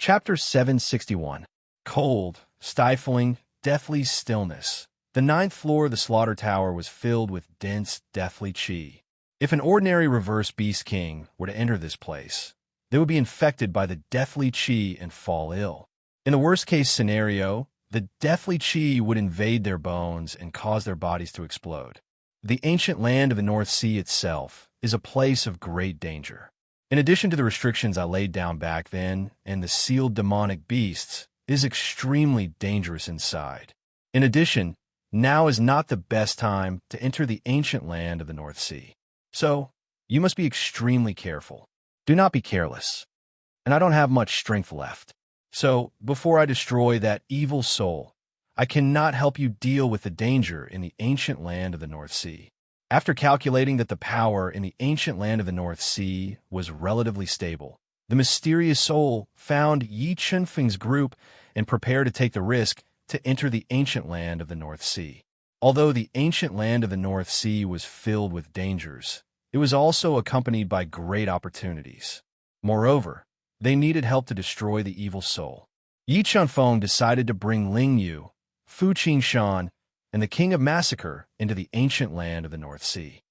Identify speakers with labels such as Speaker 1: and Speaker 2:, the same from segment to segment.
Speaker 1: Chapter 761. Cold, stifling, deathly stillness. The ninth floor of the slaughter tower was filled with dense, deathly chi. If an ordinary reverse beast king were to enter this place, they would be infected by the deathly chi and fall ill. In the worst-case scenario, the deathly chi would invade their bones and cause their bodies to explode. The ancient land of the North Sea itself is a place of great danger. In addition to the restrictions I laid down back then and the sealed demonic beasts, it is extremely dangerous inside. In addition, now is not the best time to enter the ancient land of the North Sea. So, you must be extremely careful. Do not be careless. And I don't have much strength left. So, before I destroy that evil soul, I cannot help you deal with the danger in the ancient land of the North Sea. After calculating that the power in the ancient land of the North Sea was relatively stable, the mysterious soul found Yi Chunfeng's group and prepared to take the risk to enter the ancient land of the North Sea. Although the ancient land of the North Sea was filled with dangers, it was also accompanied by great opportunities. Moreover, they needed help to destroy the evil soul. Yi Chunfeng decided to bring Ling Yu, Fu Qingshan, and the King of Massacre into the ancient land of the North Sea.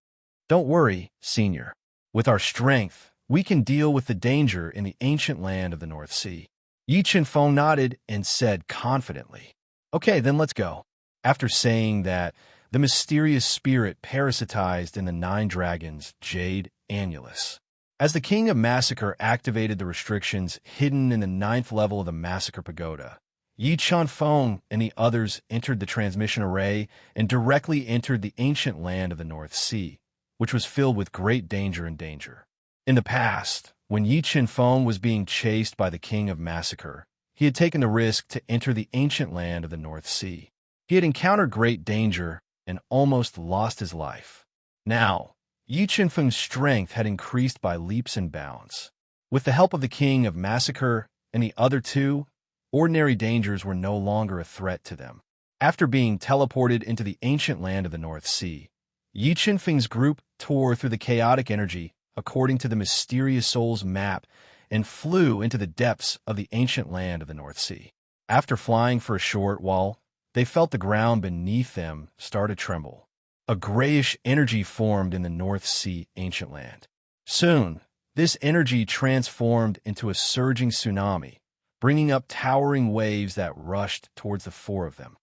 Speaker 1: Don't worry, Senior. With our strength, we can deal with the danger in the ancient land of the North Sea. Yi Chunfeng nodded and said confidently, "Okay, then let's go." After saying that, the mysterious spirit parasitized in the 9 dragons' jade annulus. As the King of Massacre activated the restrictions hidden in the 9th level of the Massacre Pagoda, Yi Chunfeng and the others entered the transmission array and directly entered the ancient land of the North Sea, which was filled with great danger and danger. In the past, when Yi Chunfeng was being chased by the King of Massacre, he had taken the risk to enter the ancient land of the North Sea. He had encountered great danger and almost lost his life. Now, Yi Chunfeng's strength had increased by leaps and bounds. With the help of the King of Massacre and the other 2, ordinary dangers were no longer a threat to them. After being teleported into the ancient land of the North Sea, Yi Chunfeng's group tore through the chaotic energy according to the mysterious soul's map and flew into the depths of the ancient land of the North Sea. After flying for a short while, they felt the ground beneath them start to tremble. A grayish energy formed in the North Sea ancient land. Soon, this energy transformed into a surging tsunami, bringing up towering waves that rushed towards the 4 of them.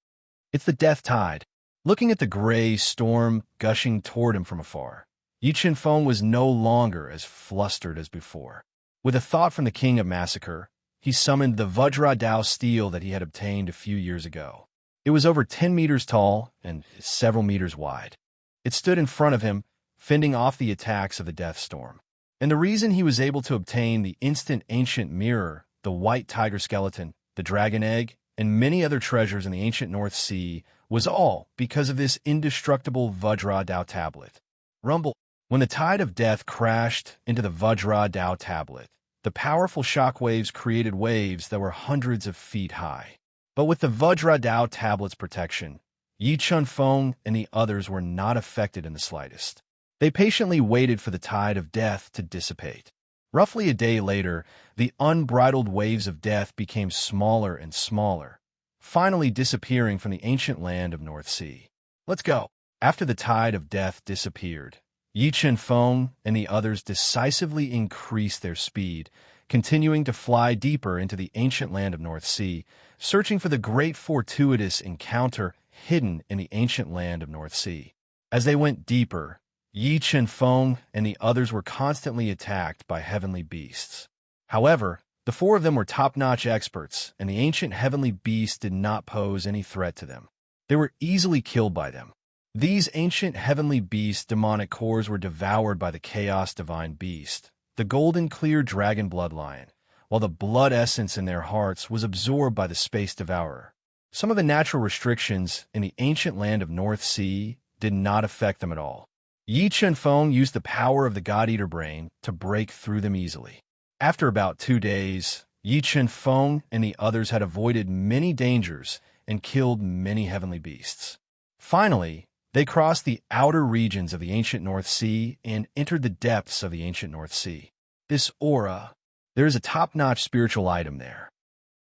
Speaker 1: It's the death tide. Looking at the gray storm gushing toward him from afar, Yi Chunfeng was no longer as flustered as before. With a thought from the King of Massacre, he summoned the Vajra Dao steel that he had obtained a few years ago. It was over 10 meters tall and several meters wide. It stood in front of him, fending off the attacks of the death storm. And the reason he was able to obtain the instant ancient mirror, the white tiger skeleton, the dragon egg, and many other treasures in the ancient North Sea was all because of this indestructible Vajra Dao tablet. Rumble. When the tide of death crashed into the Vajra Dao tablet, the powerful shockwaves created waves that were hundreds of feet high. But with the Vajra Dao tablet's protection, Yi Chunfeng and the others were not affected in the slightest. They patiently waited for the tide of death to dissipate. Roughly a day later, the unbridled waves of death became smaller and smaller, finally disappearing from the ancient land of North Sea. Let's go. After the tide of death disappeared, Yi Chunfeng and the others decisively increased their speed, continuing to fly deeper into the ancient land of North Sea, searching for the great fortuitous encounter hidden in the ancient land of North Sea. As they went deeper, Yi Chunfeng and the others were constantly attacked by heavenly beasts. However, the 4 of them were top-notch experts, and the ancient heavenly beasts did not pose any threat to them. They were easily killed by them. These ancient heavenly beasts' demonic cores were devoured by the chaos divine beast, the golden clear dragon bloodlion, while the blood essence in their hearts was absorbed by the space devourer. Some of the natural restrictions in the ancient land of North Sea did not affect them at all. Yi Chunfeng used the power of the God-Eater brain to break through them easily. After about 2 days, Yi Chunfeng and the others had avoided many dangers and killed many heavenly beasts. Finally, they crossed the outer regions of the ancient North Sea and entered the depths of the ancient North Sea. This aura, there is a top-notch spiritual item there.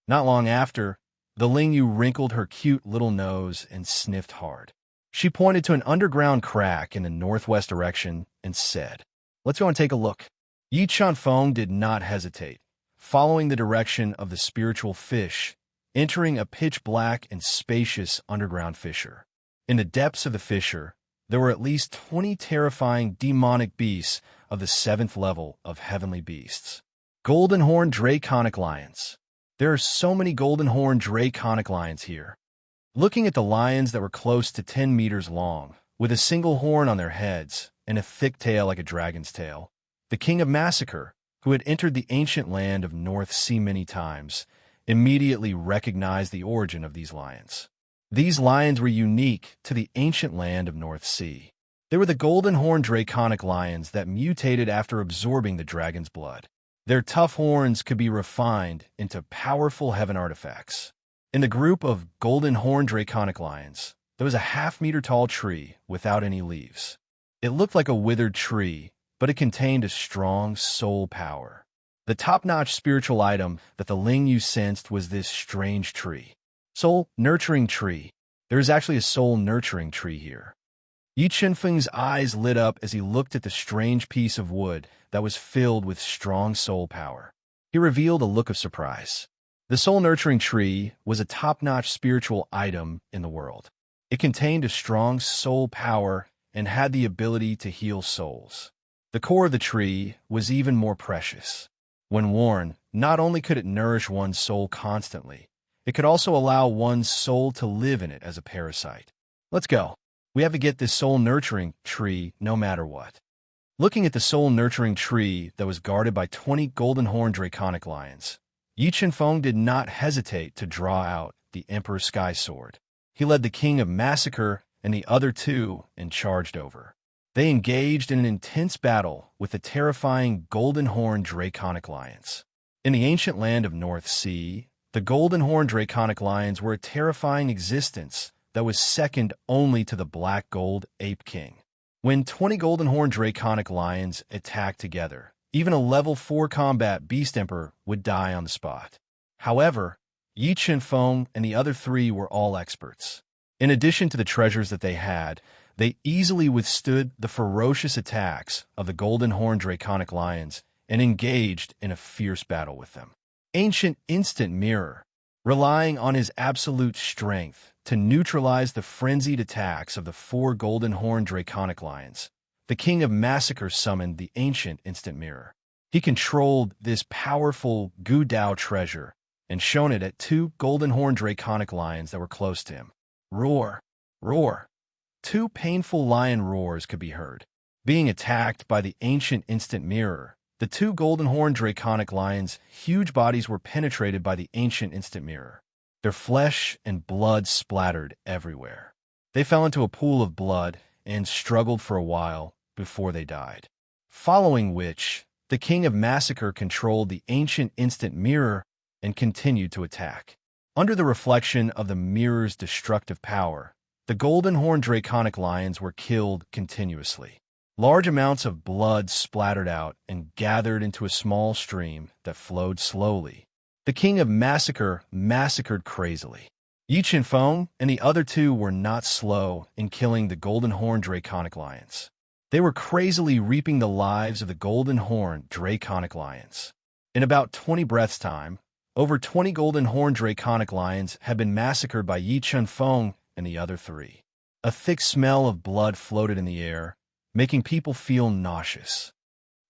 Speaker 1: Not long after, the Lingyu wrinkled her cute little nose and sniffed hard. She pointed to an underground crack in the northwest direction and said, "Let's go and take a look." Yi Chunfeng did not hesitate, following the direction of the spiritual fish, entering a pitch-black and spacious underground fissure. In the depths of the fissure, there were at least 20 terrifying demonic beasts of the 7th level of heavenly beasts. Golden horned draconic lions. There are so many golden horned draconic lions here. Looking at the lions that were close to 10 meters long, with a single horn on their heads and a thick tail like a dragon's tail, the King of Massacre, who had entered the ancient land of North Sea many times, immediately recognized the origin of these lions. These lions were unique to the ancient land of North Sea. They were the golden horned draconic lions that mutated after absorbing the dragon's blood. Their tough horns could be refined into powerful heaven artifacts. In the group of golden horned draconic lions, there was a half-meter-tall tree without any leaves. It looked like a withered tree, but it contained a strong soul power. The top-notch spiritual item that the Lingyu sensed was this strange tree. Soul-nurturing tree. There is actually a soul-nurturing tree here. Yi Chunfeng's eyes lit up as he looked at the strange piece of wood that was filled with strong soul power. He revealed a look of surprise. The soul-nurturing tree was a top-notch spiritual item in the world. It contained a strong soul power and had the ability to heal souls. The core of the tree was even more precious. When worn, not only could it nourish one's soul constantly, it could also allow one's soul to live in it as a parasite. Let's go. We have to get this soul-nurturing tree no matter what. Looking at the soul-nurturing tree that was guarded by 20 golden-horned draconic lions, Yi Chunfeng did not hesitate to draw out the Emperor's Sky Sword. He led the King of Massacre and the other two and charged over. They engaged in an intense battle with the terrifying golden-horned draconic lions. In the ancient land of North Sea, the golden-horned draconic lions were a terrifying existence that was second only to the black gold ape king. When 20 golden-horned draconic lions attacked together, even a level 4 combat beast emperor would die on the spot. However, Yi Chunfeng and the other three were all experts. In addition to the treasures that they had, they easily withstood the ferocious attacks of the golden-horned draconic lions and engaged in a fierce battle with them. Ancient Instant Mirror, relying on his absolute strength to neutralize the frenzied attacks of the 4 golden-horned draconic lions, the King of Massacre summoned the Ancient Instant Mirror. He controlled this powerful Gu Dao treasure and shone it at 2 golden-horned draconic lions that were close to him. Roar! Roar! 2 painful lion roars could be heard. Being attacked by the Ancient Instant Mirror, the 2 golden-horned draconic lions' huge bodies were penetrated by the Ancient Instant Mirror. Their flesh and blood splattered everywhere. They fell into a pool of blood and struggled for a while before they died. Following which, the King of Massacre controlled the Ancient Instant Mirror and continued to attack. Under the reflection of the mirror's destructive power, the golden-horned draconic lions were killed continuously. Large amounts of blood splattered out and gathered into a small stream that flowed slowly. The King of Massacre massacred crazily. Yi Chunfeng and the other two were not slow in killing the golden-horned draconic lions. They were crazily reaping the lives of the golden-horned draconic lions. In about 20 breaths' time, over 20 golden-horned draconic lions had been massacred by Yi Chunfeng and the other three. A thick smell of blood floated in the air, making people feel nauseous.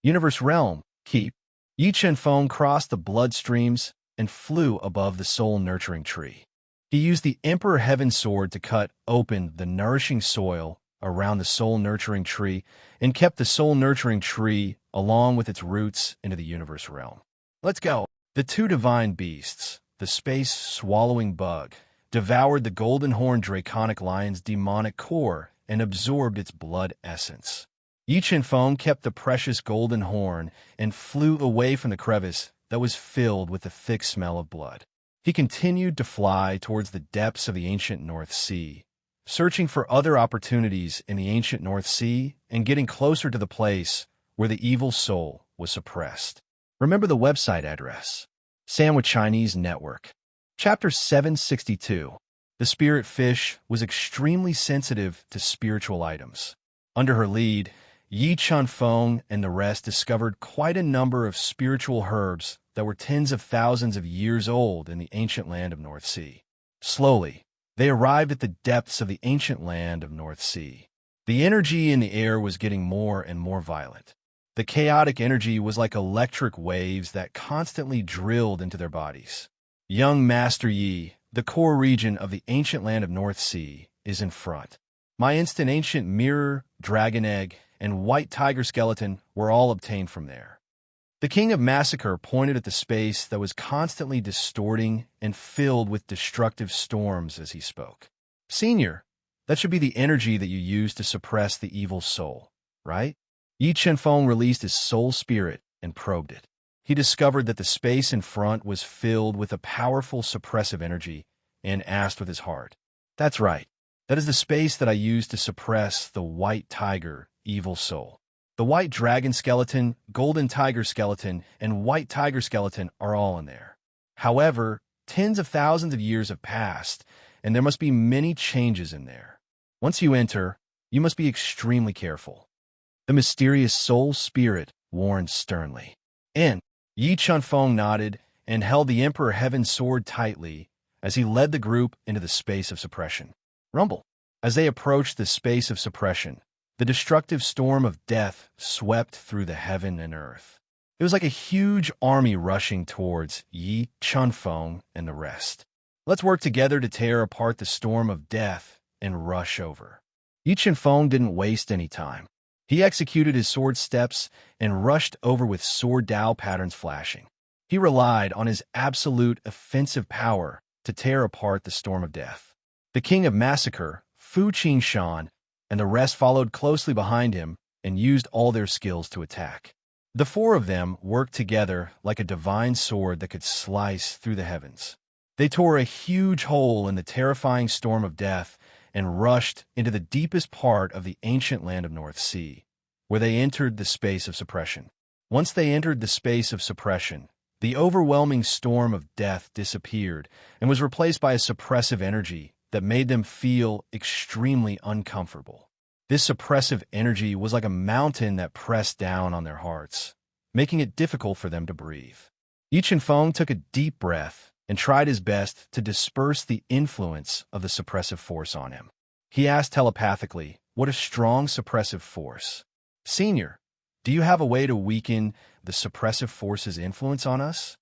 Speaker 1: Universe Realm, Keep. Yi Chunfeng crossed the bloodstreams and flew above the soul-nurturing tree. He used the Emperor Heaven Sword to cut open the nourishing soil around the soul-nurturing tree and kept the soul-nurturing tree along with its roots into the universe realm. Let's go. The 2 divine beasts, the space-swallowing bug, devoured the golden-horned draconic lion's demonic core and absorbed its blood essence. Yi Chunfeng kept the precious golden horn and flew away from the crevice that was filled with the thick smell of blood. He continued to fly towards the depths of the ancient North Sea, searching for other opportunities in the ancient North Sea and getting closer to the place where the evil soul was suppressed. Remember the website address: Sandwich Chinese Network. Chapter 762. The spirit fish was extremely sensitive to spiritual items. Under her lead, Yi Chun-feng and the rest discovered quite a number of spiritual herbs that were tens of thousands of years old in the ancient land of North Sea. Slowly, they arrived at the depths of the ancient land of North Sea. The energy in the air was getting more and more violent. The chaotic energy was like electric waves that constantly drilled into their bodies. Young Master Yi, the core region of the ancient land of North Sea, is in front. My instant ancient mirror, dragon egg, and white tiger skeleton were all obtained from there. The King of Massacre pointed at the space that was constantly distorting and filled with destructive storms as he spoke. Senior, that should be the energy that you use to suppress the evil soul, right? Yi Chen-feng released his soul spirit and probed it. He discovered that the space in front was filled with a powerful suppressive energy and asked with his heart, "That's right. That is the space that I use to suppress the white tiger, evil soul. The white dragon skeleton, golden tiger skeleton, and white tiger skeleton are all in there. However, tens of thousands of years have passed, and there must be many changes in there. Once you enter, you must be extremely careful." The mysterious soul spirit warned sternly. And Yi Chun-feng nodded and held the Emperor Heaven's sword tightly as he led the group into the space of suppression. Rumble. As they approached the space of suppression, the destructive storm of death swept through the heaven and earth. It was like a huge army rushing towards Yi Chun-feng and the rest. "Let's work together to tear apart the storm of death and rush over." Yi Chun-feng didn't waste any time. He executed his sword steps and rushed over with sword Dao patterns flashing. He relied on his absolute offensive power to tear apart the storm of death. The King of Massacre, Fu Qingshan, and the rest followed closely behind him and used all their skills to attack. The four of them worked together like a divine sword that could slice through the heavens. They tore a huge hole in the terrifying storm of death and rushed into the deepest part of the ancient land of North Sea, where they entered the space of suppression. Once they entered the space of suppression, the overwhelming storm of death disappeared and was replaced by a suppressive energy that made them feel extremely uncomfortable. This suppressive energy was like a mountain that pressed down on their hearts, making it difficult for them to breathe. Yi Chen-feng took a deep breath and tried his best to disperse the influence of the suppressive force on him. He asked telepathically, "What a strong suppressive force. Senior, do you have a way to weaken the suppressive force's influence on us?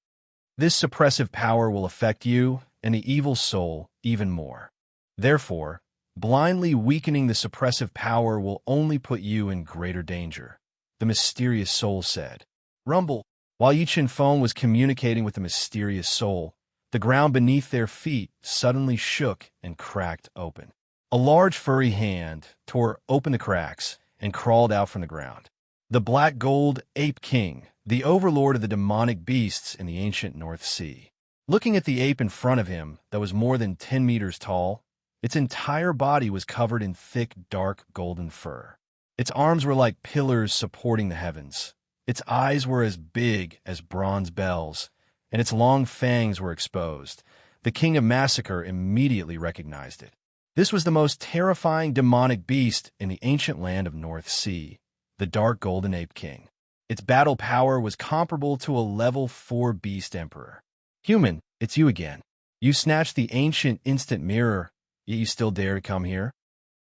Speaker 1: This suppressive power will affect you and the evil soul even more. Therefore, blindly weakening the suppressive power will only put you in greater danger," the mysterious soul said. Rumble. While Yi Chen-feng was communicating with the mysterious soul, the ground beneath their feet suddenly shook and cracked open. A large furry hand tore open the cracks and crawled out from the ground. The Black Gold Ape King, the overlord of the demonic beasts in the ancient North Sea. Looking at the ape in front of him that was more than 10 meters tall, its entire body was covered in thick, dark, golden fur. Its arms were like pillars supporting the heavens. Its eyes were as big as bronze bells, and its long fangs were exposed. The King of Massacre immediately recognized it. This was the most terrifying demonic beast in the ancient land of North Sea, the Dark Golden Ape King. Its battle power was comparable to a level 4 beast emperor. "Human, it's you again. You snatched the ancient instant mirror, yet you still dare to come here?"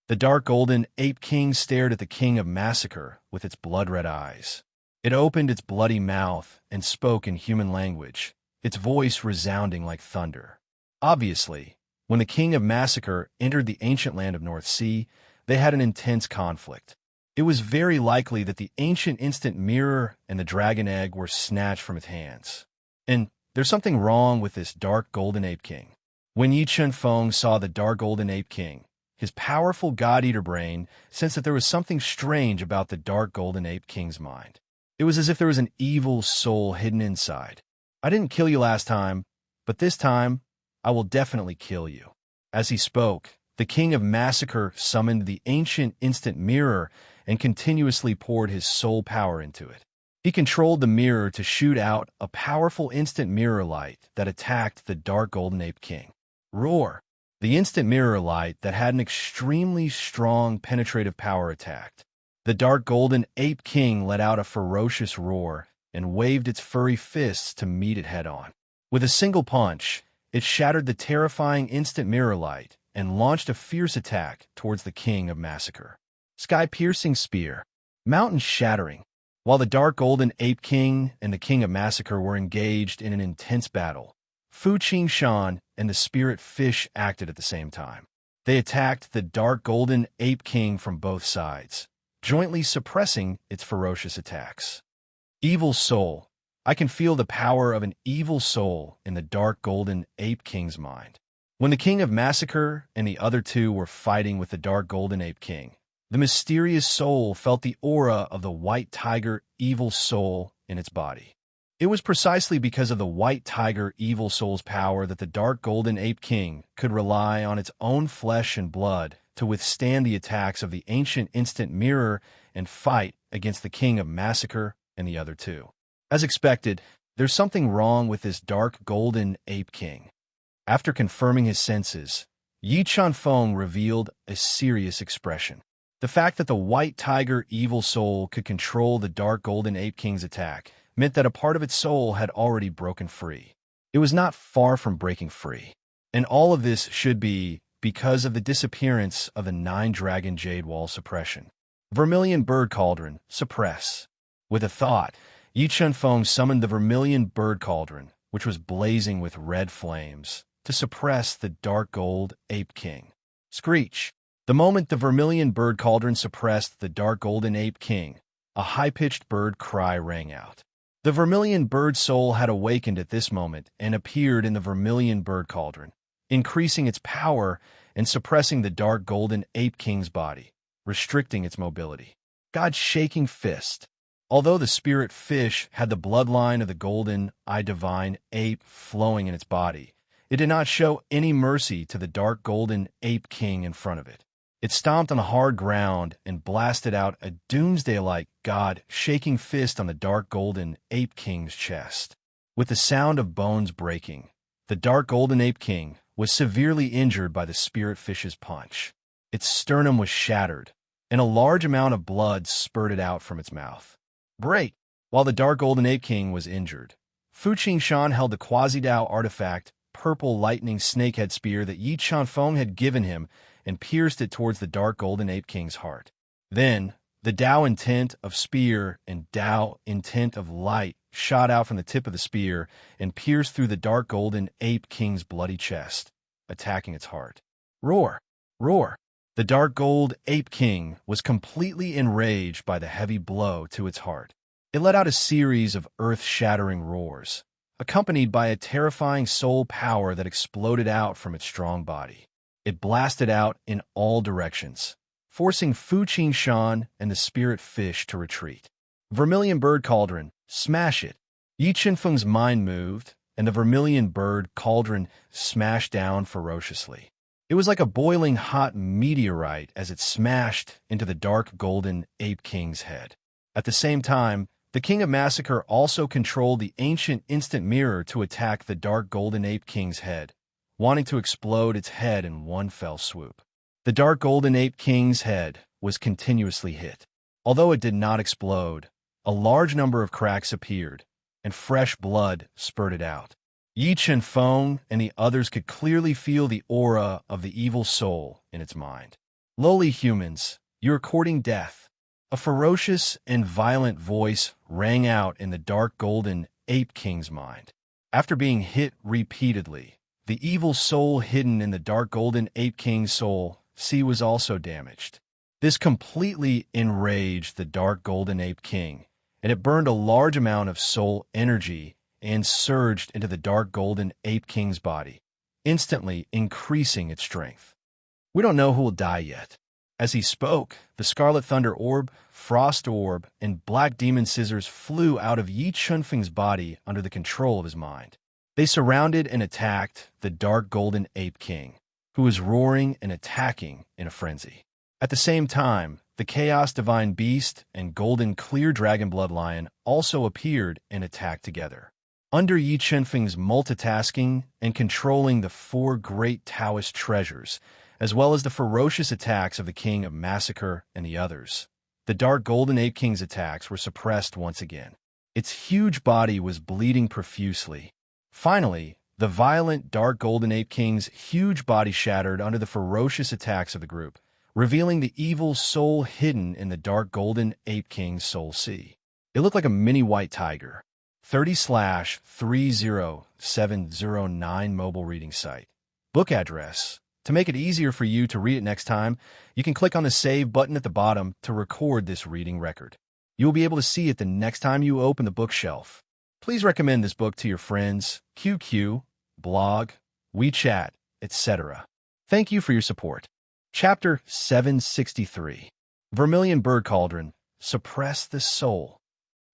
Speaker 1: The Dark Golden Ape King stared at the King of Massacre with its blood-red eyes. It opened its bloody mouth and spoke in human language, its voice resounding like thunder. Obviously, when the King of Massacre entered the ancient land of North Sea, they had an intense conflict. It was very likely that the ancient instant mirror and the dragon egg were snatched from its hands. And there's something wrong with this Dark Golden Ape King. When Yi Chen-feng saw the Dark Golden Ape King, his powerful God-eater brain sensed that there was something strange about the Dark Golden Ape King's mind. It was as if there was an evil soul hidden inside. "I didn't kill you last time, but this time, I will definitely kill you." As he spoke, the King of Massacre summoned the ancient instant mirror and continuously poured his soul power into it. He controlled the mirror to shoot out a powerful instant mirror light that attacked the Dark Golden Ape King. Roar! The instant mirror light that had an extremely strong penetrative power attacked. The Dark Golden Ape King let out a ferocious roar and waved its furry fists to meet it head-on. With a single punch, it shattered the terrifying instant mirror light and launched a fierce attack towards the King of Massacre. Sky-piercing spear, mountain-shattering. While the Dark Golden Ape King and the King of Massacre were engaged in an intense battle, Fu Qing and the Spirit Fish acted at the same time. They attacked the Dark Golden Ape King from both sides, jointly suppressing its ferocious attacks. Evil Soul. I can feel the power of an evil soul in the Dark Golden Ape King's mind. When the King of Massacre and the other two were fighting with the Dark Golden Ape King, the mysterious soul felt the aura of the White Tiger Evil Soul in its body. It was precisely because of the White Tiger Evil Soul's power that the Dark Golden Ape King could rely on its own flesh and blood to withstand the attacks of the ancient instant mirror and fight against the King of Massacre and the other two. As expected, there's something wrong with this Dark Golden Ape King. After confirming his senses, Yi Chunfeng revealed a serious expression. The fact that the White Tiger Evil Soul could control the Dark Golden Ape King's attack meant that a part of its soul had already broken free. It was not far from breaking free. And all of this should be because of the disappearance of the 9-Dragon Jade Wall suppression. Vermilion Bird Cauldron, suppress. With a thought, Yi Chunfeng summoned the Vermilion Bird Cauldron, which was blazing with red flames, to suppress the Dark Gold Ape King. Screech. The moment the Vermilion Bird Cauldron suppressed the Dark Golden Ape King, a high-pitched bird cry rang out. The Vermilion Bird Soul had awakened at this moment and appeared in the Vermilion Bird Cauldron, increasing its power and suppressing the Dark Golden Ape King's body, restricting its mobility. God's shaking fist. Although the Spirit Fish had the bloodline of the Golden Eye Divine Ape flowing in its body, it did not show any mercy to the Dark Golden Ape King in front of it. It stomped on the hard ground and blasted out a doomsday-like God-shaking fist on the Dark Golden Ape King's chest. With the sound of bones breaking, the Dark Golden Ape King was severely injured by the Spirit Fish's punch. Its sternum was shattered, and a large amount of blood spurted out from its mouth. Break! While the Dark Golden Ape King was injured, Fu Qing held the Quasi-Dao artifact purple lightning snakehead spear that Yi Chunfeng had given him and pierced it towards the Dark Golden Ape King's heart. Then, the Dao intent of spear and Dao intent of light shot out from the tip of the spear and pierced through the Dark Golden Ape King's bloody chest, attacking its heart. Roar! Roar! The Dark Gold Ape King was completely enraged by the heavy blow to its heart. It let out a series of earth-shattering roars, accompanied by a terrifying soul power that exploded out from its strong body. It blasted out in all directions, forcing Fu Qing and the Spirit Fish to retreat. Vermilion Bird Cauldron, smash it! Yi Chunfeng's mind moved, and the Vermilion Bird Cauldron smashed down ferociously. It was like a boiling hot meteorite as it smashed into the Dark Golden Ape King's head. At the same time, the King of Massacre also controlled the ancient instant mirror to attack the Dark Golden Ape King's head, wanting to explode its head in one fell swoop. The Dark Golden Ape King's head was continuously hit. Although it did not explode, a large number of cracks appeared, and fresh blood spurted out. Yi Chunfeng and the others could clearly feel the aura of the evil soul in its mind. Lowly humans, you are courting death. A ferocious and violent voice rang out in the Dark Golden Ape King's mind. After being hit repeatedly, the evil soul hidden in the Dark Golden Ape King's soul, was also damaged. This completely enraged the Dark Golden Ape King, and it burned a large amount of soul energy and surged into the Dark Golden Ape King's body, instantly increasing its strength. We don't know who will die yet. As he spoke, the Scarlet Thunder Orb, Frost Orb, and Black Demon Scissors flew out of Yi Chunfeng's body under the control of his mind. They surrounded and attacked the Dark Golden Ape King, who was roaring and attacking in a frenzy. At the same time, the Chaos Divine Beast and Golden Clear Dragon Bloodlion also appeared and attacked together. Under Yi Chenfeng's multitasking and controlling the four great Taoist treasures, as well as the ferocious attacks of the King of Massacre and the others, the Dark Golden Ape King's attacks were suppressed once again. Its huge body was bleeding profusely. Finally, the violent Dark Golden Ape King's huge body shattered under the ferocious attacks of the group, revealing the evil soul hidden in the Dark Golden Ape King's soul sea. It looked like a mini white tiger. 30/30709 mobile reading site. Book address. To make it easier for you to read it next time, you can click on the Save button at the bottom to record this reading record. You will be able to see it the next time you open the bookshelf. Please recommend this book to your friends, QQ, blog, WeChat, etc. Thank you for your support. Chapter 763. Vermilion Bird Cauldron. Suppress the Soul.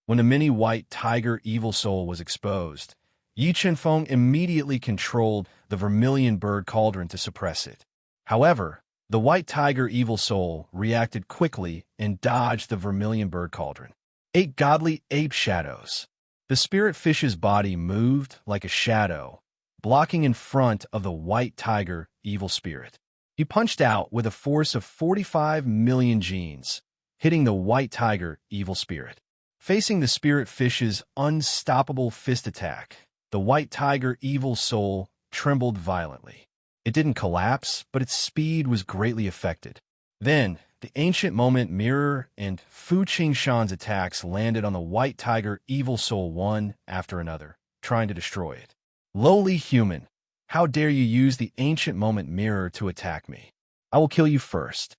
Speaker 1: When the mini white tiger evil soul was exposed, Yi Chenfeng immediately controlled the Vermilion Bird Cauldron to suppress it. However, the white tiger evil soul reacted quickly and dodged the Vermilion Bird Cauldron. 8 godly ape shadows. The spirit fish's body moved like a shadow, blocking in front of the white tiger evil spirit. He punched out with a force of 45 million genes, hitting the white tiger evil spirit. Facing the spirit fish's unstoppable fist attack, the white tiger evil soul trembled violently. It didn't collapse, but its speed was greatly affected. Then, the ancient moment mirror and Fu Qingshan's attacks landed on the white tiger evil soul one after another, trying to destroy it. Lowly human, how dare you use the ancient moment mirror to attack me? I will kill you first.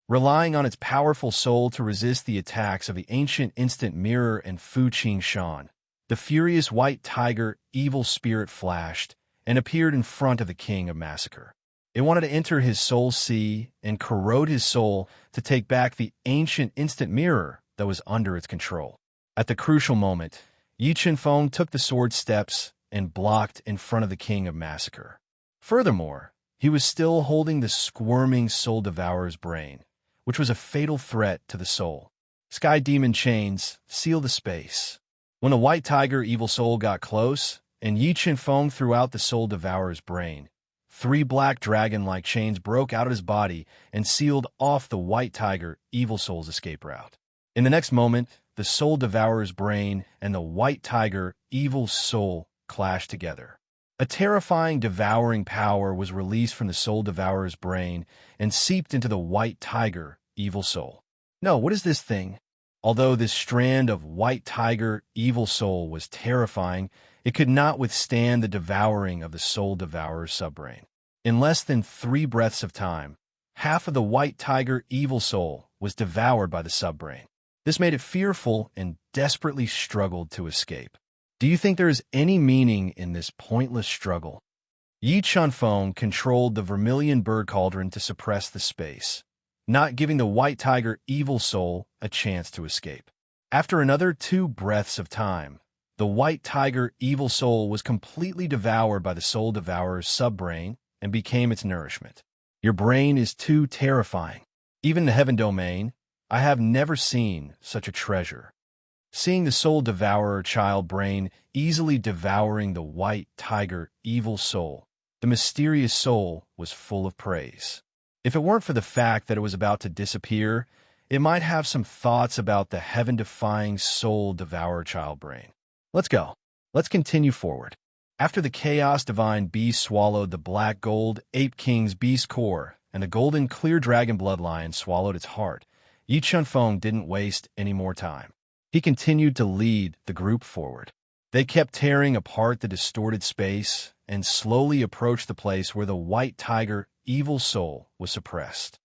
Speaker 1: Relying on its powerful soul to resist the attacks of the ancient instant mirror and Fu Qingshan, the furious white tiger evil spirit flashed and appeared in front of the King of Massacre. It wanted to enter his soul sea and corrode his soul to take back the ancient instant mirror that was under its control. At the crucial moment, Yi Chenfeng took the sword steps and blocked in front of the King of Massacre. Furthermore, he was still holding the squirming soul devourer's brain, which was a fatal threat to the soul. Sky Demon chains seal the space. When the white tiger evil soul got close, and Yi Chenfeng threw out the soul devourer's brain, 3 black dragon-like chains broke out of his body and sealed off the white tiger evil soul's escape route. In the next moment, the soul devourer's brain and the white tiger evil soul clashed together. A terrifying devouring power was released from the soul devourer's brain and seeped into the white tiger evil soul. No, what is this thing? Although this strand of white tiger evil soul was terrifying, it could not withstand the devouring of the soul devourer's subbrain. In less than 3 breaths of time, half of the white tiger evil soul was devoured by the subbrain. This made it fearful and desperately struggled to escape. Do you think there is any meaning in this pointless struggle? Yi Chenfeng controlled the Vermilion Bird Cauldron to suppress the space, not giving the white tiger evil soul a chance to escape. After another 2 breaths of time, the white tiger evil soul was completely devoured by the soul devourer's subbrain and became its nourishment. Your brain is too terrifying. Even in the heaven domain, I have never seen such a treasure. Seeing the soul devourer child brain easily devouring the white tiger evil soul, the mysterious soul was full of praise. If it weren't for the fact that it was about to disappear, it might have some thoughts about the heaven-defying soul devourer child brain. Let's go. Let's continue forward. After the Chaos Divine Beast swallowed the Black Gold Ape King's beast core and the Golden Clear Dragon Bloodlion swallowed its heart, Yi Chenfeng didn't waste any more time. He continued to lead the group forward. They kept tearing apart the distorted space and slowly approached the place where the white tiger evil soul was suppressed.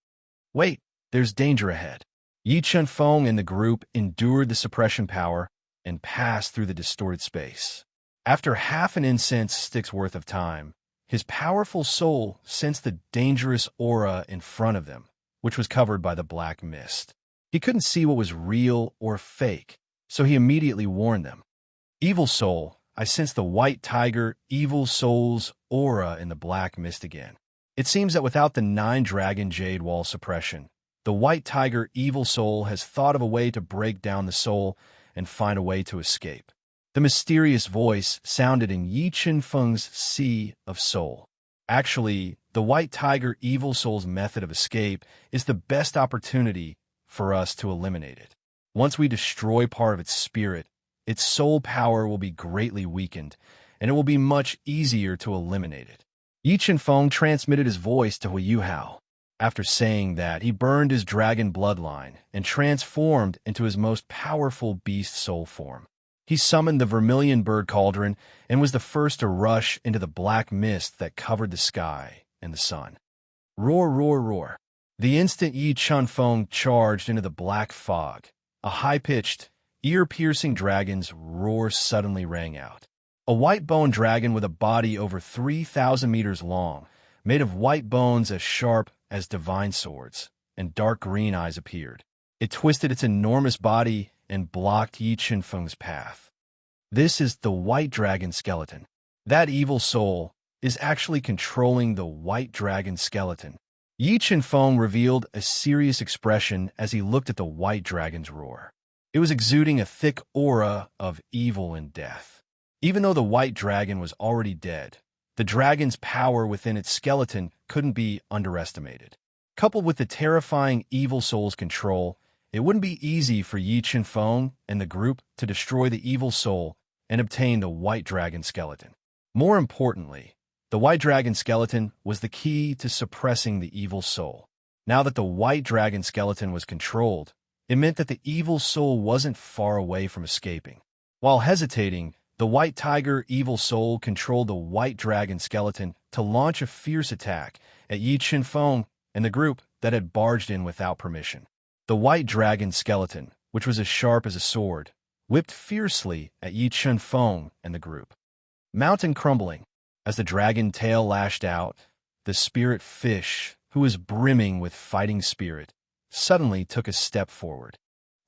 Speaker 1: Wait, there's danger ahead. Yi Chenfeng and the group endured the suppression power and passed through the distorted space. After half an incense stick's worth of time, his powerful soul sensed the dangerous aura in front of them, which was covered by the black mist. He couldn't see what was real or fake, so he immediately warned them. Evil soul, I sense the white tiger evil soul's aura in the black mist again. It seems that without the 9 dragon jade wall suppression, The white tiger evil soul has thought of a way to break down the soul and find a way to escape. The mysterious voice sounded in Yi Qinfeng's Sea of Soul. Actually, the white tiger evil soul's method of escape is the best opportunity for us to eliminate it. Once we destroy part of its spirit, its soul power will be greatly weakened, and it will be much easier to eliminate it. Yi Qinfeng transmitted his voice to Hu Hao. After saying that, he burned his dragon bloodline and transformed into his most powerful beast soul form. He summoned the vermilion bird cauldron and was the first to rush into the black mist that covered the sky and the sun. Roar, roar, roar. The instant Yi Qinfeng charged into the black fog, a high-pitched, ear-piercing dragon's roar suddenly rang out. A white-boned dragon with a body over 3,000 meters long, made of white bones as sharp as divine swords, and dark green eyes appeared. It twisted its enormous body and blocked Yi Qinfeng's path. This is the white dragon skeleton. That evil soul is actually controlling the white dragon skeleton. Yi Qinfeng revealed a serious expression as he looked at the white dragon's roar. It was exuding a thick aura of evil and death. Even though the white dragon was already dead, the dragon's power within its skeleton couldn't be underestimated. Coupled with the terrifying evil soul's control, it wouldn't be easy for Yi Qinfeng and the group to destroy the evil soul and obtain the white dragon skeleton. More importantly, the white dragon skeleton was the key to suppressing the evil soul. Now that the white dragon skeleton was controlled, it meant that the evil soul wasn't far away from escaping. While hesitating, the white tiger evil soul controlled the white dragon skeleton to launch a fierce attack at Yi Qinfeng and the group that had barged in without permission. The white dragon skeleton, which was as sharp as a sword, whipped fiercely at Yi Qinfeng and the group. Mountain crumbling. As the dragon tail lashed out, the spirit fish, who was brimming with fighting spirit, suddenly took a step forward.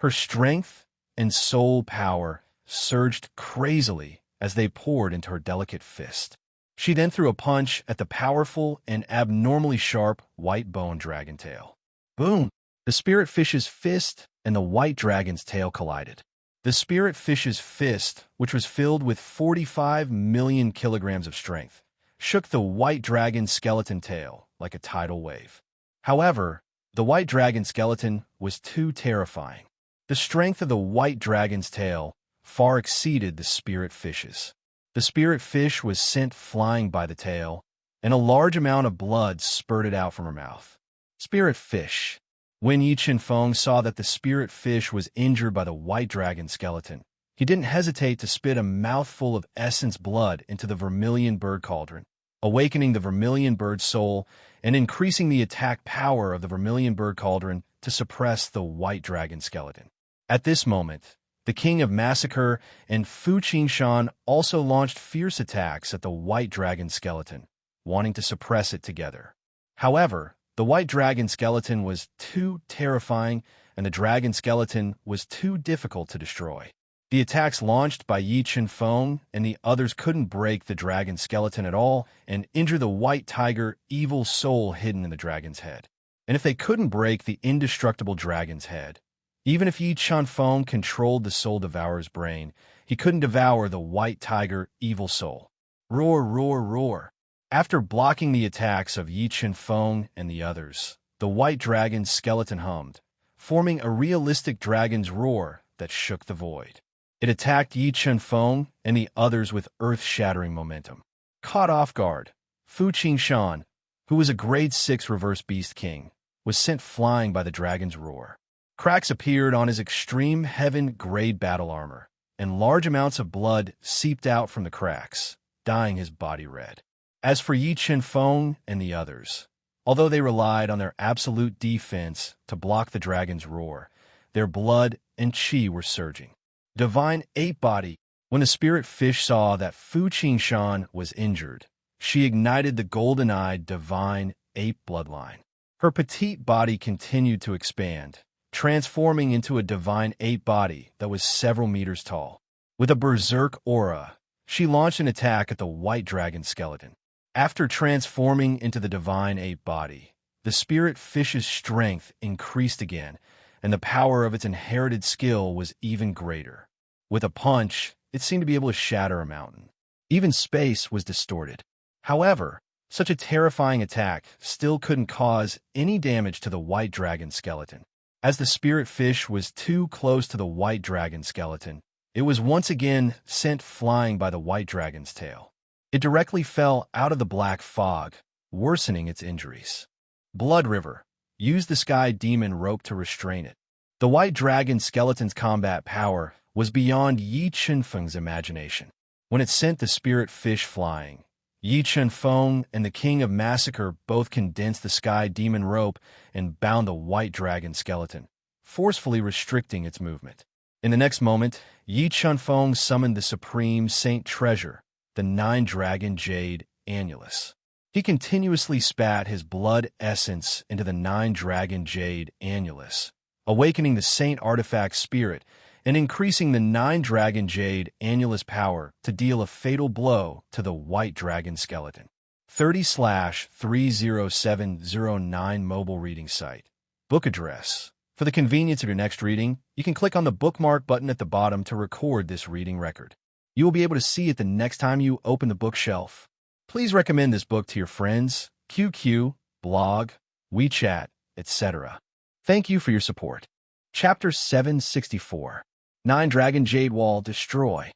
Speaker 1: Her strength and soul power surged crazily as they poured into her delicate fist. She then threw a punch at the powerful and abnormally sharp white-boned dragon tail. Boom! The spirit fish's fist and the white dragon's tail collided. The spirit fish's fist, which was filled with 45 million kilograms of strength, shook the white dragon's skeleton tail like a tidal wave. However, the white dragon skeleton was too terrifying. The strength of the white dragon's tail far exceeded the spirit fish's. The spirit fish was sent flying by the tail, and a large amount of blood spurted out from her mouth. Spirit fish. When Yi Qinfeng saw that the spirit fish was injured by the white dragon skeleton, he didn't hesitate to spit a mouthful of essence blood into the vermilion bird cauldron, awakening the vermilion bird soul and increasing the attack power of the vermilion bird cauldron to suppress the white dragon skeleton. At this moment, the King of Massacre and Fu Qingshan also launched fierce attacks at the white dragon skeleton, wanting to suppress it together. However, the white dragon skeleton was too terrifying, and the dragon skeleton was too difficult to destroy. The attacks launched by Yi Qinfeng and the others couldn't break the dragon skeleton at all and injure the white tiger evil soul hidden in the dragon's head. And if they couldn't break the indestructible dragon's head, even if Yi Qinfeng controlled the soul devourer's brain, he couldn't devour the white tiger evil soul. Roar, roar, roar. After blocking the attacks of Yi Qinfeng and the others, the white dragon's skeleton hummed, forming a realistic dragon's roar that shook the void. It attacked Yi Qinfeng and the others with earth-shattering momentum. Caught off guard, Fu Qingshan, who was a grade 6 reverse beast king, was sent flying by the dragon's roar. Cracks appeared on his extreme heaven grade battle armor, and large amounts of blood seeped out from the cracks, dyeing his body red. As for Yi Qinfeng and the others, although they relied on their absolute defense to block the dragon's roar, their blood and qi were surging. Divine Ape Body. When the spirit fish saw that Fu Qingshan was injured, she ignited the golden-eyed Divine Ape bloodline. Her petite body continued to expand, transforming into a Divine Ape Body that was several meters tall. With a berserk aura, she launched an attack at the white dragon skeleton. After transforming into the Divine Ape Body, the spirit fish's strength increased again, and the power of its inherited skill was even greater. With a punch, it seemed to be able to shatter a mountain. Even space was distorted. However, such a terrifying attack still couldn't cause any damage to the white dragon skeleton. As the spirit fish was too close to the white dragon skeleton, it was once again sent flying by the white dragon's tail. It directly fell out of the black fog, worsening its injuries. Blood River used the sky demon rope to restrain it. The white dragon skeleton's combat power was beyond Yi Chunfeng's imagination. When it sent the spirit fish flying, Yi Chunfeng and the King of Massacre both condensed the sky demon rope and bound the white dragon skeleton, forcefully restricting its movement. In the next moment, Yi Chunfeng summoned the supreme saint treasure, the nine-dragon jade annulus. He continuously spat his blood essence into the nine-dragon jade annulus, awakening the saint artifact spirit and increasing the nine-dragon jade annulus power to deal a fatal blow to the white dragon skeleton. 30/30709 mobile reading site. Book address. For the convenience of your next reading, you can click on the bookmark button at the bottom to record this reading record. You will be able to see it the next time you open the bookshelf. Please recommend this book to your friends, QQ, blog, WeChat, etc. Thank you for your support. Chapter 764. Nine-Dragon Jade Wall Destroy.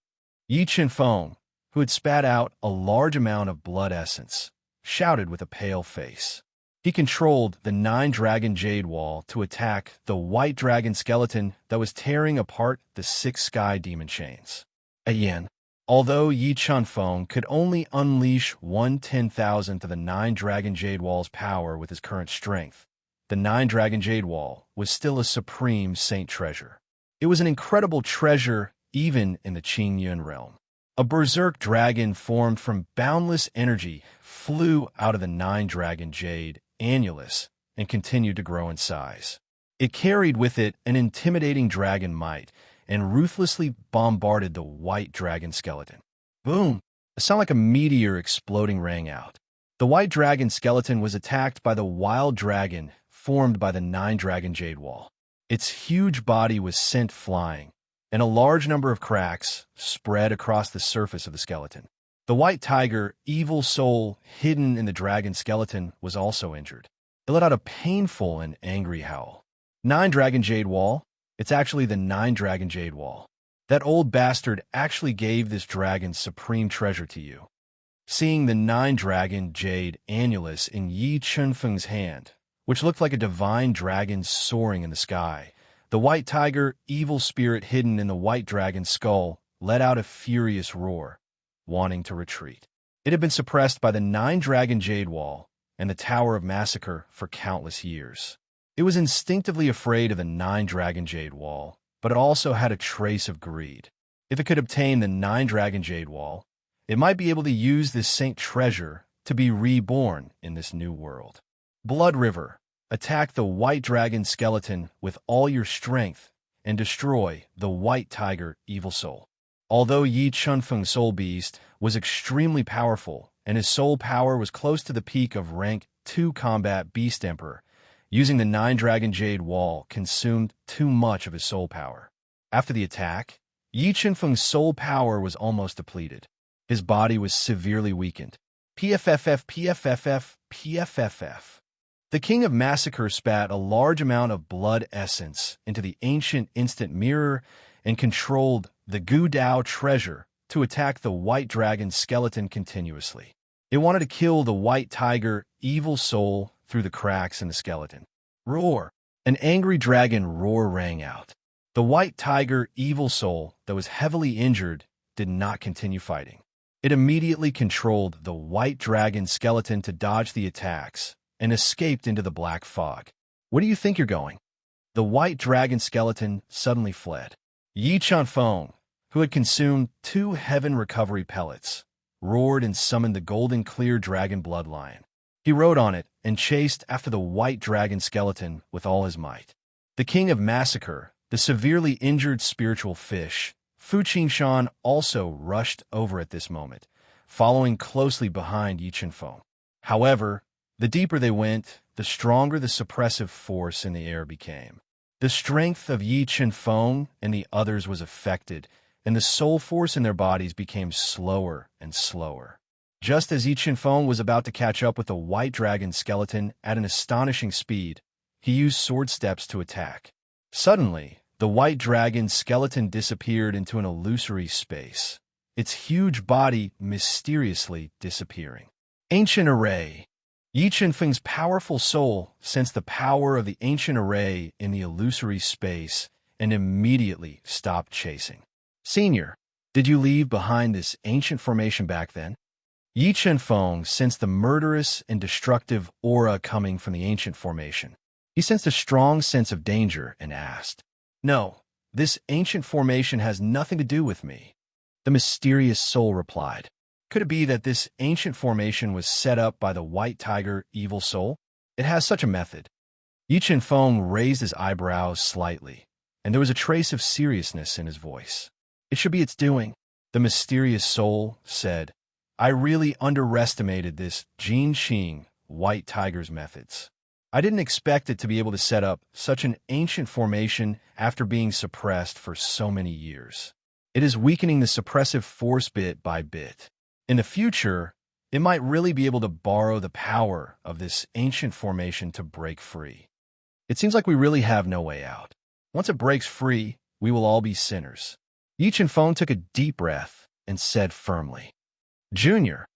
Speaker 1: Yi Chunfeng, who had spat out a large amount of blood essence, shouted with a pale face. He controlled the nine-dragon jade wall to attack the white dragon skeleton that was tearing apart the 6 sky demon chains. Again, although Yi Chunfeng could only unleash 1/10,000th of the nine-dragon jade wall's power with his current strength, the nine-dragon jade wall was still a supreme saint treasure. It was an incredible treasure even in the Qingyun realm. A berserk dragon formed from boundless energy flew out of the nine-dragon jade annulus and continued to grow in size. It carried with it an intimidating dragon might and ruthlessly bombarded the white dragon skeleton. Boom! A sound like a meteor exploding rang out. The white dragon skeleton was attacked by the wild dragon formed by the nine-dragon jade wall. Its huge body was sent flying, and a large number of cracks spread across the surface of the skeleton. The white tiger, evil soul hidden in the dragon skeleton, was also injured. It let out a painful and angry howl. Nine-dragon jade wall? It's actually the nine-dragon jade wall. That old bastard actually gave this dragon's supreme treasure to you. Seeing the nine-dragon jade annulus in Yi Chunfeng's hand, which looked like a divine dragon soaring in the sky, the white tiger, evil spirit hidden in the white dragon's skull, let out a furious roar, wanting to retreat. It had been suppressed by the nine-dragon jade wall and the Tower of Massacre for countless years. It was instinctively afraid of the nine-dragon jade wall, but it also had a trace of greed. If it could obtain the nine-dragon jade wall, it might be able to use this saint treasure to be reborn in this new world. Blood River, attack the white dragon skeleton with all your strength and destroy the white tiger evil soul. Although Yi Chunfeng's soul beast was extremely powerful and his soul power was close to the peak of rank 2 combat beast emperor, using the nine-dragon jade wall consumed too much of his soul power. After the attack, Yi Chunfeng's soul power was almost depleted. His body was severely weakened. PFFF. The King of Massacre spat a large amount of blood essence into the ancient instant mirror and controlled the Gu Dao treasure to attack the white dragon skeleton continuously. It wanted to kill the white tiger evil soul through the cracks in the skeleton. Roar! An angry dragon roar rang out. The white tiger evil soul that was heavily injured did not continue fighting. It immediately controlled the white dragon skeleton to dodge the attacks and escaped into the black fog. Where do you think you're going? The white dragon skeleton suddenly fled. Yi Chunfeng, who had consumed 2 heaven recovery pellets, roared and summoned the golden clear dragon blood lion. He rode on it and chased after the white dragon skeleton with all his might. The King of Massacre, the severely injured spiritual fish, Fu Qingshan, also rushed over at this moment, following closely behind Yi Chunfeng. However, The deeper they went, the stronger the suppressive force in the air became. The strength of Yi Chen Feng and the others was affected, and the soul force in their bodies became slower and slower. Just as Yi Chen Feng was about to catch up with the white dragon skeleton at an astonishing speed, he used sword steps to attack. Suddenly, the white dragon skeleton disappeared into an illusory space, its huge body mysteriously disappearing. Ancient Array. Yi Chen Feng's powerful soul sensed the power of the ancient array in the illusory space and immediately stopped chasing. Senior, did you leave behind this ancient formation back then? Yi Chen Feng sensed the murderous and destructive aura coming from the ancient formation. He sensed a strong sense of danger and asked, "No, this ancient formation has nothing to do with me." The mysterious soul replied, "Could it be that this ancient formation was set up by the white tiger evil soul? It has such a method." Yi Chen Feng raised his eyebrows slightly, and there was a trace of seriousness in his voice. "It should be its doing," the mysterious soul said. "I really underestimated this Jin Qing white tiger's methods. I didn't expect it to be able to set up such an ancient formation after being suppressed for so many years. It is weakening the suppressive force bit by bit. In the future, it might really be able to borrow the power of this ancient formation to break free. It seems like we really have no way out. Once it breaks free, we will all be sinners." Yi Chen Feng took a deep breath and said firmly, "Junior,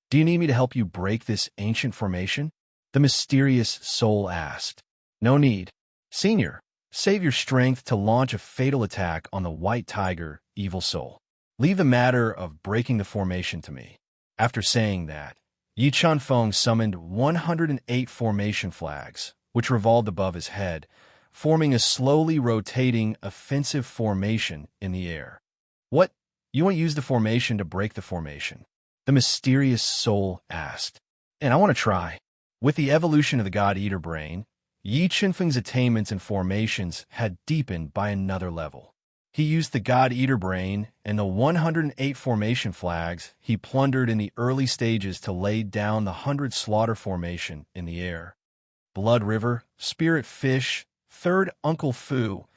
Speaker 1: do you need me to help you break this ancient formation?" The mysterious soul asked. "No need. Senior, save your strength to launch a fatal attack on the white tiger evil soul. Leave the matter of breaking the formation to me." After saying that, Yi Chen Feng summoned 108 formation flags, which revolved above his head, forming a slowly rotating offensive formation in the air. "What? You won't use the formation to break the formation?" the mysterious soul asked. "And I want to try." With the evolution of the God-Eater brain, Yi Chen Feng's attainments and formations had deepened by another level. He used the God-Eater brain and the 108 formation flags he plundered in the early stages to lay down the 100 slaughter formation in the air. Blood River, Spirit Fish, Third Uncle Fu,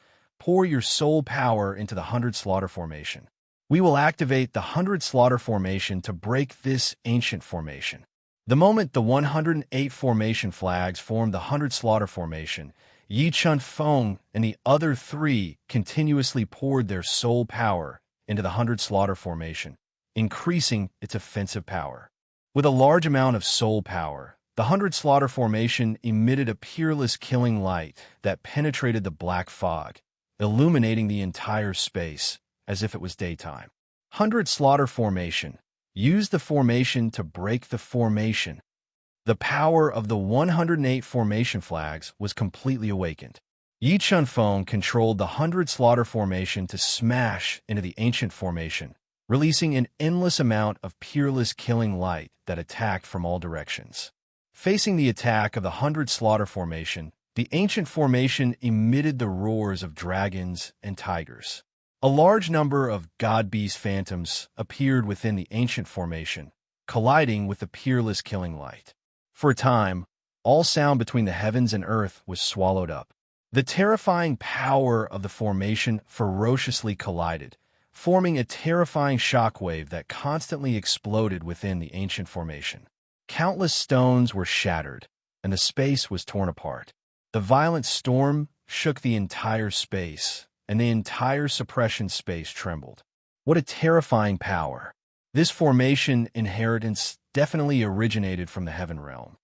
Speaker 1: pour your soul power into the 100 slaughter formation. We will activate the 100 slaughter formation to break this ancient formation. The moment the 108 formation flags formed the 100 slaughter formation, Yi Chen Feng and the other three continuously poured their soul power into the 100 slaughter formation, increasing its offensive power. With a large amount of soul power, the 100 slaughter formation emitted a peerless killing light that penetrated the black fog, illuminating the entire space as if it was daytime. 100 slaughter formation. Use the formation to break the formation. The power of the 108 formation flags was completely awakened. Yi Chen Feng controlled the 100 slaughter formation to smash into the ancient formation, releasing an endless amount of peerless killing light that attacked from all directions. Facing the attack of the 100 slaughter formation, the ancient formation emitted the roars of dragons and tigers. A large number of god-beast phantoms appeared within the ancient formation, colliding with the peerless killing light. For a time, all sound between the heavens and earth was swallowed up. The terrifying power of the formation ferociously collided, forming a terrifying shockwave that constantly exploded within the ancient formation. Countless stones were shattered, and the space was torn apart. The violent storm shook the entire space, and the entire suppression space trembled. What a terrifying power! This formation inheritance definitely originated from the heaven realm.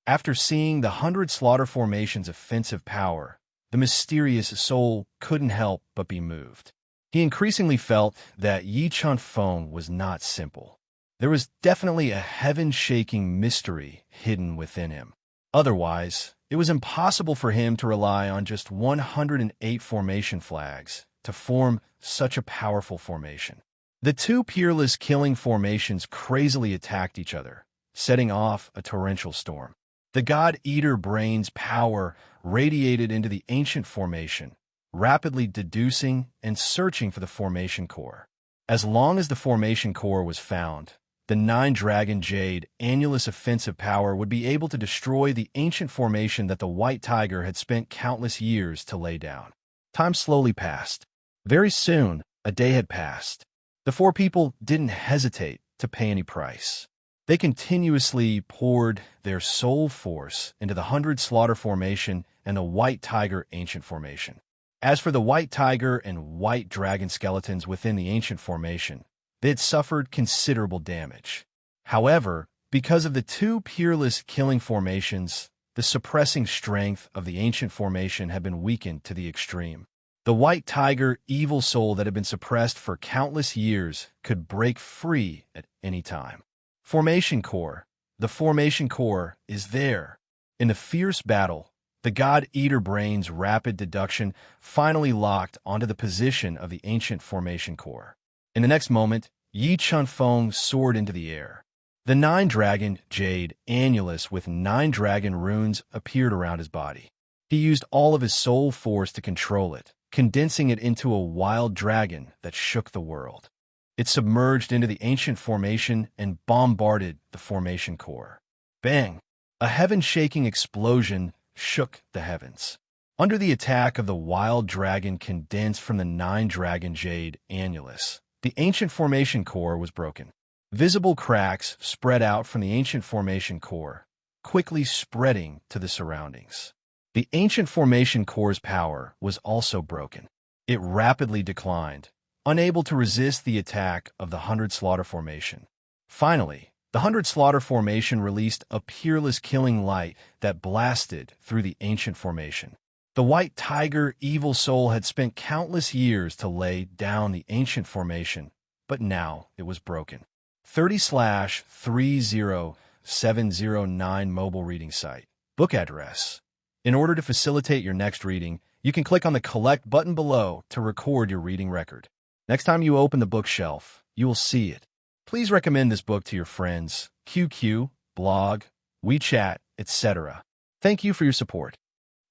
Speaker 1: After seeing the 100 slaughter formation's offensive power, the mysterious soul couldn't help but be moved. He increasingly felt that Yi Chen Feng was not simple. There was definitely a heaven-shaking mystery hidden within him. Otherwise, it was impossible for him to rely on just 108 formation flags to form such a powerful formation. The two peerless killing formations crazily attacked each other, setting off a torrential storm. The God-Eater brain's power radiated into the ancient formation, rapidly deducing and searching for the formation core. As long as the formation core was found, the nine-dragon jade annulus offensive power would be able to destroy the ancient formation that the white tiger had spent countless years to lay down. Time slowly passed. Very soon, a day had passed. The four people didn't hesitate to pay any price. They continuously poured their soul force into the 100 Slaughter Formation and the White Tiger Ancient Formation. As for the White Tiger and White Dragon skeletons within the Ancient Formation, they had suffered considerable damage. However, because of the two peerless killing formations, the suppressing strength of the Ancient Formation had been weakened to the extreme. The White Tiger evil soul that had been suppressed for countless years could break free at any time. Formation Core. The Formation Core is there. In the fierce battle, the God Eater Brain's rapid deduction finally locked onto the position of the ancient Formation Core. In the next moment, Yi Chunfeng soared into the air. The nine-dragon jade annulus with 9 dragon runes appeared around his body. He used all of his soul force to control it, condensing it into a wild dragon that shook the world. It submerged into the ancient formation and bombarded the Formation Core. Bang! A heaven-shaking explosion shook the heavens. Under the attack of the wild dragon condensed from the nine-dragon jade annulus, the ancient Formation Core was broken. Visible cracks spread out from the ancient Formation Core, quickly spreading to the surroundings. The ancient Formation Core's power was also broken. It rapidly declined, unable to resist the attack of the 100 Slaughter Formation. Finally, the 100 Slaughter Formation released a peerless killing light that blasted through the ancient formation. The White Tiger evil soul had spent countless years to lay down the ancient formation, but now it was broken. 30/30709 mobile reading site. Book address. In order to facilitate your next reading, you can click on the Collect button below to record your reading record. Next time you open the bookshelf, you will see it. Please recommend this book to your friends, QQ, blog, WeChat, etc. Thank you for your support.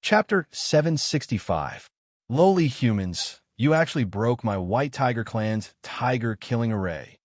Speaker 1: Chapter 765. Lowly humans, you actually broke my White Tiger clan's tiger-killing array.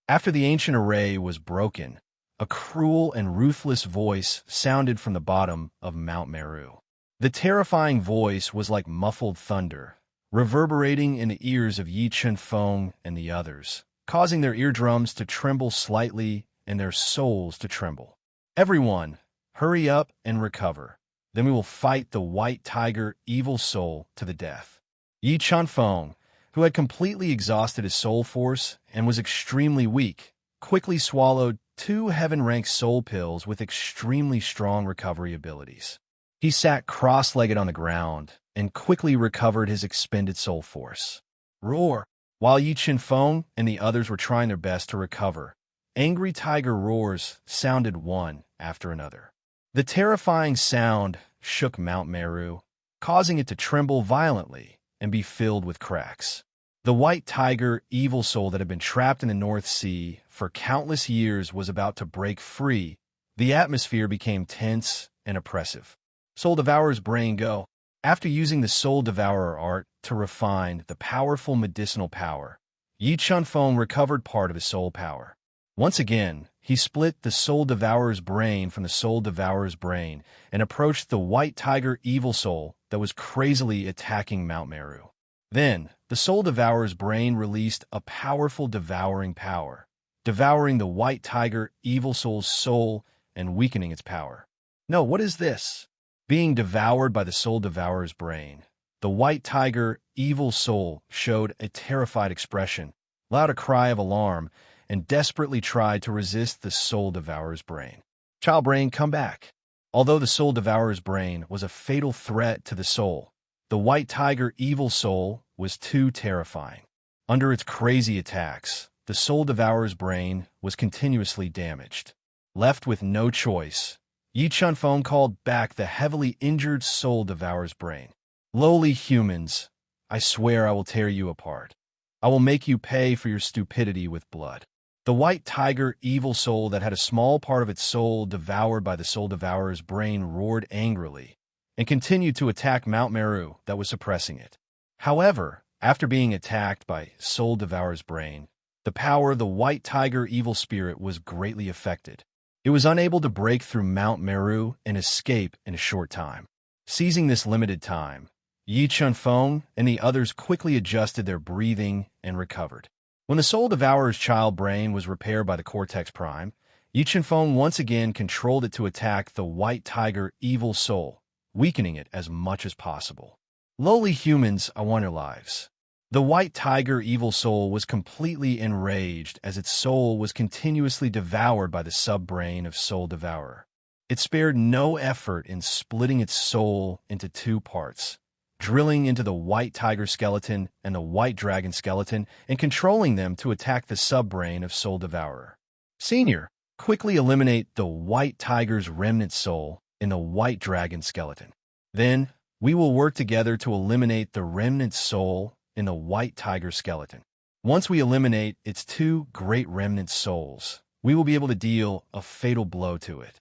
Speaker 1: After the ancient array was broken, a cruel and ruthless voice sounded from the bottom of Mount Meru. The terrifying voice was like muffled thunder, reverberating in the ears of Yi Chunfeng and the others, causing their eardrums to tremble slightly and their souls to tremble. Everyone, hurry up and recover. Then we will fight the White Tiger evil soul to the death. Yi Chunfeng, who had completely exhausted his soul force and was extremely weak, quickly swallowed 2 heaven-ranked soul pills with extremely strong recovery abilities. He sat cross-legged on the ground and quickly recovered his expended soul force. Roar! While Yi Chunfeng and the others were trying their best to recover, angry tiger roars sounded one after another. The terrifying sound shook Mount Meru, causing it to tremble violently and be filled with cracks. The White Tiger evil soul that had been trapped in the North Sea for countless years was about to break free. The atmosphere became tense and oppressive. Soul Devourer's brain go. After using the Soul Devourer art to refine the powerful medicinal power, Yi Chunfeng recovered part of his soul power. Once again, he split the Soul Devourer's brain from the Soul Devourer's brain and approached the White Tiger evil soul that was crazily attacking Mount Meru. Then, the Soul Devourer's brain released a powerful devouring power, devouring the White Tiger evil soul's soul and weakening its power. No, what is this? Being devoured by the Soul Devourer's brain, the White Tiger evil soul showed a terrified expression, loud a cry of alarm, and desperately tried to resist the Soul Devourer's brain. Child brain, come back. Although the Soul Devourer's brain was a fatal threat to the soul, the White Tiger evil soul was too terrifying. Under its crazy attacks, the Soul Devourer's brain was continuously damaged. Left with no choice, Yi Chunfeng called back the heavily injured Soul Devourer's brain. Lowly humans, I swear I will tear you apart. I will make you pay for your stupidity with blood. The White Tiger evil soul that had a small part of its soul devoured by the Soul Devourer's brain roared angrily and continued to attack Mount Meru that was suppressing it. However, after being attacked by Soul Devourer's brain, the the power of the white tiger evil spirit was greatly affected. It was unable to break through Mount Meru and escape in a short time. Seizing this limited time, Yi Chunfeng and the others quickly adjusted their breathing and recovered. When the Soul Devourer's child brain was repaired by the Cortex Prime, Yi Chunfeng once again controlled it to attack the white tiger evil soul, weakening it as much as possible. Lowly humans, I want your lives. The white tiger evil soul was completely enraged as its soul was continuously devoured by the sub-brain of Soul Devourer. It spared no effort in splitting its soul into two parts, drilling into the white tiger skeleton and the white dragon skeleton and controlling them to attack the sub-brain of Soul Devourer. Senior, quickly eliminate the white tiger's remnant soul in the white dragon skeleton. Then, we will work together to eliminate the remnant soul in the white tiger skeleton. Once we eliminate its two great remnant souls, we will be able to deal a fatal blow to it.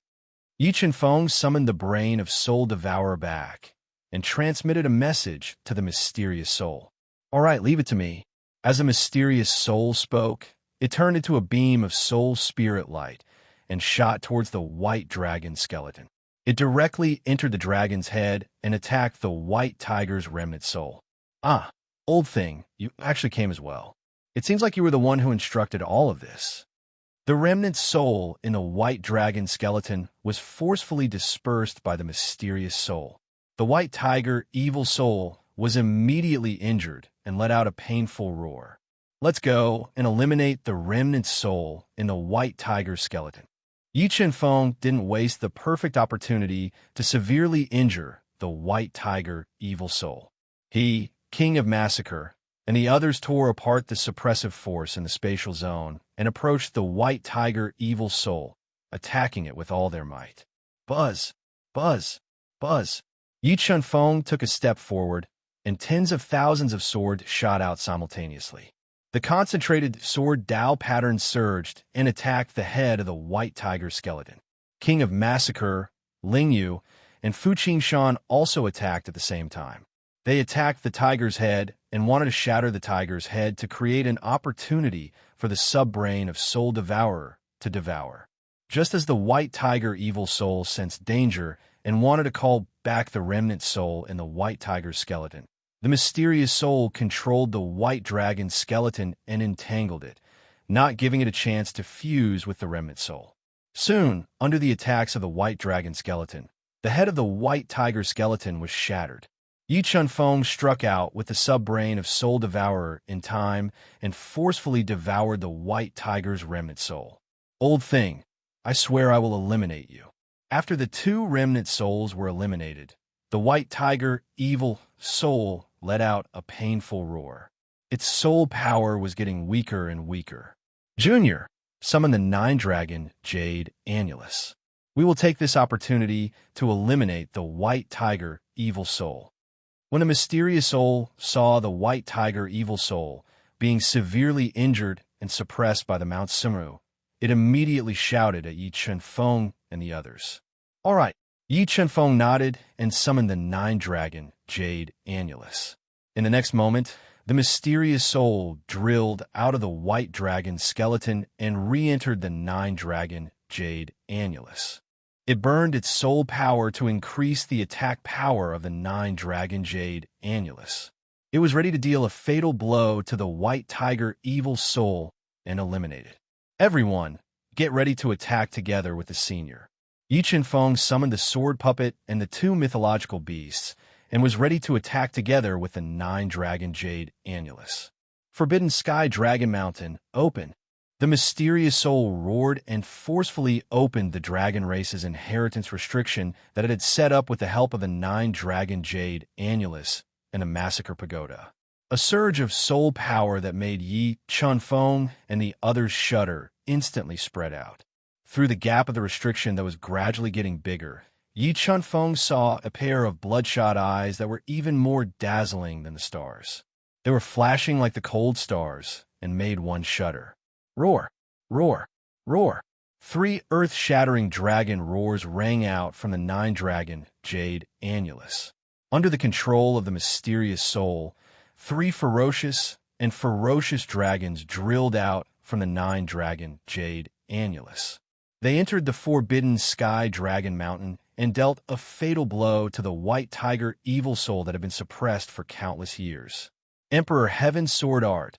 Speaker 1: Yi Chunfeng summoned the brain of Soul Devourer back and transmitted a message to the mysterious soul. All right, leave it to me. As the mysterious soul spoke, it turned into a beam of soul spirit light and shot towards the white dragon skeleton. It directly entered the dragon's head and attacked the white tiger's remnant soul. Ah, old thing, you actually came as well. It seems like you were the one who instructed all of this. The remnant soul in the white dragon skeleton was forcefully dispersed by the mysterious soul. The white tiger evil soul was immediately injured and let out a painful roar. Let's go and eliminate the remnant soul in the white tiger skeleton. Yi Chunfeng didn't waste the perfect opportunity to severely injure the white tiger evil soul. He, King of Massacre, and the others tore apart the suppressive force in the spatial zone and approached the white tiger evil soul, attacking it with all their might. Buzz! Buzz! Buzz! Yi Chunfeng took a step forward, and tens of thousands of swords shot out simultaneously. The concentrated sword Dao pattern surged and attacked the head of the white tiger skeleton. King of Massacre, Ling Yu, and Fu Qingshan also attacked at the same time. They attacked the tiger's head and wanted to shatter the tiger's head to create an opportunity for the sub-brain of Soul Devourer to devour. Just as the white tiger evil soul sensed danger and wanted to call back the remnant soul in the white tiger's skeleton, the mysterious soul controlled the white dragon skeleton and entangled it, not giving it a chance to fuse with the remnant soul. Soon, under the attacks of the white dragon skeleton, the head of the white tiger skeleton was shattered. Yi Chunfeng struck out with the sub-brain of Soul Devourer in time and forcefully devoured the white tiger's remnant soul. Old thing, I swear I will eliminate you. After the two remnant souls were eliminated, the white tiger evil soul let out a painful roar. Its soul power was getting weaker and weaker. Junior, summon the nine-dragon Jade Annulus. We will take this opportunity to eliminate the white tiger evil soul. When the mysterious soul saw the white tiger evil soul being severely injured and suppressed by the Mount Simru, it immediately shouted at Yi Chunfeng and the others. All right. Yi Chunfeng nodded and summoned the nine-dragon Jade Annulus. In the next moment, the mysterious soul drilled out of the white dragon skeleton and re-entered the nine-dragon Jade Annulus. It burned its soul power to increase the attack power of the nine-dragon Jade Annulus. It was ready to deal a fatal blow to the white tiger evil soul and eliminate it. Everyone, get ready to attack together with the senior. Yi Chunfeng summoned the sword puppet and the two mythological beasts, and was ready to attack together with the nine-dragon Jade Annulus. Forbidden Sky Dragon Mountain, open. The mysterious soul roared and forcefully opened the dragon race's inheritance restriction that it had set up with the help of the nine-dragon Jade Annulus and the Massacre Pagoda. A surge of soul power that made Yi Chunfeng and the others shudder instantly spread out. Through the gap of the restriction that was gradually getting bigger, Yi Chunfeng saw a pair of bloodshot eyes that were even more dazzling than the stars. They were flashing like the cold stars and made one shudder. Roar! Roar! Roar! 3 earth-shattering dragon roars rang out from the nine-dragon Jade Annulus. Under the control of the mysterious soul, 3 ferocious dragons drilled out from the nine-dragon jade annulus. They entered the forbidden sky dragon mountain and dealt a fatal blow to the white tiger evil soul that had been suppressed for countless years. Emperor Heaven's sword art.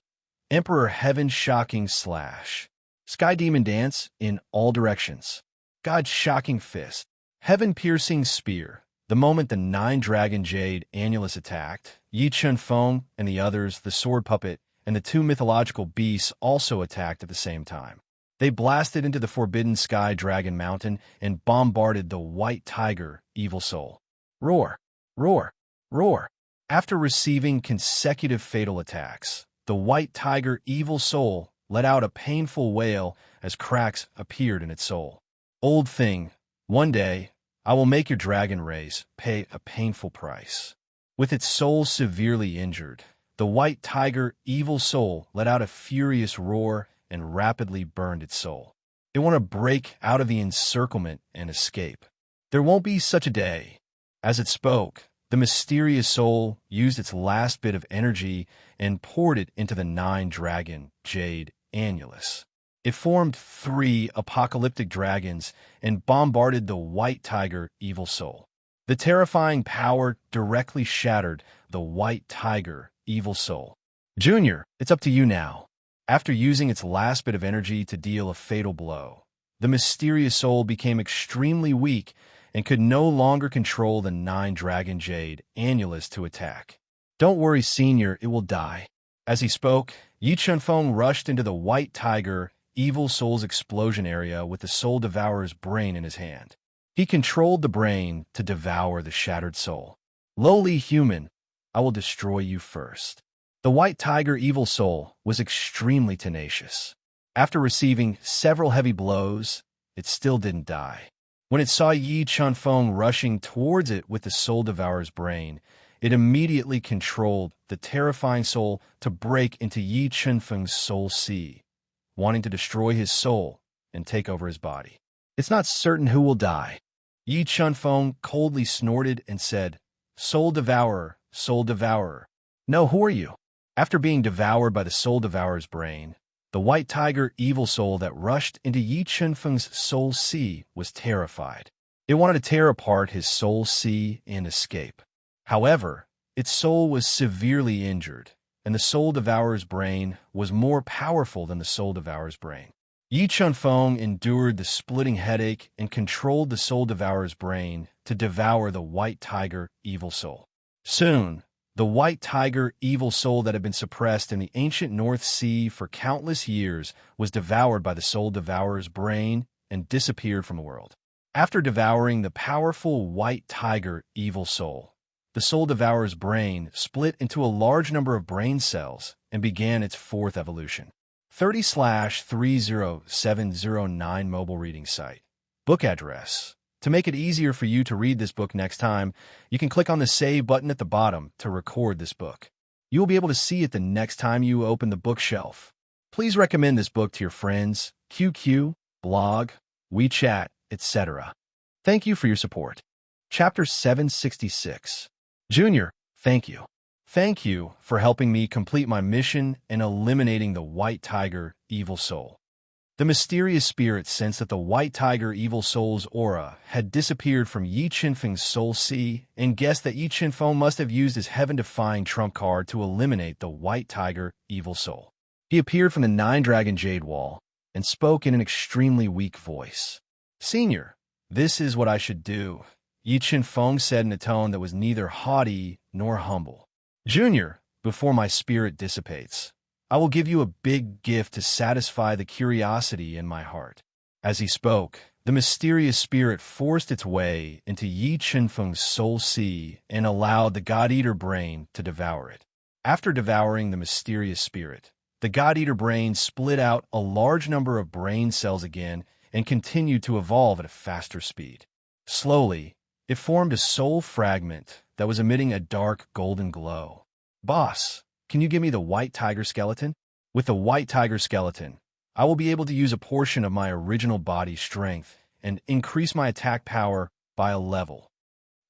Speaker 1: Emperor Heaven's shocking slash. Sky demon dance in all directions. God's shocking fist. Heaven-piercing spear. The moment the nine-dragon jade annulus attacked, Yi Chun-Feng and the others, the sword puppet, and the two mythological beasts also attacked at the same time. They blasted into the forbidden sky dragon mountain and bombarded the white tiger evil soul. Roar! Roar! Roar! After receiving consecutive fatal attacks, the white tiger evil soul let out a painful wail as cracks appeared in its soul. Old thing, one day, I will make your dragon race pay a painful price. With its soul severely injured, the white tiger evil soul let out a furious roar and rapidly burned its soul. It wanted to break out of the encirclement and escape. There won't be such a day. As it spoke, the mysterious soul used its last bit of energy and poured it into the nine-dragon jade annulus. It formed 3 apocalyptic dragons and bombarded the white tiger evil soul. The terrifying power directly shattered the white tiger evil soul. Junior, it's up to you now. After using its last bit of energy to deal a fatal blow, the mysterious soul became extremely weak and could no longer control the nine-dragon jade annulus to attack. Don't worry, Senior, it will die. As he spoke, Yi Chun-Feng rushed into the white tiger evil soul's explosion area with the soul devourer's brain in his hand. He controlled the brain to devour the shattered soul. Lowly human, I will destroy you first. The white tiger evil soul was extremely tenacious. After receiving several heavy blows, it still didn't die. When it saw Yi Chun-Feng rushing towards it with the soul devourer's brain, it immediately controlled the terrifying soul to break into Yi Chun-Feng's soul sea, wanting to destroy his soul and take over his body. It's not certain who will die. Yi Chun-Feng coldly snorted and said, Soul devourer, soul devourer. No, who are you? After being devoured by the soul devourer's brain, the white tiger evil soul that rushed into Yi Chun-Feng's soul sea was terrified. It wanted to tear apart his soul sea and escape. However, its soul was severely injured, and the soul devourer's brain was more powerful than the soul devourer's brain. Yi Chun-Feng endured the splitting headache and controlled the soul devourer's brain to devour the white tiger evil soul. Soon, the white tiger evil soul that had been suppressed in the ancient North Sea for countless years was devoured by the soul devourer's brain and disappeared from the world. After devouring the powerful white tiger evil soul, the soul devourer's brain split into a large number of brain cells and began its 4th evolution. 30/30709 mobile reading site. Book address. To make it easier for you to read this book next time, you can click on the Save button at the bottom to record this book. You will be able to see it the next time you open the bookshelf. Please recommend this book to your friends, QQ, blog, WeChat, etc. Thank you for your support. Chapter 766. Junior, thank you. Thank you for helping me complete my mission and eliminating the white tiger evil soul. The mysterious spirit sensed that the white tiger evil soul's aura had disappeared from Yi Chun-Feng's soul sea and guessed that Yi Chun-Feng must have used his heaven-defying trump card to eliminate the white tiger evil soul. He appeared from the nine-dragon jade wall and spoke in an extremely weak voice. Senior, this is what I should do, Yi Chun-Feng said in a tone that was neither haughty nor humble. Junior, before my spirit dissipates, I will give you a big gift to satisfy the curiosity in my heart. As he spoke, the mysterious spirit forced its way into Yi Chun-Feng's soul sea and allowed the God-Eater brain to devour it. After devouring the mysterious spirit, the God-Eater brain split out a large number of brain cells again and continued to evolve at a faster speed. Slowly, it formed a soul fragment that was emitting a dark golden glow. Boss, can you give me the white tiger skeleton? With the white tiger skeleton, I will be able to use a portion of my original body strength and increase my attack power by a level.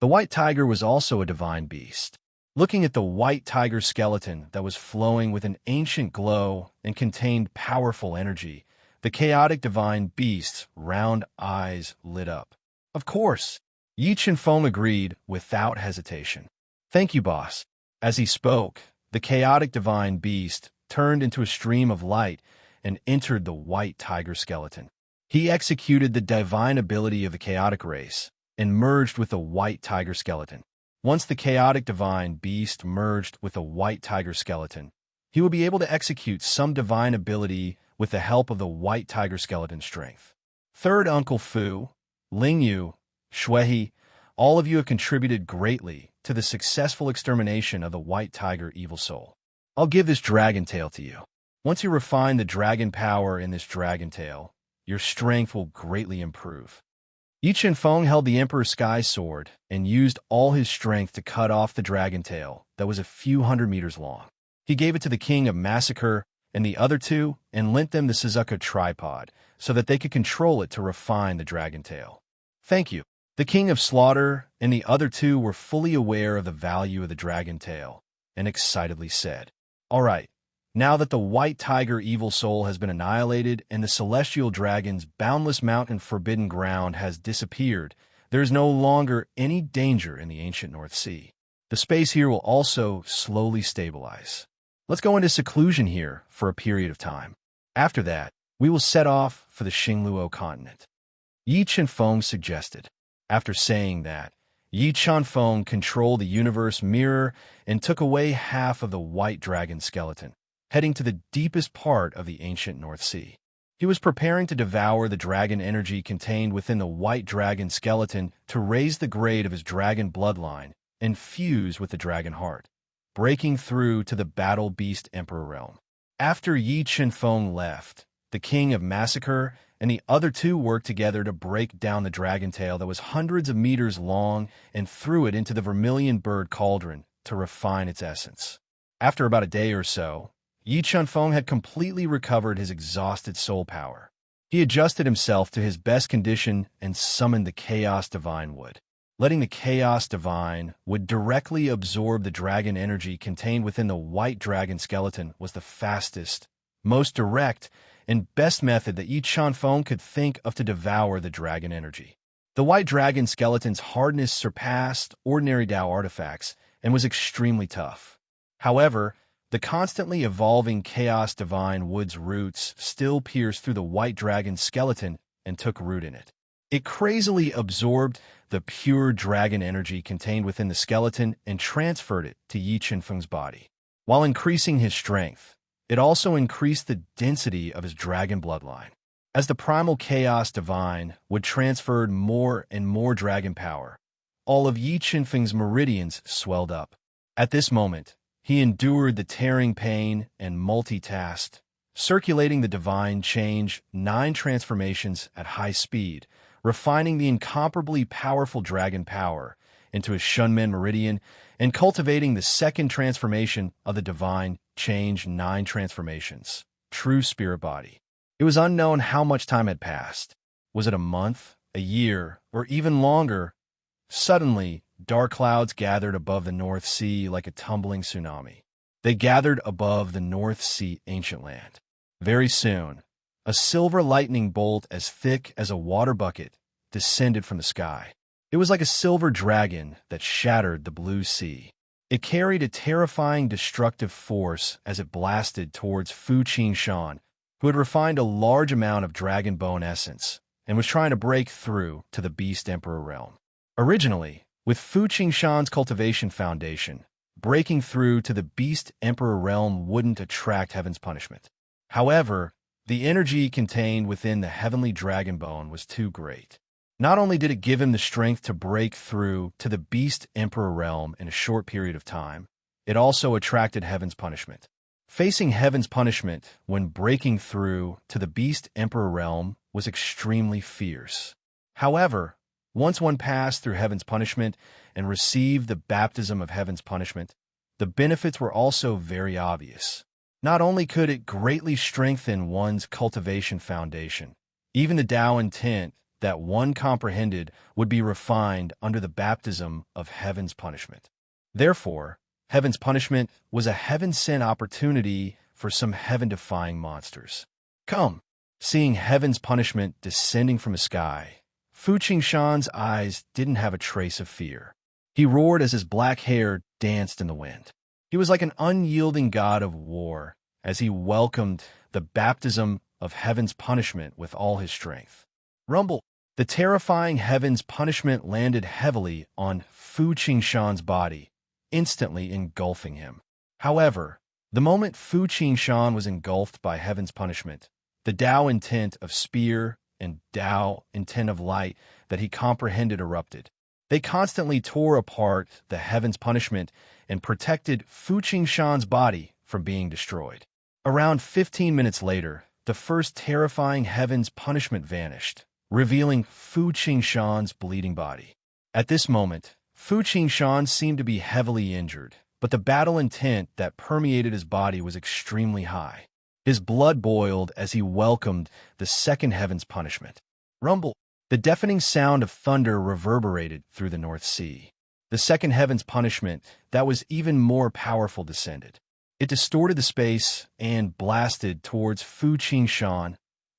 Speaker 1: The white tiger was also a divine beast. Looking at the white tiger skeleton that was flowing with an ancient glow and contained powerful energy, the chaotic divine beast's round eyes lit up. Of course, Yi Chenfeng agreed without hesitation. Thank you, boss. As he spoke, the chaotic divine beast turned into a stream of light and entered the white tiger skeleton. He executed the divine ability of the chaotic race and merged with the white tiger skeleton. Once the chaotic divine beast merged with the white tiger skeleton, he would be able to execute some divine ability with the help of the white tiger skeleton strength. Third Uncle Fu, Ling Yu, Shuehe, all of you have contributed greatly to the successful extermination of the white tiger evil soul. I'll give this dragon tail to you. Once you refine the dragon power in this dragon tail, your strength will greatly improve. Yi Chenfeng held the Emperor's Sky Sword and used all his strength to cut off the dragon tail that was a few hundred meters long. He gave it to the King of Massacre and the other two and lent them the Suzuka tripod so that they could control it to refine the dragon tail. Thank you. The King of Slaughter and the other two were fully aware of the value of the dragon tail and excitedly said, "All right, now that the white tiger evil soul has been annihilated and the celestial dragon's boundless mountain forbidden ground has disappeared, there is no longer any danger in the ancient North Sea. The space here will also slowly stabilize. Let's go into seclusion here for a period of time. After that, we will set off for the Xingluo continent." Yi Chenfeng suggested. After saying that, Yi Chenfeng controlled the universe mirror and took away half of the white dragon skeleton, heading to the deepest part of the ancient North Sea. He was preparing to devour the dragon energy contained within the white dragon skeleton to raise the grade of his dragon bloodline and fuse with the dragon heart, breaking through to the battle beast emperor realm. After Yi Chenfeng left, the King of Massacre and the other two worked together to break down the dragon tail that was hundreds of meters long and threw it into the vermilion bird cauldron to refine its essence. After about a day or so, Yi Chenfeng had completely recovered his exhausted soul power. He adjusted himself to his best condition and summoned the Chaos Divine Wood. Letting the Chaos Divine Wood directly absorb the dragon energy contained within the white dragon skeleton was the fastest, most direct, and best method that Yi Chenfeng could think of to devour the dragon energy. The white dragon skeleton's hardness surpassed ordinary Dao artifacts and was extremely tough. However, the constantly evolving Chaos Divine Wood's roots still pierced through the white dragon skeleton and took root in it. It crazily absorbed the pure dragon energy contained within the skeleton and transferred it to Yi Chenfeng's body. While increasing his strength, it also increased the density of his dragon bloodline. As the primal Chaos Divine Wood transferred more and more dragon power, all of Yi Chenfeng's meridians swelled up. At this moment, he endured the tearing pain and multitasked, circulating the divine change 9 transformations at high speed, refining the incomparably powerful dragon power into his Shunmen meridian and cultivating the second transformation of the divine change 9 transformations, true spirit body. It was unknown how much time had passed. Was it a month, a year, or even longer? Suddenly, dark clouds gathered above the North Sea like a tumbling tsunami. They gathered above the North Sea ancient land. Very soon, a silver lightning bolt as thick as a water bucket descended from the sky. It was like a silver dragon that shattered the blue sea. It carried a terrifying destructive force as it blasted towards Fu Qingshan, who had refined a large amount of dragon bone essence and was trying to break through to the Beast Emperor realm. Originally, with Fu Qingshan's cultivation foundation, breaking through to the Beast Emperor realm wouldn't attract heaven's punishment. However, the energy contained within the heavenly dragon bone was too great. Not only did it give him the strength to break through to the Beast Emperor realm in a short period of time, it also attracted heaven's punishment. Facing heaven's punishment when breaking through to the Beast Emperor realm was extremely fierce. However, once one passed through heaven's punishment and received the baptism of heaven's punishment, the benefits were also very obvious. Not only could it greatly strengthen one's cultivation foundation, even the Tao intent that one comprehended would be refined under the baptism of heaven's punishment. Therefore, Heaven's punishment was a heaven-sent opportunity for some heaven-defying monsters. Come! Seeing heaven's punishment descending from the sky, Fu Qingshan's eyes didn't have a trace of fear. He roared as his black hair danced in the wind. He was like an unyielding god of war as he welcomed the baptism of heaven's punishment with all his strength. Rumble! The terrifying heaven's punishment landed heavily on Fu Qingshan's body, instantly engulfing him. However, the moment Fu Qingshan was engulfed by heaven's punishment, the Tao intent of spear and Tao intent of light that he comprehended erupted. They constantly tore apart the heaven's punishment and protected Fu Qingshan's body from being destroyed. Around 15 minutes later, the first terrifying heaven's punishment vanished, revealing Fu Qingshan's bleeding body. At this moment, Fu Qingshan seemed to be heavily injured, but the battle intent that permeated his body was extremely high. His blood boiled as he welcomed the second heaven's punishment. Rumble! The deafening sound of thunder reverberated through the North Sea. The second heaven's punishment, that was even more powerful, descended. It distorted the space and blasted towards Fu Qingshan,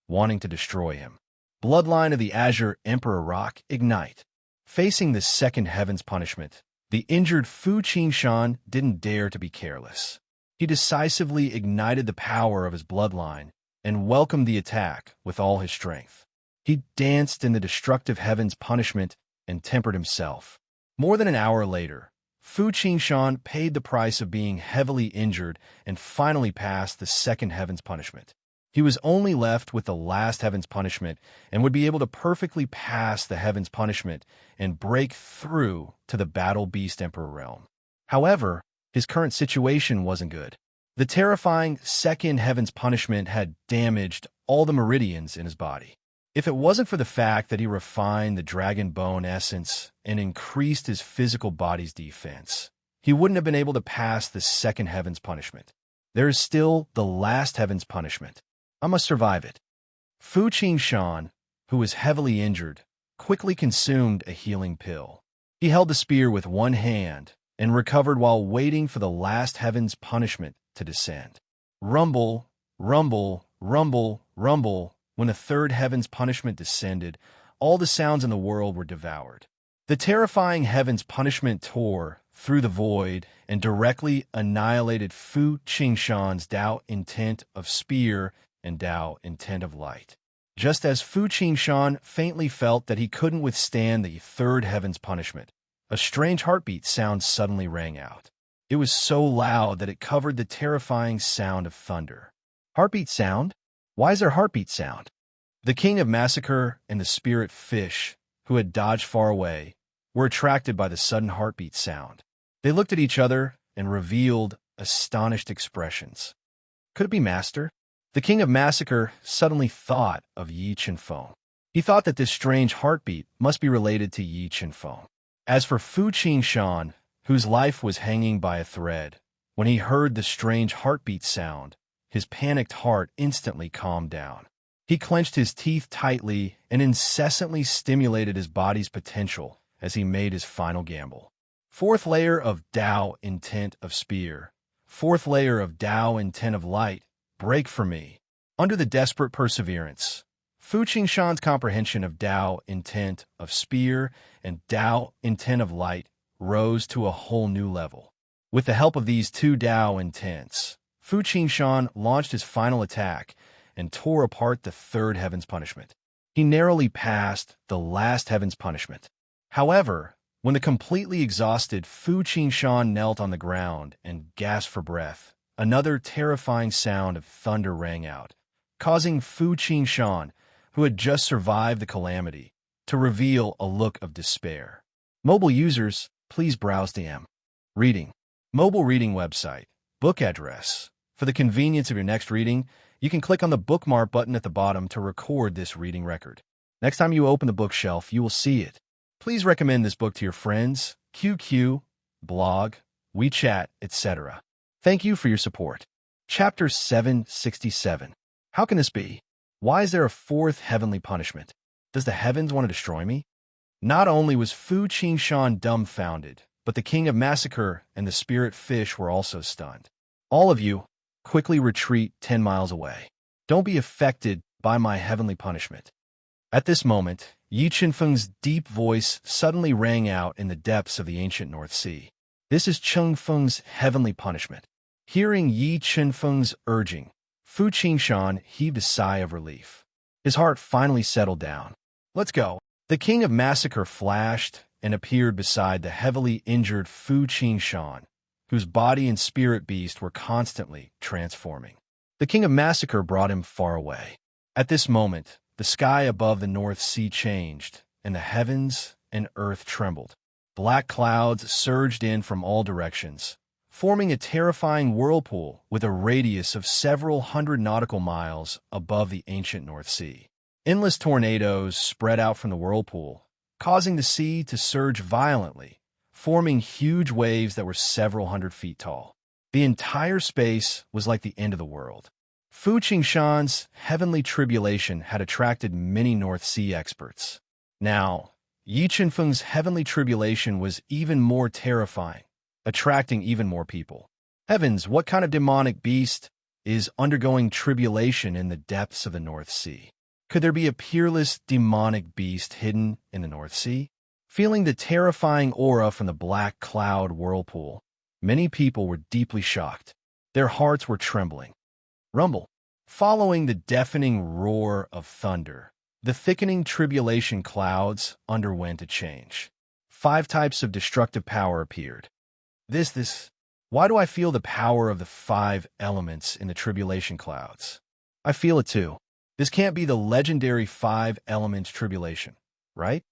Speaker 1: wanting to destroy him. Bloodline of the Azure Emperor Rock, ignite. Facing the second heaven's punishment, the injured Fu Qingshan didn't dare to be careless. He decisively ignited the power of his bloodline and welcomed the attack with all his strength. He danced in the destructive heaven's punishment and tempered himself. More than an hour later, Fu Qingshan paid the price of being heavily injured and finally passed the second heaven's punishment. He was only left with the last heaven's punishment and would be able to perfectly pass the heaven's punishment and break through to the Battle Beast Emperor realm. However, his current situation wasn't good. The terrifying second heaven's punishment had damaged all the meridians in his body. If it wasn't for the fact that he refined the dragon bone essence and increased his physical body's defense, he wouldn't have been able to pass the second heaven's punishment. There is still the last heaven's punishment. I must survive it. Fu Qingshan, who was heavily injured, quickly consumed a healing pill. He held the spear with one hand and recovered while waiting for the last heaven's punishment to descend. Rumble, rumble, rumble, rumble. When the third heaven's punishment descended, all the sounds in the world were devoured. The terrifying heaven's punishment tore through the void and directly annihilated Fu Qingshan's Tao intent of spear and Tao intent of light. Just as Fu Qingshan faintly felt that he couldn't withstand the third heaven's punishment, a strange heartbeat sound suddenly rang out. It was so loud that it covered the terrifying sound of thunder. Heartbeat sound? Why is there heartbeat sound? The King of Massacre and the spirit fish, who had dodged far away, were attracted by the sudden heartbeat sound. They looked at each other and revealed astonished expressions. Could it be Master? The King of Massacre suddenly thought of Yi Chenfeng. He thought that this strange heartbeat must be related to Yi Chenfeng. As for Fu Qingshan, whose life was hanging by a thread, when he heard the strange heartbeat sound, his panicked heart instantly calmed down. He clenched his teeth tightly and incessantly stimulated his body's potential as he made his final gamble. Fourth layer of Tao intent of spear. Fourth layer of Tao intent of light. Break for me. Under the desperate perseverance, Fu Qingshan's comprehension of Tao intent of spear and Tao intent of light rose to a whole new level. With the help of these two Tao intents, Fu Qingshan launched his final attack and tore apart the third heaven's punishment. He narrowly passed the last heaven's punishment. However, when the completely exhausted Fu Qingshan knelt on the ground and gasped for breath, another terrifying sound of thunder rang out, causing Fu Qingshan, who had just survived the calamity, to reveal a look of despair. Mobile users, please browse the Reading. Mobile reading website. Book address. For the convenience of your next reading, you can click on the bookmark button at the bottom to record this reading record. Next time you open the bookshelf, you will see it. Please recommend this book to your friends, QQ, blog, WeChat, etc. Thank you for your support. Chapter 767. How can this be? Why is there a fourth heavenly punishment? Does the heavens want to destroy me? Not only was Fu Qingshan dumbfounded, but the king of massacre and the spirit fish were also stunned. All of you, quickly retreat 10 miles away. Don't be affected by my heavenly punishment. At this moment, Yi Qinfeng's deep voice suddenly rang out in the depths of the ancient North Sea. This is Chengfeng's heavenly punishment. Hearing Yi Qinfeng's urging, Fu Qingshan heaved a sigh of relief. His heart finally settled down. Let's go. The king of massacre flashed and appeared beside the heavily injured Fu Qingshan, whose body and spirit beast were constantly transforming. The king of massacre brought him far away. At this moment, the sky above the North Sea changed, and the heavens and earth trembled. Black clouds surged in from all directions, forming a terrifying whirlpool with a radius of several hundred nautical miles above the ancient North Sea. Endless tornadoes spread out from the whirlpool, causing the sea to surge violently, forming huge waves that were several hundred feet tall. The entire space was like the end of the world. Fu Qingshan's heavenly tribulation had attracted many North Sea experts. Now, Yi Qinfeng's heavenly tribulation was even more terrifying, attracting even more people. Heavens, what kind of demonic beast is undergoing tribulation in the depths of the North Sea? Could there be a peerless demonic beast hidden in the North Sea? Feeling the terrifying aura from the black cloud whirlpool, many people were deeply shocked. Their hearts were trembling. Rumble. Following the deafening roar of thunder, the thickening tribulation clouds underwent a change. 5 types of destructive power appeared. Why do I feel the power of the 5 elements in the tribulation clouds? I feel it too. This can't be the legendary 5 elements tribulation, right?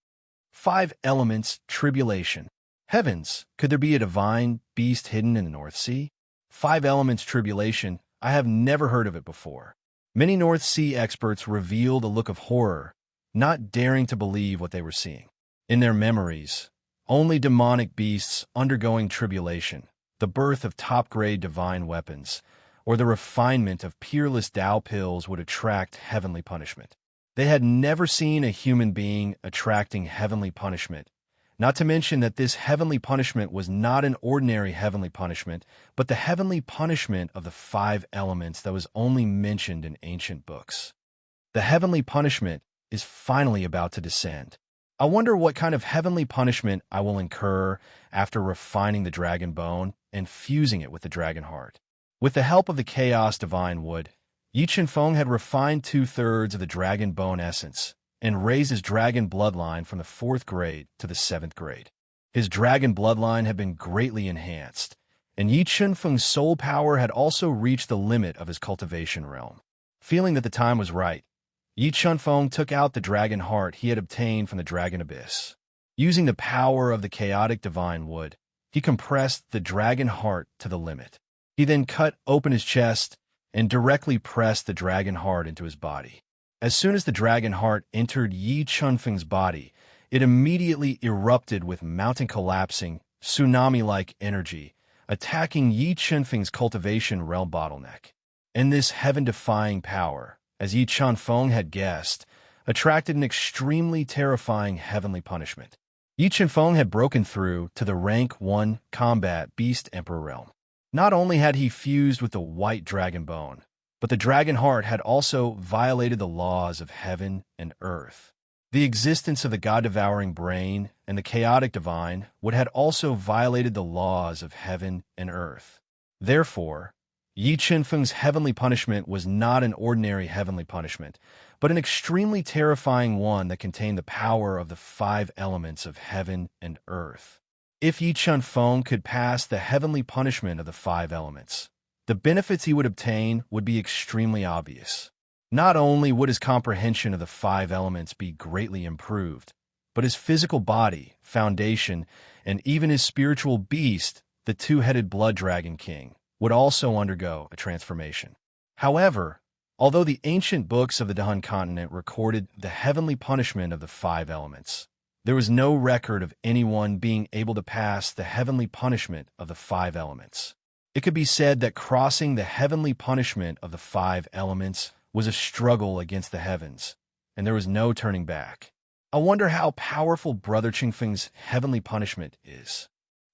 Speaker 1: 5 elements tribulation. Heavens, could there be a divine beast hidden in the North Sea? 5 elements tribulation. I have never heard of it before. Many North Sea experts revealed a look of horror, not daring to believe what they were seeing. In their memories, only demonic beasts undergoing tribulation, the birth of top-grade divine weapons, or the refinement of peerless Tao pills would attract heavenly punishment. They had never seen a human being attracting heavenly punishment, not to mention that this heavenly punishment was not an ordinary heavenly punishment, but the heavenly punishment of the 5 elements that was only mentioned in ancient books. The heavenly punishment is finally about to descend. I wonder what kind of heavenly punishment I will incur after refining the dragon bone and fusing it with the dragon heart. With the help of the chaos divine wood, Yi Qinfeng had refined 2/3 of the dragon bone essence, and raised his dragon bloodline from the 4th grade to the 7th grade. His dragon bloodline had been greatly enhanced, and Yi Qinfeng's soul power had also reached the limit of his cultivation realm. Feeling that the time was right, Yi Qinfeng took out the dragon heart he had obtained from the dragon abyss. Using the power of the chaotic divine wood, he compressed the dragon heart to the limit. He then cut open his chest and directly pressed the dragon heart into his body. As soon as the dragon heart entered Yi Qinfeng's body, it immediately erupted with mountain-collapsing, tsunami-like energy, attacking Yi Qinfeng's cultivation realm bottleneck. And this heaven-defying power, as Yi Qinfeng had guessed, attracted an extremely terrifying heavenly punishment. Yi Qinfeng had broken through to the rank 1 combat beast emperor realm. Not only had he fused with the white dragon bone, but the dragon heart had also violated the laws of heaven and earth. The existence of the god-devouring brain and the chaotic divine would had also violated the laws of heaven and earth. Therefore, Yi Qinfeng's heavenly punishment was not an ordinary heavenly punishment, but an extremely terrifying one that contained the power of the 5 elements of heaven and earth. If Yi Qinfeng could pass the heavenly punishment of the 5 elements, the benefits he would obtain would be extremely obvious. Not only would his comprehension of the 5 elements be greatly improved, but his physical body, foundation, and even his spiritual beast, the 2-headed blood dragon king, would also undergo a transformation. However, although the ancient books of the Han continent recorded the heavenly punishment of the 5 elements, there was no record of anyone being able to pass the heavenly punishment of the 5 elements. It could be said that crossing the heavenly punishment of the 5 elements was a struggle against the heavens, and there was no turning back. I wonder how powerful Brother Qingfeng's heavenly punishment is.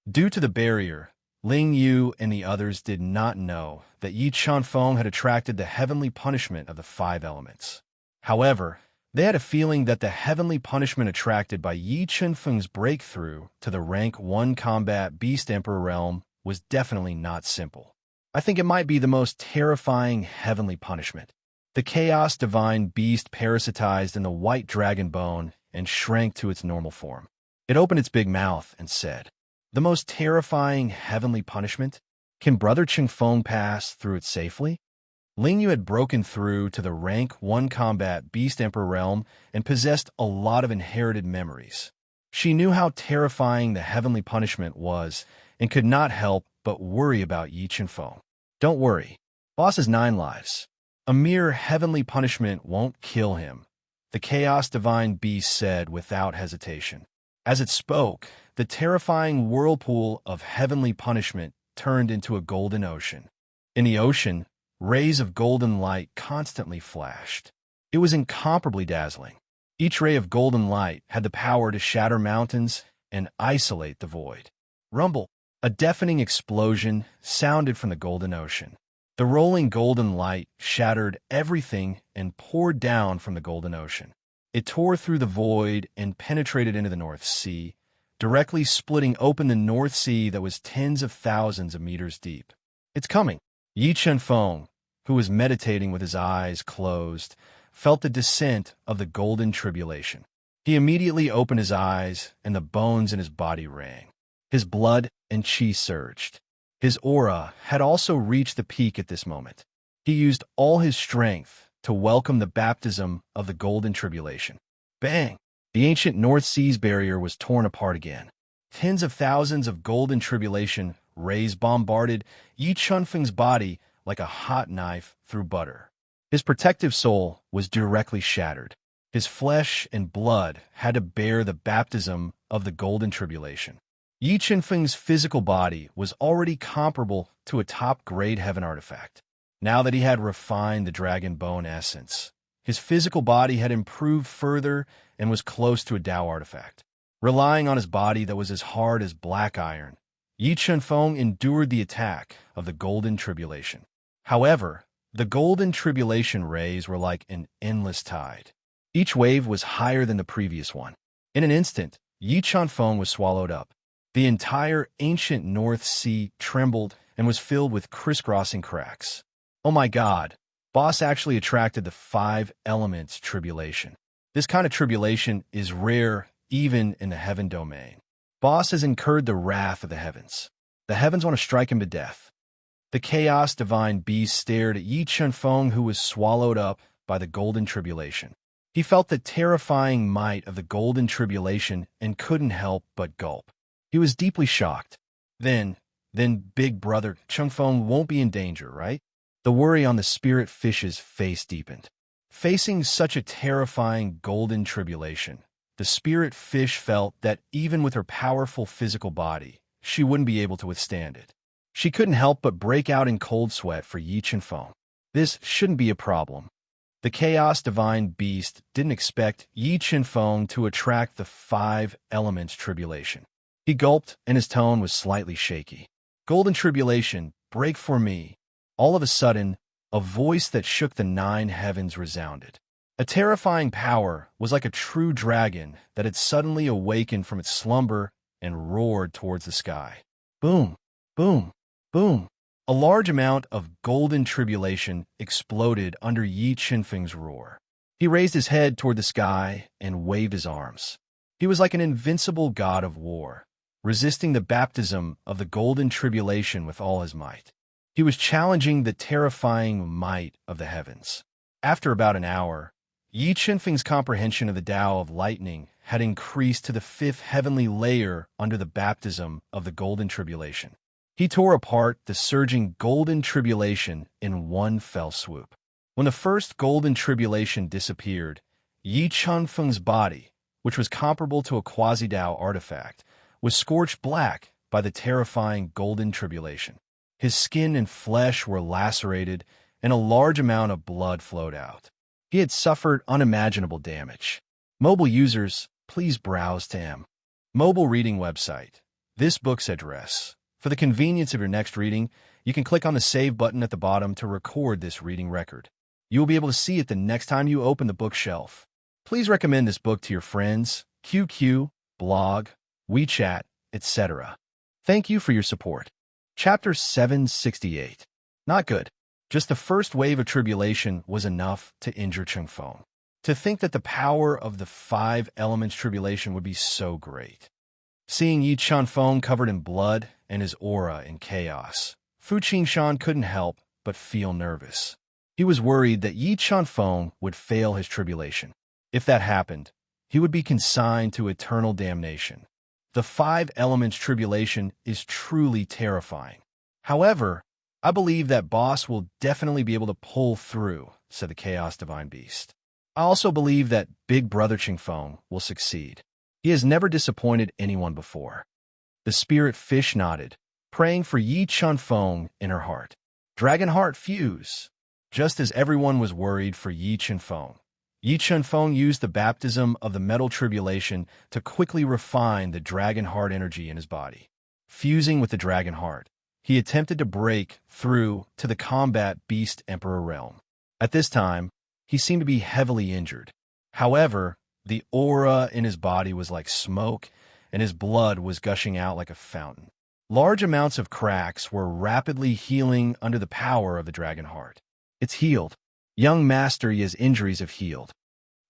Speaker 1: Due to the barrier, Ling Yu and the others did not know that Yi Chunfeng had attracted the heavenly punishment of the five elements. However, they had a feeling that the heavenly punishment attracted by Yi Chunfeng's breakthrough to the rank 1 combat beast emperor realm was definitely not simple. I think it might be the most terrifying heavenly punishment. The chaos divine beast parasitized in the white dragon bone and shrank to its normal form. It opened its big mouth and said, "The most terrifying heavenly punishment? Can Brother Chingfeng pass through it safely?" Ling Yu had broken through to the rank 1 combat beast emperor realm and possessed a lot of inherited memories. She knew how terrifying the heavenly punishment was and could not help but worry about Yi Chunfeng. "Don't worry. Boss has 9 lives. A mere heavenly punishment won't kill him," the chaos divine beast said without hesitation. As it spoke, the terrifying whirlpool of heavenly punishment turned into a golden ocean. In the ocean, rays of golden light constantly flashed. It was incomparably dazzling. Each ray of golden light had the power to shatter mountains and isolate the void. Rumble! A deafening explosion sounded from the golden ocean. The rolling golden light shattered everything and poured down from the golden ocean. It tore through the void and penetrated into the North Sea, directly splitting open the North Sea that was tens of thousands of meters deep. "It's coming." Yi Chunfeng, who was meditating with his eyes closed, felt the descent of the golden tribulation. He immediately opened his eyes, and the bones in his body rang. His blood and chi surged. His aura had also reached the peak at this moment. He used all his strength to welcome the baptism of the golden tribulation. Bang! The ancient North Sea's barrier was torn apart again. Tens of thousands of golden tribulation rays bombarded Yi Chunfeng's body like a hot knife through butter. His protective soul was directly shattered. His flesh and blood had to bear the baptism of the golden tribulation. Yi Chunfeng's physical body was already comparable to a top-grade heaven artifact. Now that he had refined the dragon bone essence, his physical body had improved further and was close to a Tao artifact. Relying on his body that was as hard as black iron, Yi Chunfeng endured the attack of the golden tribulation. However, the golden tribulation rays were like an endless tide. Each wave was higher than the previous one. In an instant, Yi Chunfeng was swallowed up. The entire ancient North Sea trembled and was filled with crisscrossing cracks. Oh my God, Boss actually attracted the 5 elements tribulation. This kind of tribulation is rare even in the heaven domain. Boss has incurred the wrath of the heavens. The heavens want to strike him to death. The chaos divine beast stared at Yi Chunfeng, who was swallowed up by the golden tribulation. He felt the terrifying might of the golden tribulation and couldn't help but gulp. He was deeply shocked. Then Big Brother Chunfeng won't be in danger, right? The worry on the spirit fish's face deepened. Facing such a terrifying golden tribulation, the spirit fish felt that even with her powerful physical body, she wouldn't be able to withstand it. She couldn't help but break out in cold sweat for Yi Chunfeng. This shouldn't be a problem. The chaos divine beast didn't expect Yi Chunfeng to attract the 5 elements tribulation. He gulped, and his tone was slightly shaky. "Golden tribulation, break for me." All of a sudden, a voice that shook the 9 heavens resounded. A terrifying power was like a true dragon that had suddenly awakened from its slumber and roared towards the sky. Boom, boom, boom. A large amount of golden tribulation exploded under Yi Chunfeng's roar. He raised his head toward the sky and waved his arms. He was like an invincible god of war, resisting the baptism of the golden tribulation with all his might. He was challenging the terrifying might of the heavens. After about an hour, Yi Chunfeng's comprehension of the Tao of lightning had increased to the 5th heavenly layer under the baptism of the golden tribulation. He tore apart the surging golden tribulation in one fell swoop. When the first golden tribulation disappeared, Yi Chunfeng's body, which was comparable to a quasi-Tao artifact, was scorched black by the terrifying golden tribulation. His skin and flesh were lacerated, and a large amount of blood flowed out. He had suffered unimaginable damage. Mobile users, please browse to him. Mobile reading website, this book's address. For the convenience of your next reading, you can click on the Save button at the bottom to record this reading record. You will be able to see it the next time you open the bookshelf. Please recommend this book to your friends, QQ, blog, WeChat, etc. Thank you for your support. Chapter 768. Not good. Just the first wave of tribulation was enough to injure Changfeng. To think that the power of the 5 elements tribulation would be so great. Seeing Yi Changfeng covered in blood and his aura in chaos, Fu Qingshan couldn't help but feel nervous. He was worried that Yi Changfeng would fail his tribulation. If that happened, he would be consigned to eternal damnation. The 5 elements tribulation is truly terrifying. However, I believe that boss will definitely be able to pull through, said the Chaos Divine Beast. I also believe that Big Brother Changfeng will succeed. He has never disappointed anyone before. The spirit fish nodded, praying for Yi Changfeng in her heart. Dragon heart fuse. Just as everyone was worried for Yi Changfeng, Yi Changfeng used the baptism of the metal tribulation to quickly refine the dragon heart energy in his body. Fusing with the dragon heart, he attempted to break through to the combat beast emperor realm. At this time, he seemed to be heavily injured. However, the aura in his body was like smoke, and his blood was gushing out like a fountain. Large amounts of cracks were rapidly healing under the power of the dragon heart. It's healed. Young Master Yi's injuries have healed.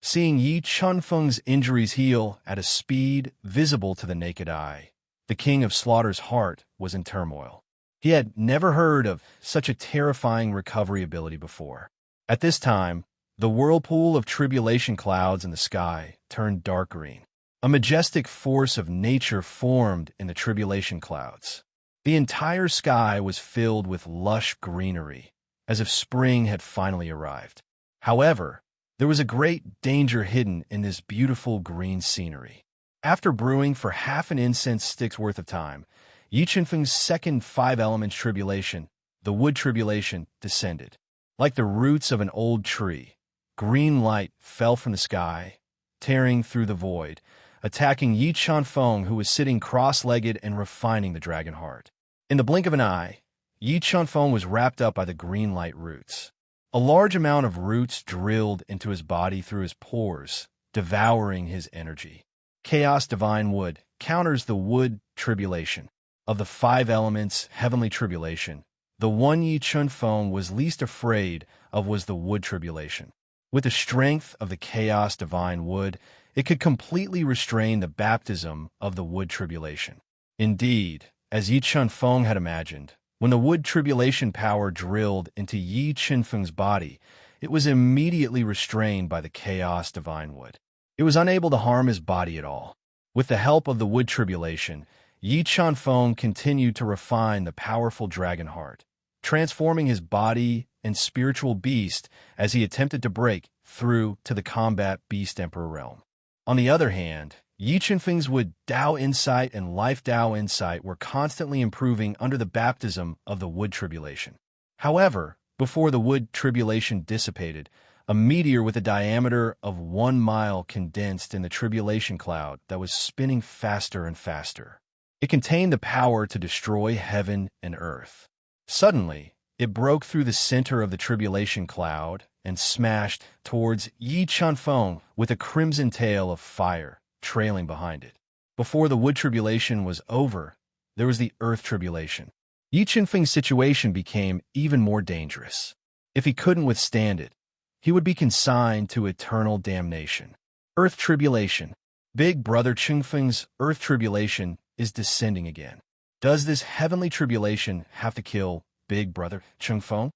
Speaker 1: Seeing Yi Changfeng's injuries heal at a speed visible to the naked eye, the King of Slaughter's heart was in turmoil. He had never heard of such a terrifying recovery ability before. At this time, the whirlpool of tribulation clouds in the sky turned dark green. A majestic force of nature formed in the tribulation clouds. The entire sky was filled with lush greenery, as if spring had finally arrived. However, there was a great danger hidden in this beautiful green scenery. After brewing for half an incense stick's worth of time, Yi Changfeng's second 5 elements tribulation, the wood tribulation, descended. Like the roots of an old tree, green light fell from the sky, tearing through the void, attacking Yi Changfeng, who was sitting cross-legged and refining the dragon heart. In the blink of an eye, Yi Changfeng was wrapped up by the green light roots. A large amount of roots drilled into his body through his pores, devouring his energy. Chaos Divine Wood counters the wood tribulation. Of the 5 elements heavenly tribulation, the one Yi Changfeng was least afraid of was the wood tribulation. With the strength of the Chaos Divine Wood, it could completely restrain the baptism of the wood tribulation. Indeed, as Yi Changfeng had imagined, when the wood tribulation power drilled into Yi Changfeng's body, it was immediately restrained by the Chaos Divine Wood. It was unable to harm his body at all. With the help of the wood tribulation, Yi Changfeng continued to refine the powerful dragon heart, transforming his body and spiritual beast as he attempted to break through to the combat beast emperor realm. On the other hand, Yi Changfeng's wood Dao insight and life Dao insight were constantly improving under the baptism of the wood tribulation. However, before the wood tribulation dissipated, a meteor with a diameter of 1 mile condensed in the tribulation cloud that was spinning faster and faster. It contained the power to destroy heaven and earth. Suddenly, it broke through the center of the tribulation cloud and smashed towards Yi Changfeng with a crimson tail of fire trailing behind it. Before the wood tribulation was over, there was the earth tribulation. Yi Changfeng's situation became even more dangerous. If he couldn't withstand it, he would be consigned to eternal damnation. Earth tribulation. Big Brother Changfeng's earth tribulation is descending again. Does this heavenly tribulation have to kill Big Brother Changfeng?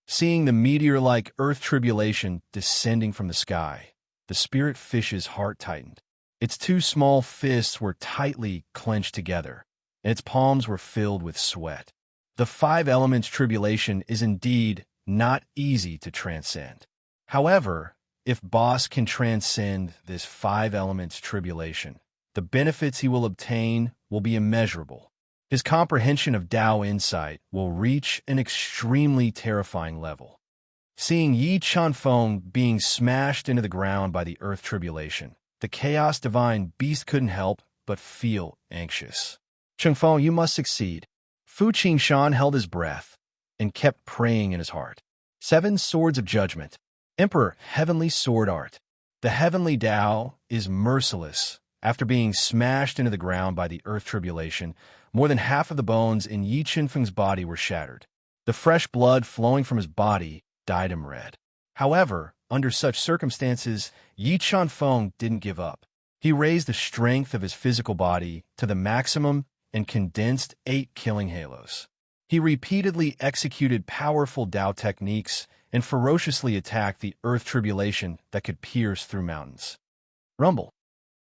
Speaker 1: Seeing the meteor-like earth tribulation descending from the sky, the spirit fish's heart tightened. Its 2 small fists were tightly clenched together, and its palms were filled with sweat. The 5 elements tribulation is indeed not easy to transcend. However, if boss can transcend this 5 elements tribulation, the benefits he will obtain will be immeasurable. His comprehension of Dao insight will reach an extremely terrifying level. Seeing Yi Changfeng being smashed into the ground by the earth tribulation, the Chaos Divine Beast couldn't help but feel anxious. Changfeng, you must succeed. Fu Qingshan held his breath and kept praying in his heart. 7 Swords of Judgment. Emperor, Heavenly Sword Art. The heavenly Tao is merciless. After being smashed into the ground by the earth tribulation, more than half of the bones in Yi Qinfeng's body were shattered. The fresh blood flowing from his body dyed him red. However, under such circumstances, Yi Qinfeng didn't give up. He raised the strength of his physical body to the maximum and condensed 8 killing halos. He repeatedly executed powerful Tao techniques and ferociously attacked the earth tribulation that could pierce through mountains. Rumble.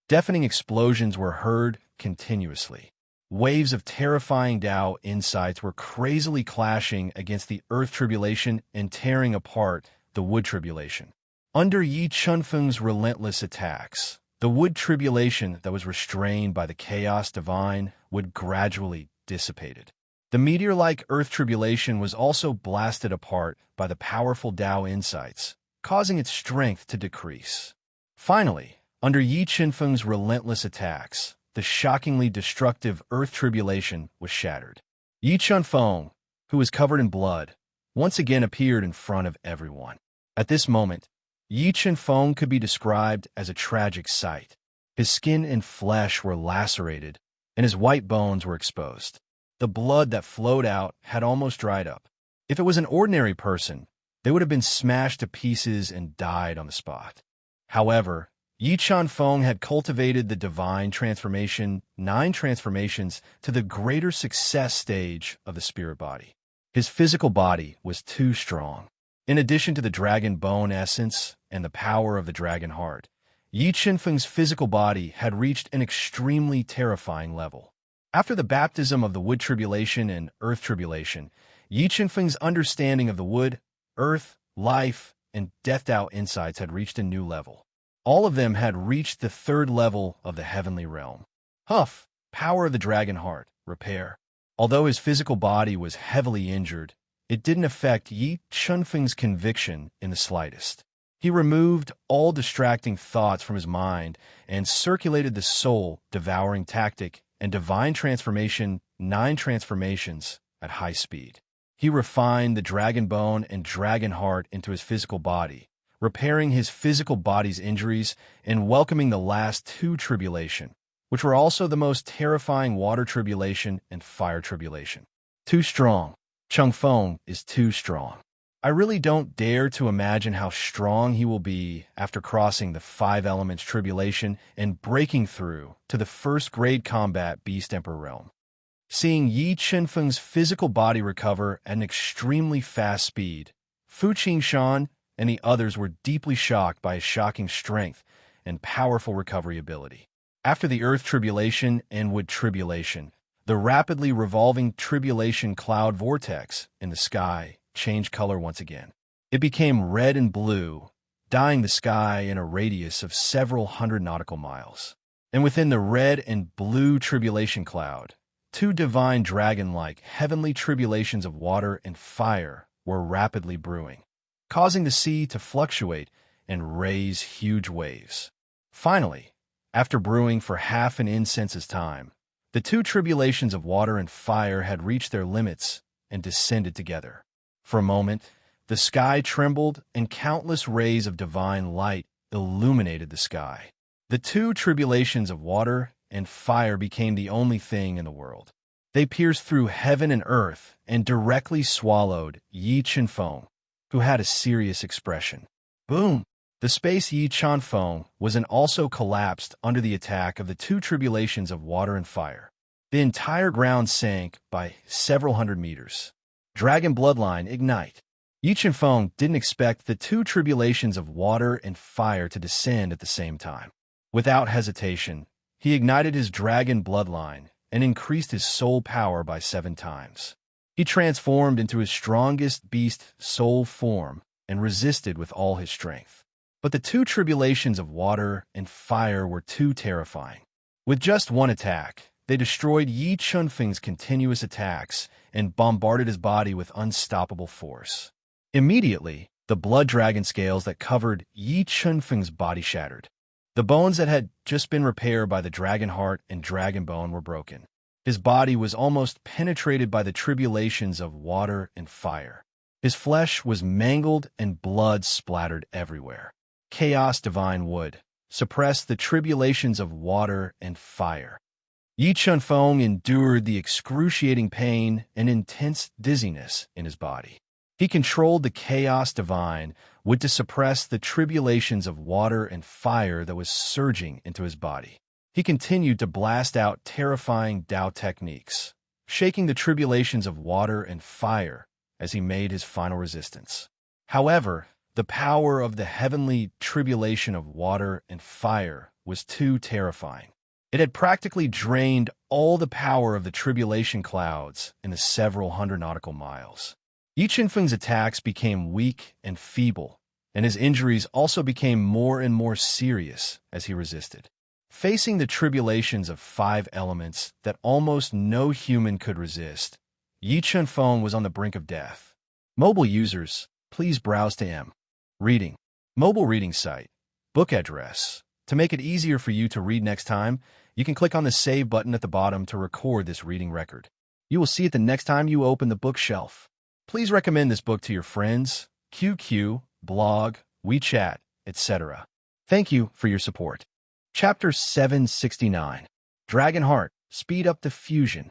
Speaker 1: Deafening explosions were heard continuously. Waves of terrifying Tao insights were crazily clashing against the earth tribulation and tearing apart the wood tribulation. Under Yi Qinfeng's relentless attacks, the wood tribulation that was restrained by the chaos divine would gradually dissipated. The meteor-like earth tribulation was also blasted apart by the powerful Tao insights, causing its strength to decrease. Finally, under Yi Qinfeng's relentless attacks, the shockingly destructive earth tribulation was shattered. Yi Qinfeng, who was covered in blood, once again appeared in front of everyone. At this moment, Yi Qinfeng could be described as a tragic sight. His skin and flesh were lacerated, and his white bones were exposed. The blood that flowed out had almost dried up. If it was an ordinary person, they would have been smashed to pieces and died on the spot. However, Yi Qinfeng had cultivated the divine transformation, 9 transformations, to the greater success stage of the spirit body. His physical body was too strong. In addition to the dragon bone essence and the power of the dragon heart, Yi Qinfeng's physical body had reached an extremely terrifying level. After the baptism of the wood tribulation and earth tribulation, Yi Qinfeng's understanding of the wood, earth, life, and death Tao insights had reached a new level. All of them had reached the 3rd level of the heavenly realm. Huff, power of the dragon heart, repair. Although his physical body was heavily injured, it didn't affect Yi Qinfeng's conviction in the slightest. He removed all distracting thoughts from his mind and circulated the soul-devouring tactic and divine transformation, 9 transformations, at high speed. He refined the dragon bone and dragon heart into his physical body, repairing his physical body's injuries and welcoming the last 2 tribulation, which were also the most terrifying water tribulation and fire tribulation. Too strong. Changfeng is too strong. I really don't dare to imagine how strong he will be after crossing the 5 elements tribulation and breaking through to the 1st grade combat Beast Emperor realm. Seeing Yi Qinfeng's physical body recover at an extremely fast speed, Fu Qingshan and the others were deeply shocked by his shocking strength and powerful recovery ability. After the earth tribulation and wood tribulation, the rapidly revolving tribulation cloud vortex in the sky changed color once again. It became red and blue, dyeing the sky in a radius of several hundred nautical miles. And within the red and blue tribulation cloud, 2 divine dragon-like heavenly tribulations of water and fire were rapidly brewing, causing the sea to fluctuate and raise huge waves. Finally, after brewing for half an incense's time, the 2 tribulations of water and fire had reached their limits and descended together. For a moment, the sky trembled and countless rays of divine light illuminated the sky. The 2 tribulations of water and fire became the only thing in the world. They pierced through heaven and earth and directly swallowed Yi Qinfeng, who had a serious expression. Boom! The space Yi Qinfeng was in also collapsed under the attack of the 2 tribulations of water and fire. The entire ground sank by several hundred meters. Dragon bloodline ignite. Yi Qinfeng didn't expect the 2 tribulations of water and fire to descend at the same time. Without hesitation, he ignited his dragon bloodline and increased his soul power by 7 times. He transformed into his strongest beast soul form and resisted with all his strength. But the 2 tribulations of water and fire were too terrifying. With just one attack, they destroyed Yi Qinfeng's continuous attacks and bombarded his body with unstoppable force. Immediately, the blood dragon scales that covered Yi Qinfeng's body shattered. The bones that had just been repaired by the dragon heart and dragon bone were broken. His body was almost penetrated by the tribulations of water and fire. His flesh was mangled and blood splattered everywhere. Chaos divine would suppress the tribulations of water and fire. Yi Chunfeng endured the excruciating pain and intense dizziness in his body. He controlled the chaos divine would to suppress the tribulations of water and fire that was surging into his body. He continued to blast out terrifying Tao techniques, shaking the tribulations of water and fire as he made his final resistance. However, the power of the heavenly tribulation of water and fire was too terrifying. It had practically drained all the power of the tribulation clouds in the several hundred nautical miles. Yi Chunfeng's attacks became weak and feeble, and his injuries also became more and more serious as he resisted. Facing the tribulations of 5 elements that almost no human could resist, Yi Chunfeng was on the brink of death. Mobile users, please browse to M. Reading. Mobile reading site. Book address. To make it easier for you to read next time, you can click on the Save button at the bottom to record this reading record. You will see it the next time you open the bookshelf. Please recommend this book to your friends, QQ, blog, WeChat, etc. Thank you for your support. Chapter 769. Dragonheart, Speed Up Diffusion.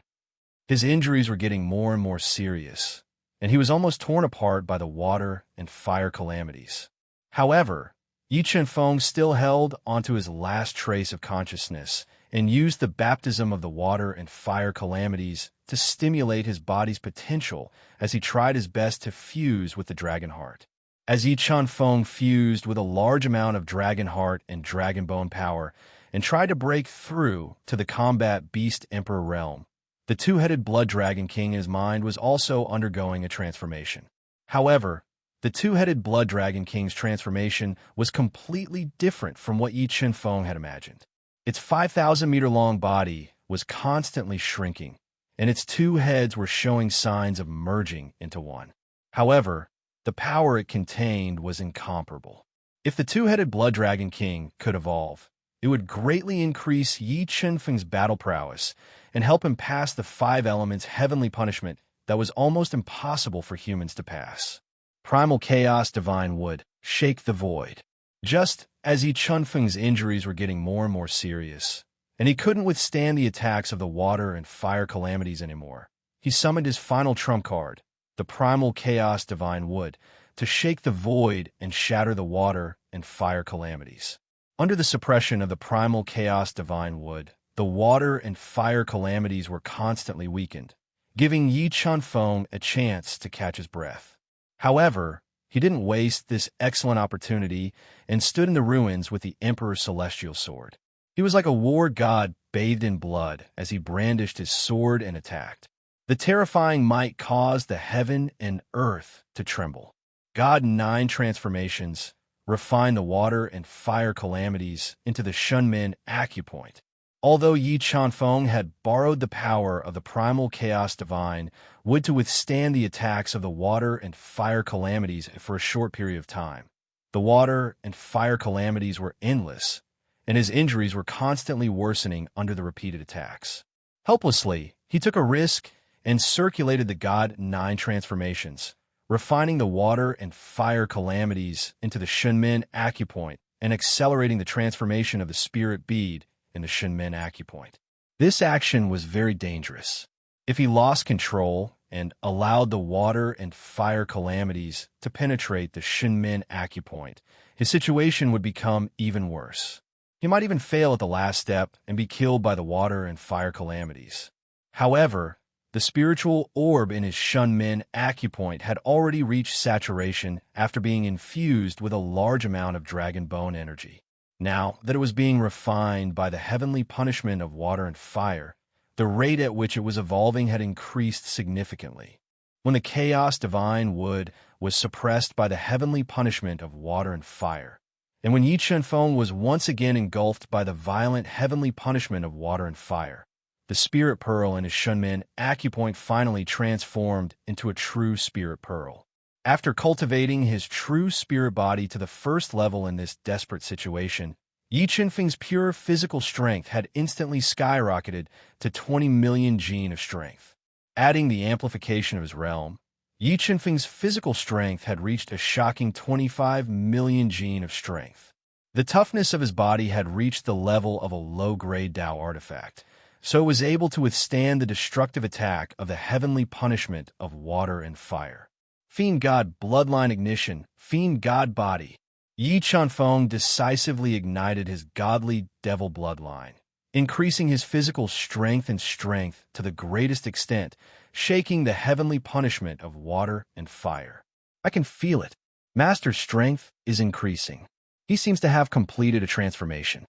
Speaker 1: His injuries were getting more and more serious, and he was almost torn apart by the water and fire calamities. However, Yi Chunfeng still held onto his last trace of consciousness and used the baptism of the water and fire calamities to stimulate his body's potential as he tried his best to fuse with the Dragonheart. As Yi Chunfeng fused with a large amount of Dragonheart and Dragonbone power and tried to break through to the combat Beast Emperor realm, the two-headed Blood Dragon King in his mind was also undergoing a transformation. However, the two-headed Blood Dragon King's transformation was completely different from what Yi Chunfeng had imagined. Its 5,000-meter-long body was constantly shrinking, and its 2 heads were showing signs of merging into one. However, the power it contained was incomparable. If the two-headed Blood Dragon King could evolve, it would greatly increase Yi Chunfeng's battle prowess and help him pass the 5 elements' heavenly punishment that was almost impossible for humans to pass. Primal Chaos Divine would shake the void. Just as Yi Chunfeng's injuries were getting more and more serious, and he couldn't withstand the attacks of the water and fire calamities anymore, he summoned his final trump card, the Primal Chaos Divine would, to shake the void and shatter the water and fire calamities. Under the suppression of the Primal Chaos Divine would, the water and fire calamities were constantly weakened, giving Yi Chunfeng a chance to catch his breath. However, he didn't waste this excellent opportunity and stood in the ruins with the Emperor's celestial sword. He was like a war god bathed in blood as he brandished his sword and attacked. The terrifying might caused the heaven and earth to tremble. God 9 transformations refined the water and fire calamities into the Shunmin acupoint. Although Yi Chunfeng had borrowed the power of the Primal Chaos Divine would to withstand the attacks of the water and fire calamities for a short period of time, the water and fire calamities were endless, and his injuries were constantly worsening under the repeated attacks. Helplessly, he took a risk and circulated the God 9 transformations, refining the water and fire calamities into the Shunmin acupoint and accelerating the transformation of the spirit bead in the Shunmin acupoint. This action was very dangerous. If he lost control and allowed the water and fire calamities to penetrate the Shunmin acupoint, his situation would become even worse. He might even fail at the last step and be killed by the water and fire calamities. However, the spiritual orb in his Shunmin acupoint had already reached saturation after being infused with a large amount of dragon bone energy. Now that it was being refined by the heavenly punishment of water and fire, the rate at which it was evolving had increased significantly. When the Chaos Divine wood was suppressed by the heavenly punishment of water and fire, and when Yi Chunfeng was once again engulfed by the violent heavenly punishment of water and fire, the spirit pearl in his Shunmin acupoint finally transformed into a true spirit pearl. After cultivating his true spirit body to the first level in this desperate situation, Yi Qinfeng's pure physical strength had instantly skyrocketed to 20 million gene of strength. Adding the amplification of his realm, Yi Qinfeng's physical strength had reached a shocking 25 million gene of strength. The toughness of his body had reached the level of a low-grade Tao artifact, so it was able to withstand the destructive attack of the heavenly punishment of water and fire. Fiend God Bloodline Ignition, Fiend God Body. Yi Qinfeng decisively ignited his godly devil bloodline, increasing his physical strength to the greatest extent, shaking the heavenly punishment of water and fire. I can feel it. Master's strength is increasing. He seems to have completed a transformation.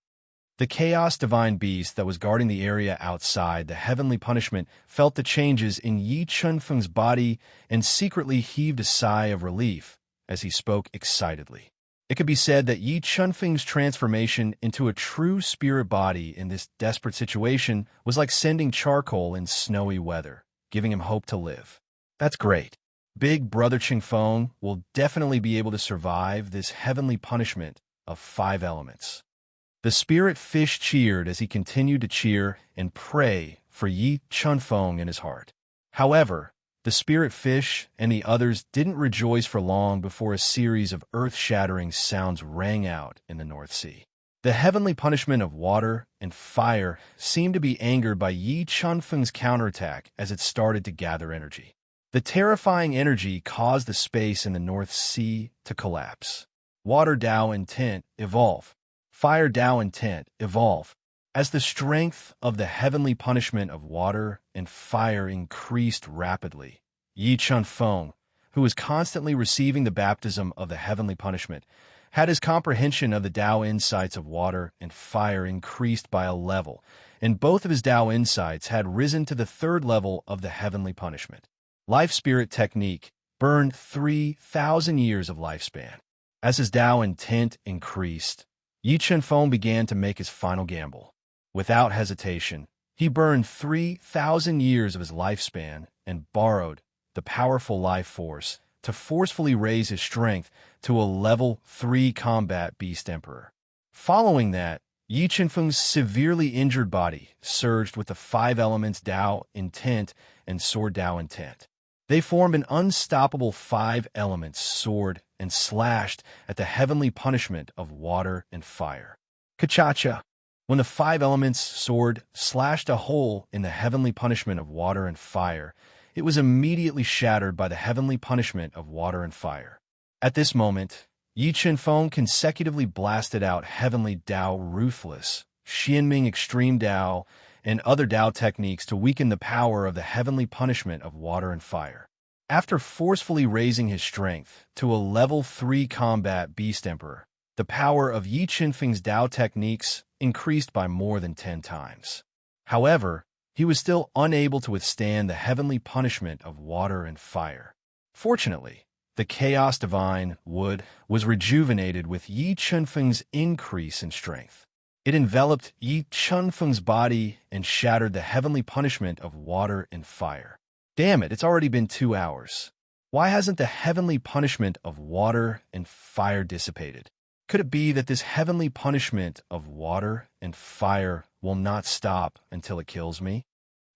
Speaker 1: The chaos divine beast that was guarding the area outside the heavenly punishment felt the changes in Yi Qinfeng's body and secretly heaved a sigh of relief as he spoke excitedly. It could be said that Yi Qinfeng's transformation into a true spirit body in this desperate situation was like sending charcoal in snowy weather, giving him hope to live. That's great. Big Brother Qingfeng will definitely be able to survive this heavenly punishment of 5 elements. The spirit fish cheered as he continued to cheer and pray for Yi Qinfeng in his heart. However, the spirit fish and the others didn't rejoice for long before a series of earth-shattering sounds rang out in the North Sea. The heavenly punishment of water and fire seemed to be angered by Yi Qinfeng's counterattack as it started to gather energy. The terrifying energy caused the space in the North Sea to collapse. Water Tao intent, evolve. Fire Tao intent, evolve. As the strength of the heavenly punishment of water and fire increased rapidly, Yi Qinfeng, who was constantly receiving the baptism of the heavenly punishment, had his comprehension of the Tao insights of water and fire increased by a level, and both of his Tao insights had risen to the 3rd level of the heavenly punishment. Life Spirit Technique burned 3,000 years of lifespan. As his Tao intent increased, Yi Qinfeng began to make his final gamble. Without hesitation, he burned 3,000 years of his lifespan and borrowed the powerful life force to forcefully raise his strength to a level 3 combat beast emperor. Following that, Yi Qinfeng's severely injured body surged with the 5 elements Tao intent and sword Tao intent. They formed an unstoppable 5 elements sword and slashed at the heavenly punishment of water and fire. Kachacha! When the 5 elements sword slashed a hole in the heavenly punishment of water and fire, it was immediately shattered by the heavenly punishment of water and fire. At this moment, Yi Qinfeng consecutively blasted out heavenly Tao Ruthless, Xianming Extreme Tao, and other Tao techniques to weaken the power of the heavenly punishment of water and fire. After forcefully raising his strength to a level 3 combat beast emperor, the power of Yi Qinfeng's Tao techniques increased by more than 10 times. However, he was still unable to withstand the heavenly punishment of water and fire. Fortunately, the Chaos Divine Wood was rejuvenated with Yi Qinfeng's increase in strength. It enveloped Yi Qinfeng's body and shattered the heavenly punishment of water and fire. Damn it, it's already been 2 hours. Why hasn't the heavenly punishment of water and fire dissipated? Could it be that this heavenly punishment of water and fire will not stop until it kills me?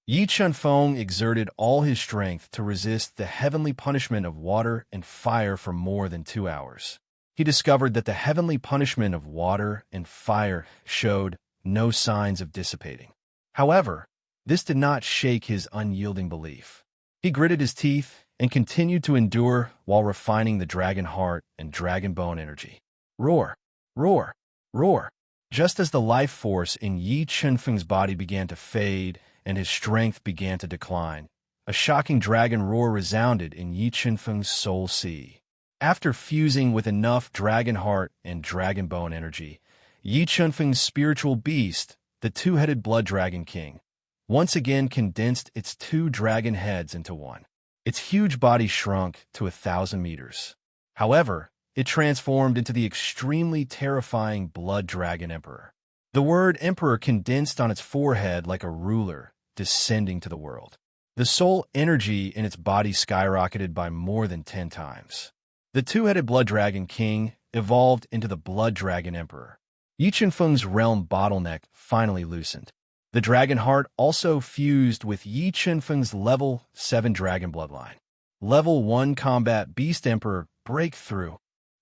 Speaker 1: Yi Qinfeng exerted all his strength to resist the heavenly punishment of water and fire for more than 2 hours. He discovered that the heavenly punishment of water and fire showed no signs of dissipating. However, this did not shake his unyielding belief. He gritted his teeth and continued to endure while refining the dragon heart and dragon bone energy. Roar, roar, roar. Just as the life force in Yi Qinfeng's body began to fade and his strength began to decline, a shocking dragon roar resounded in Yi Qinfeng's soul sea. After fusing with enough dragon heart and dragon bone energy, Yi Qinfeng's spiritual beast, the 2-headed blood dragon king, once again condensed its 2 dragon heads into one. Its huge body shrunk to 1,000 meters. However, it transformed into the extremely terrifying Blood Dragon Emperor. The word Emperor condensed on its forehead like a ruler descending to the world. The soul energy in its body skyrocketed by more than 10 times. The 2-headed Blood Dragon King evolved into the Blood Dragon Emperor. Yi Qianfeng's realm bottleneck finally loosened. The dragon heart also fused with Yi Qianfeng's level 7 dragon bloodline. Level 1 combat beast emperor breakthrough.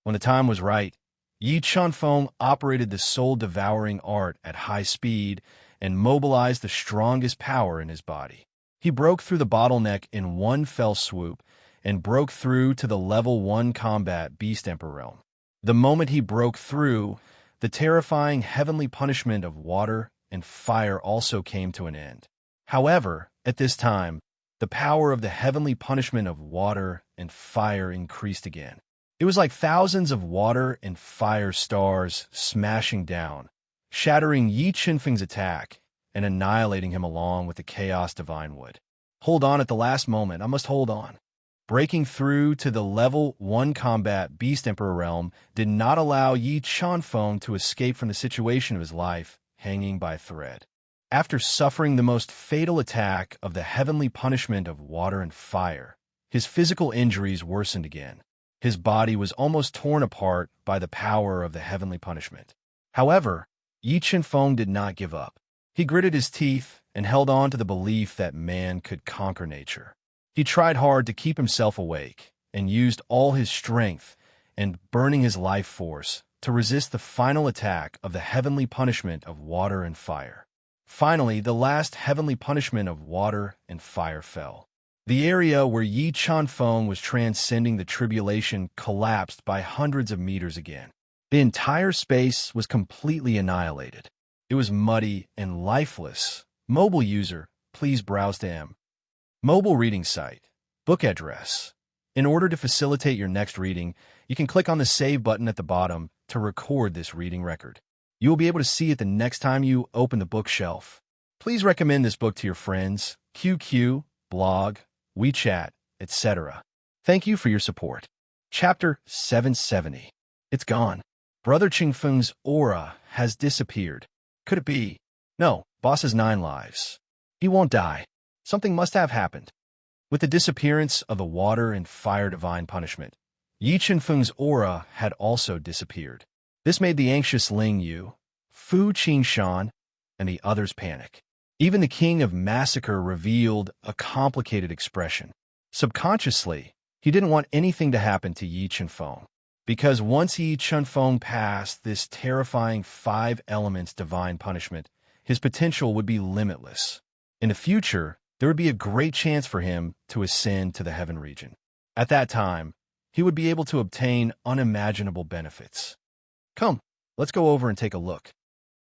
Speaker 1: When the time was right, Yi Qianfeng operated the soul-devouring art at high speed and mobilized the strongest power in his body. He broke through the bottleneck in one fell swoop and broke through to the level 1 combat beast emperor realm. The moment he broke through, the terrifying heavenly punishment of water and fire also came to an end. However, at this time, the power of the heavenly punishment of water and fire increased again. It was like thousands of water and fire stars smashing down, shattering Yi Qianfeng's attack and annihilating him along with the chaos divine wood. Hold on at the last moment, I must hold on. Breaking through to the level 1 combat beast emperor realm did not allow Yi Qianfeng to escape from the situation of his life, hanging by a thread. After suffering the most fatal attack of the heavenly punishment of water and fire, his physical injuries worsened again. His body was almost torn apart by the power of the heavenly punishment. However, Yi Qianfeng did not give up. He gritted his teeth and held on to the belief that man could conquer nature. He tried hard to keep himself awake and used all his strength and burning his life force to resist the final attack of the heavenly punishment of water and fire. Finally, the last heavenly punishment of water and fire fell. The area where Yi Qianfeng was transcending the tribulation collapsed by hundreds of meters again. The entire space was completely annihilated. It was muddy and lifeless. Mobile user, please browse to M. Mobile reading site. Book address. In order to facilitate your next reading, you can click on the Save button at the bottom to record this reading record. You will be able to see it the next time you open the bookshelf. Please recommend this book to your friends, QQ, blog, WeChat, etc. Thank you for your support. Chapter 770. It's gone. Brother Qingfeng's aura has disappeared. Could it be? No, boss has 9 lives. He won't die. Something must have happened. With the disappearance of the water and fire divine punishment, Yi Qianfeng's aura had also disappeared. This made the anxious Ling Yu, Fu Qingshan, and the others panic. Even the king of massacre revealed a complicated expression. Subconsciously, he didn't want anything to happen to Yi Qianfeng, because once Yi Qianfeng passed this terrifying 5 elements divine punishment, his potential would be limitless. In the future, there would be a great chance for him to ascend to the heaven region. At that time, he would be able to obtain unimaginable benefits. Come, let's go over and take a look.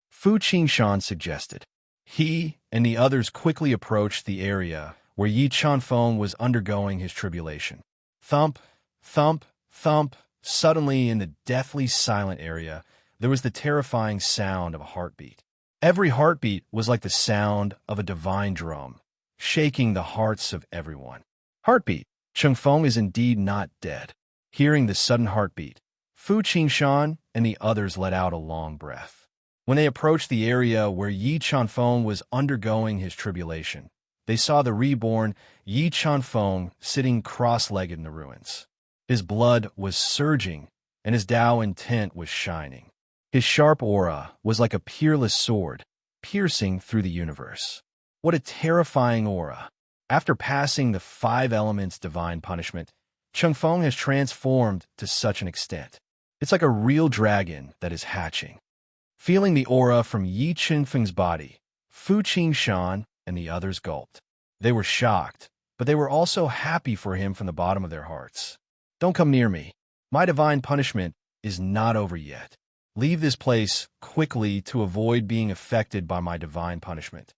Speaker 1: Fu Qingshan suggested. He and the others quickly approached the area where Yi Qianfeng was undergoing his tribulation. Thump, thump, thump. Suddenly, in the deathly silent area, there was the terrifying sound of a heartbeat. Every heartbeat was like the sound of a divine drum, shaking the hearts of everyone. Heartbeat. Qianfeng is indeed not dead. Hearing the sudden heartbeat, Fu Qingshan and the others let out a long breath. When they approached the area where Yi Qianfeng was undergoing his tribulation, they saw the reborn Yi Qianfeng sitting cross-legged in the ruins. His blood was surging, and his Dao intent was shining. His sharp aura was like a peerless sword, piercing through the universe. What a terrifying aura! After passing the 5 elements divine punishment, Qianfeng has transformed to such an extent. It's like a real dragon that is hatching. Feeling the aura from Yi Qianfeng's body, Fu Qingshan and the others gulped. They were shocked, but they were also happy for him from the bottom of their hearts. Don't come near me. My divine punishment is not over yet. Leave this place quickly to avoid being affected by my divine punishment.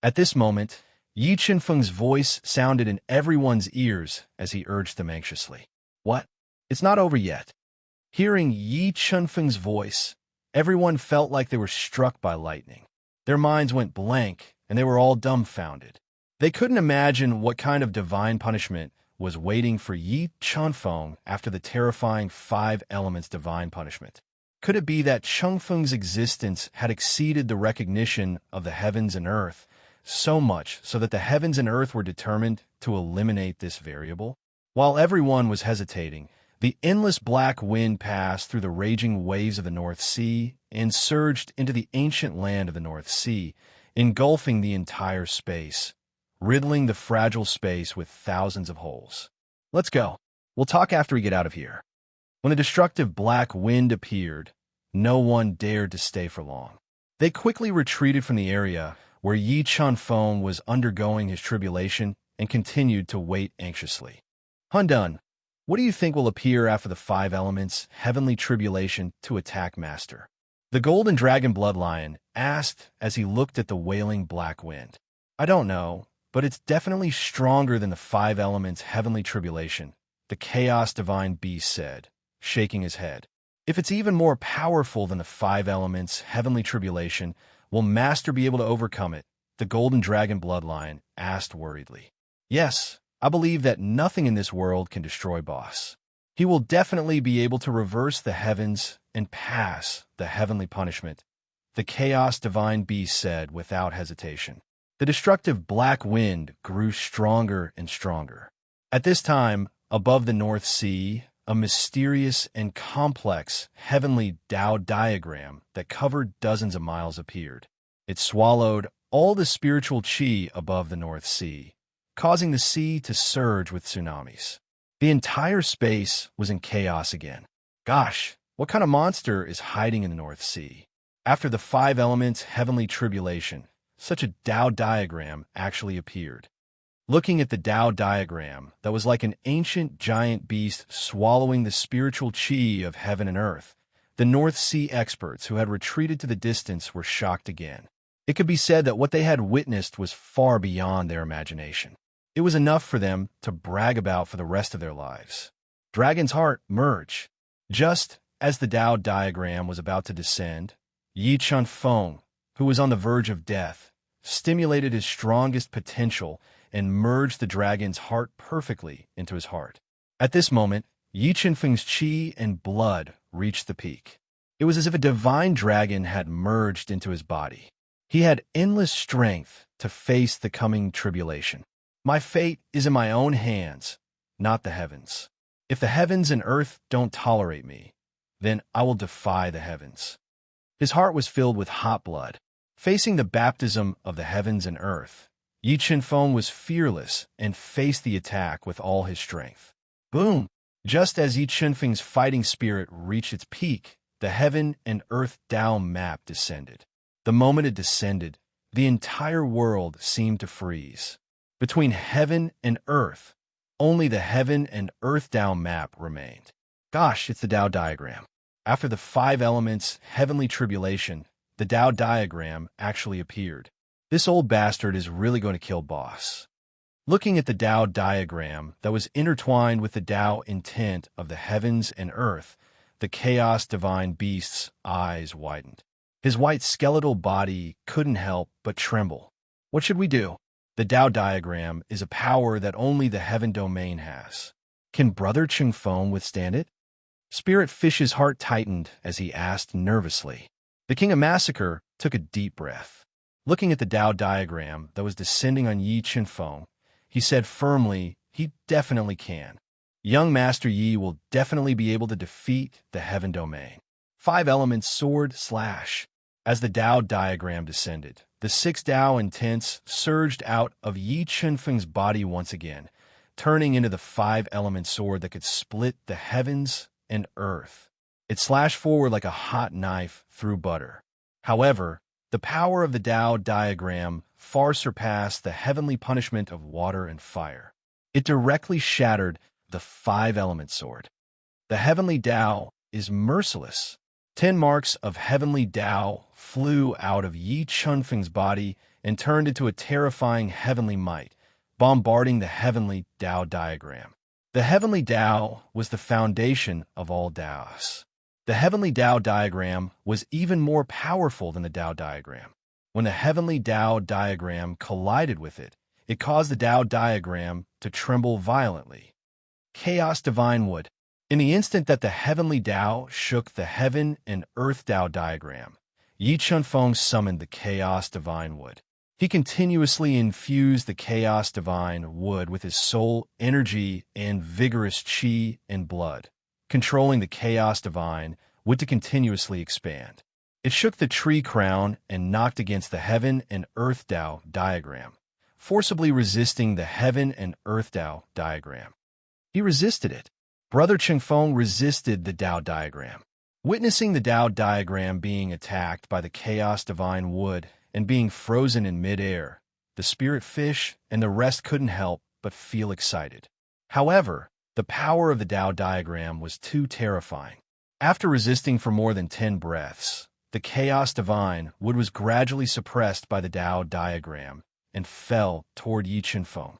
Speaker 1: At this moment, Yi Qianfeng's voice sounded in everyone's ears as he urged them anxiously. What? It's not over yet. Hearing Yi Qianfeng's voice, everyone felt like they were struck by lightning. Their minds went blank, and they were all dumbfounded. They couldn't imagine what kind of divine punishment was waiting for Yi Qianfeng after the terrifying 5 elements divine punishment. Could it be that Qianfeng's existence had exceeded the recognition of the heavens and earth, so much so that the heavens and earth were determined to eliminate this variable? While everyone was hesitating, The endless black wind passed through the raging waves of the North Sea and surged into the ancient land of the North Sea, engulfing the entire space, riddling the fragile space with thousands of holes. Let's go. We'll talk after we get out of here. When the destructive black wind appeared, no one dared to stay for long. They quickly retreated from the area where Yi Chunfeng was undergoing his tribulation and continued to wait anxiously. Hundun, what do you think will appear after the 5 elements, heavenly tribulation, to attack Master? The golden dragon bloodlion asked as he looked at the wailing black wind. I don't know, but it's definitely stronger than the 5 elements, heavenly tribulation, the chaos divine beast said, shaking his head. If it's even more powerful than the 5 elements, heavenly tribulation, will Master be able to overcome it? The golden dragon bloodlion asked worriedly. Yes, I believe that nothing in this world can destroy Boss. He will definitely be able to reverse the heavens and pass the heavenly punishment, the chaos divine beast said without hesitation. The destructive black wind grew stronger and stronger. At this time, above the North Sea, a mysterious and complex heavenly Tao diagram that covered dozens of miles appeared. It swallowed all the spiritual qi above the North Sea, causing the sea to surge with tsunamis. The entire space was in chaos again. Gosh, what kind of monster is hiding in the North Sea? After the 5 elements heavenly tribulation, such a Tao diagram actually appeared. Looking at the Tao diagram that was like an ancient giant beast swallowing the spiritual qi of heaven and earth, the North Sea experts who had retreated to the distance were shocked again. It could be said that what they had witnessed was far beyond their imagination. It was enough for them to brag about for the rest of their lives. Dragon's heart merge. Just as the Tao diagram was about to descend, Yi Chunfeng, who was on the verge of death, stimulated his strongest potential and merged the dragon's heart perfectly into his heart. At this moment, Yi Chunfeng's qi and blood reached the peak. It was as if a divine dragon had merged into his body. He had endless strength to face the coming tribulation. My fate is in my own hands, not the heavens. If the heavens and earth don't tolerate me, then I will defy the heavens. His heart was filled with hot blood. Facing the baptism of the heavens and earth, Yi Chunfeng was fearless and faced the attack with all his strength. Boom! Just as Yi Chunfeng's fighting spirit reached its peak, the heaven and earth Tao map descended. The moment it descended, the entire world seemed to freeze. Between heaven and earth, only the heaven and earth Tao map remained. Gosh, it's the Tao diagram. After the 5 elements heavenly tribulation, the Tao diagram actually appeared. This old bastard is really going to kill Boss. Looking at the Tao diagram that was intertwined with the Tao intent of the heavens and earth, the chaos divine beast's eyes widened. His white skeletal body couldn't help but tremble. What should we do? The Tao diagram is a power that only the heaven domain has. Can Brother Chunfeng withstand it? Spirit Fish's heart tightened as he asked nervously. The King of Massacre took a deep breath. Looking at the Tao diagram that was descending on Yi Chunfeng, he said firmly, he definitely can. Young Master Yi will definitely be able to defeat the heaven domain. 5 elements sword slash. As the Tao diagram descended, the 6 Tao intents surged out of Yi Chunfeng's body once again, turning into the 5 element sword that could split the heavens and earth. It slashed forward like a hot knife through butter. However, the power of the Tao diagram far surpassed the heavenly punishment of water and fire. It directly shattered the 5 element sword. The heavenly Tao is merciless. 10 marks of heavenly Tao flew out of Yi Chunfeng's body and turned into a terrifying heavenly might, bombarding the heavenly Tao diagram. The heavenly Tao was the foundation of all Taos. The heavenly Tao diagram was even more powerful than the Tao diagram. When the heavenly Tao diagram collided with it, it caused the Tao diagram to tremble violently. Chaos divine wood. In the instant that the heavenly Tao shook the heaven and earth Tao diagram, Yi Chunfeng summoned the chaos divine wood. He continuously infused the chaos divine wood with his soul, energy, and vigorous qi and blood. controlling the chaos divine, would to continuously expand. It shook the tree crown and knocked against the heaven and earth Tao diagram, forcibly resisting the heaven and earth Tao diagram. He resisted it. Brother Chengfeng resisted the Tao diagram. Witnessing the Tao diagram being attacked by the chaos divine wood and being frozen in midair, the spirit fish and the rest couldn't help but feel excited. However, the power of the Tao diagram was too terrifying. After resisting for more than 10 breaths, the chaos divine wood was gradually suppressed by the Tao diagram and fell toward Yi Chenfeng.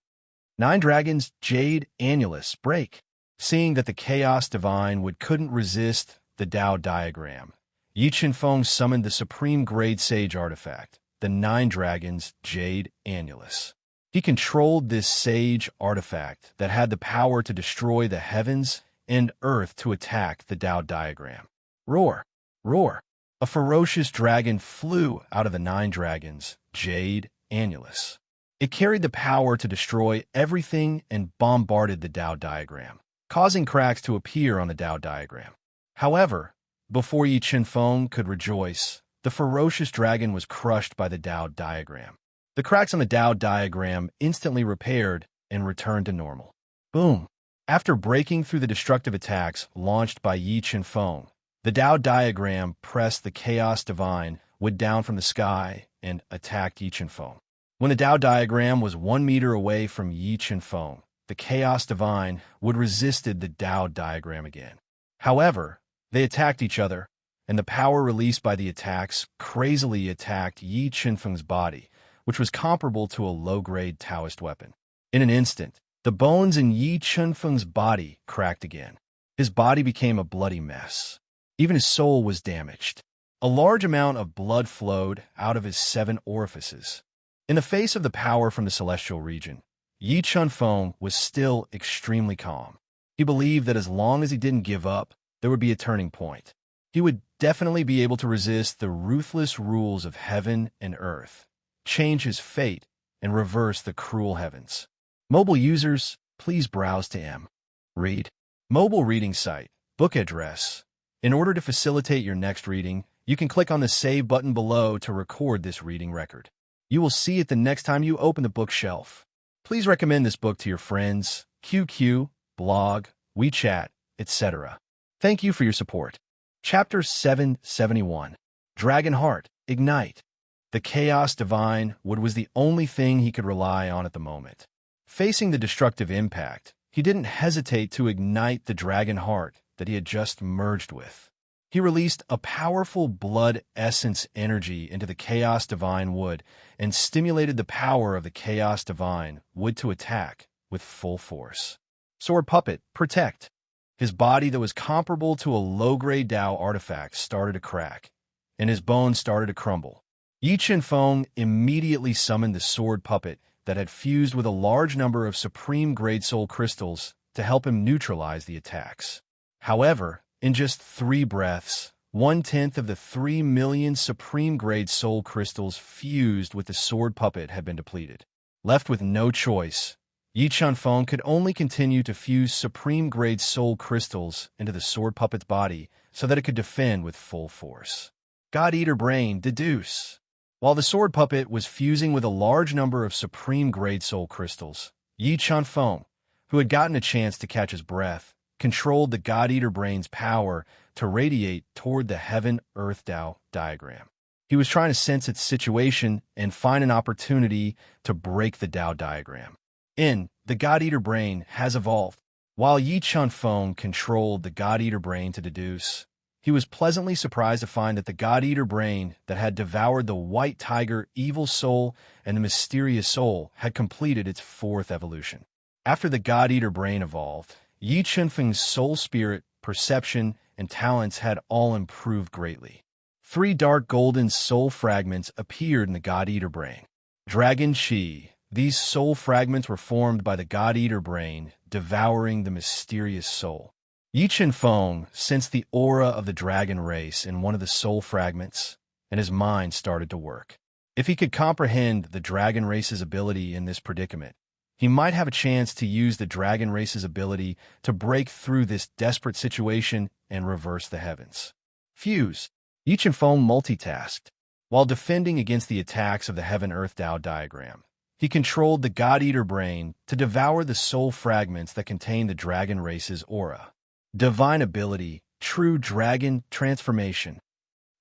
Speaker 1: 9 dragons, jade, annulus, break. Seeing that the chaos divine wood couldn't resist the Tao diagram, Yi Chenfeng summoned the supreme grade sage artifact, the 9 dragons, jade, annulus. He controlled this sage artifact that had the power to destroy the heavens and earth to attack the Tao diagram. Roar! Roar! A ferocious dragon flew out of the 9 dragons, jade, annulus. It carried the power to destroy everything and bombarded the Tao diagram, causing cracks to appear on the Tao diagram. However, before Yi Chenfeng could rejoice, the ferocious dragon was crushed by the Tao diagram. The cracks on the Tao diagram instantly repaired and returned to normal. Boom! After breaking through the destructive attacks launched by Yi Chenfeng, the Tao diagram pressed the chaos divine wood down from the sky and attacked Yi Chenfeng. When the Tao diagram was 1 meter away from Yi Chenfeng, the chaos divine wood resisted the Tao diagram again. However, they attacked each other, and the power released by the attacks crazily attacked Yi Chenfeng's body, which was comparable to a low-grade Taoist weapon. In an instant, the bones in Yi Chenfeng's body cracked again. His body became a bloody mess. Even his soul was damaged. A large amount of blood flowed out of his 7 orifices. In the face of the power from the celestial region, Yi Chenfeng was still extremely calm. He believed that as long as he didn't give up, there would be a turning point. He would definitely be able to resist the ruthless rules of heaven and earth, change his fate, and reverse the cruel heavens. Mobile users, please browse to read. Mobile reading site, book address. In order to facilitate your next reading, you can click on the Save button below to record this reading record. You will see it the next time you open the bookshelf. Please recommend this book to your friends, QQ, blog, WeChat, etc. Thank you for your support. Chapter 771. Dragon Heart, Ignite. The Chaos Divine wood was the only thing he could rely on at the moment. Facing the destructive impact, he didn't hesitate to ignite the Dragon Heart that he had just merged with. He released a powerful blood essence energy into the Chaos Divine wood and stimulated the power of the Chaos Divine wood to attack with full force. Sword Puppet, protect. His body that was comparable to a low-grade Tao artifact started to crack, and his bones started to crumble. Yi Chenfeng immediately summoned the Sword Puppet that had fused with a large number of Supreme Grade Soul Crystals to help him neutralize the attacks. However, in just 3 breaths, 1/10 of the 3 million Supreme Grade Soul Crystals fused with the Sword Puppet had been depleted. Left with no choice, Yi Chenfeng could only continue to fuse Supreme Grade Soul Crystals into the Sword Puppet's body so that it could defend with full force. God Eater Brain, deduce. While the Sword Puppet was fusing with a large number of Supreme Grade Soul Crystals, Yi Chenfeng, who had gotten a chance to catch his breath, controlled the God Eater Brain's power to radiate toward the Heaven-Earth Tao diagram. He was trying to sense its situation and find an opportunity to break the Tao diagram. The God Eater Brain has evolved. While Yi Chenfeng controlled the God Eater Brain to deduce, he was pleasantly surprised to find that the God Eater Brain that had devoured the White Tiger Evil Soul and the Mysterious Soul had completed its 4th evolution. After the God Eater Brain evolved, Yi Chenfeng's soul spirit, perception, and talents had all improved greatly. 3 dark golden soul fragments appeared in the God Eater Brain. Dragon Chi. These soul fragments were formed by the God Eater Brain, devouring the mysterious soul. Yi Chenfeng sensed the aura of the dragon race in one of the soul fragments, and his mind started to work. If he could comprehend the dragon race's ability in this predicament, he might have a chance to use the dragon race's ability to break through this desperate situation and reverse the heavens. Fuse. Yi Qianfeng multitasked. While defending against the attacks of the Heaven-Earth Tao diagram, he controlled the God-Eater brain to devour the soul fragments that contain the dragon race's aura. Divine ability, true dragon transformation.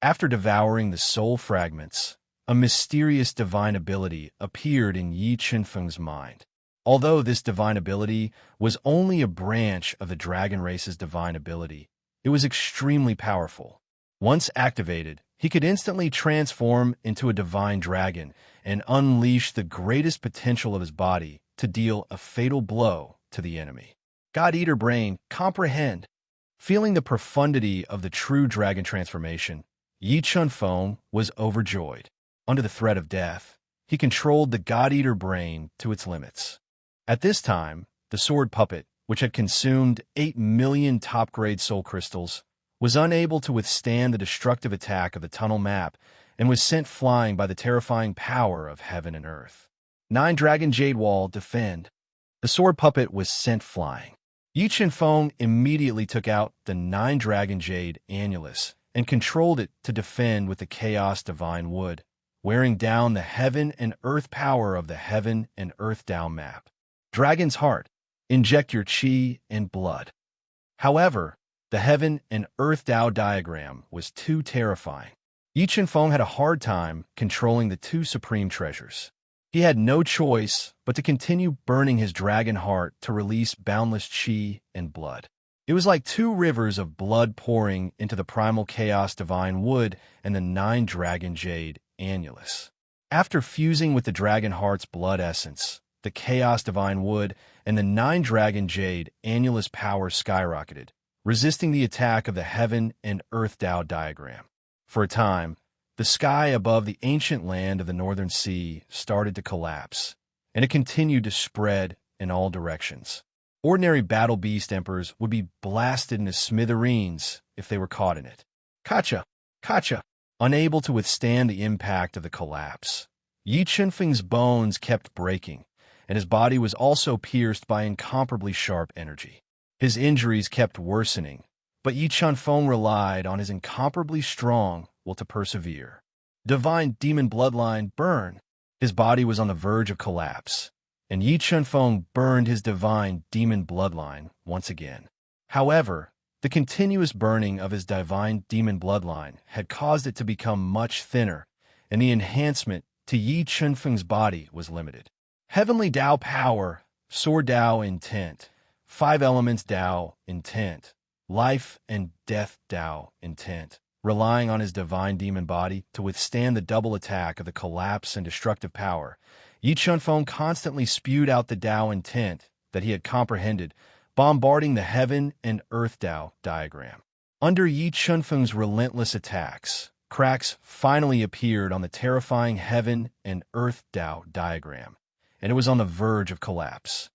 Speaker 1: After devouring the soul fragments, a mysterious divine ability appeared in Yi Qianfeng's mind. Although this divine ability was only a branch of the dragon race's divine ability, it was extremely powerful. Once activated, he could instantly transform into a divine dragon and unleash the greatest potential of his body to deal a fatal blow to the enemy. God-Eater brain, comprehend. Feeling the profundity of the true dragon transformation, Yi Qianfeng was overjoyed. Under the threat of death, he controlled the God-Eater brain to its limits. At this time, the sword puppet, which had consumed 8 million top-grade soul crystals, was unable to withstand the destructive attack of the tunnel map and was sent flying by the terrifying power of heaven and earth. 9 Dragon Jade Wall, defend. The sword puppet was sent flying. Yi Qianfeng immediately took out the 9 Dragon Jade Annulus and controlled it to defend with the Chaos Divine Wood, wearing down the heaven and earth power of the Heaven and Earth Tao map. Dragon's Heart, inject your chi and blood. However, the Heaven and Earth Tao diagram was too terrifying. Yi Qianfeng had a hard time controlling the 2 supreme treasures. He had no choice but to continue burning his dragon heart to release boundless chi and blood. It was like 2 rivers of blood pouring into the primal chaos divine wood and the 9 dragon jade annulus. After fusing with the dragon heart's blood essence, the chaos divine wood and the 9 dragon jade annulus power skyrocketed, resisting the attack of the heaven and earth Tao diagram. For a time, the sky above the ancient land of the Northern Sea started to collapse, and it continued to spread in all directions. Ordinary battle beast emperors would be blasted into smithereens if they were caught in it. Kacha! Kacha! Unable to withstand the impact of the collapse, Yi Qianfeng's bones kept breaking, and his body was also pierced by incomparably sharp energy. His injuries kept worsening, but Yi Qianfeng relied on his incomparably strong will to persevere. Divine demon bloodline, burn. His body was on the verge of collapse, and Yi Qianfeng burned his divine demon bloodline once again. However, the continuous burning of his divine demon bloodline had caused it to become much thinner, and the enhancement to Yi Qianfeng's body was limited. Heavenly Tao power, Sword Tao intent, 5 elements Tao intent, life and death Tao intent, relying on his divine demon body to withstand the double attack of the collapse and destructive power. Yi Qianfeng constantly spewed out the Tao intent that he had comprehended, bombarding the heaven and earth Tao diagram. Under Yi Qianfeng's relentless attacks, cracks finally appeared on the terrifying heaven and earth Tao diagram, and it was on the verge of collapse.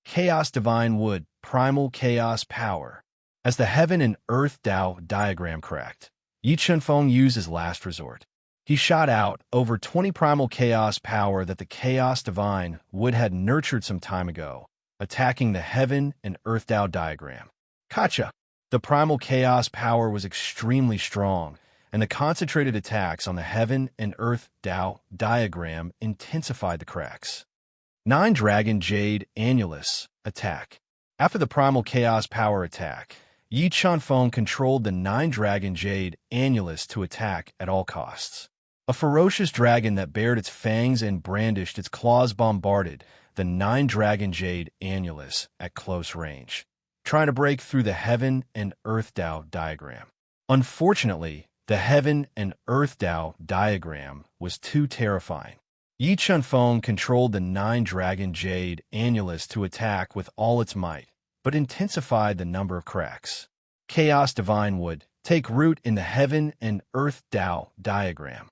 Speaker 1: Chaos Divine Wood, primal chaos power. As the heaven and earth Tao diagram cracked, Yi Qianfeng used his last resort. He shot out over 20 primal chaos power that the Chaos Divine Wood had nurtured some time ago, attacking the heaven and earth Tao diagram. Kacha! The primal chaos power was extremely strong, and the concentrated attacks on the heaven and earth Tao diagram intensified the cracks. 9 Dragon Jade Annulus, attack. After the primal chaos power attack, Yi Qianfeng controlled the 9 Dragon Jade Annulus to attack at all costs. A ferocious dragon that bared its fangs and brandished its claws bombarded the 9 Dragon Jade Annulus at close range, trying to break through the heaven and earth Tao diagram. Unfortunately, the heaven and earth Tao diagram was too terrifying. Yi Qianfeng controlled the 9 Dragon Jade Annulus to attack with all its might, but intensified the number of cracks. Chaos Divine Wood, take root in the heaven and earth Tao diagram.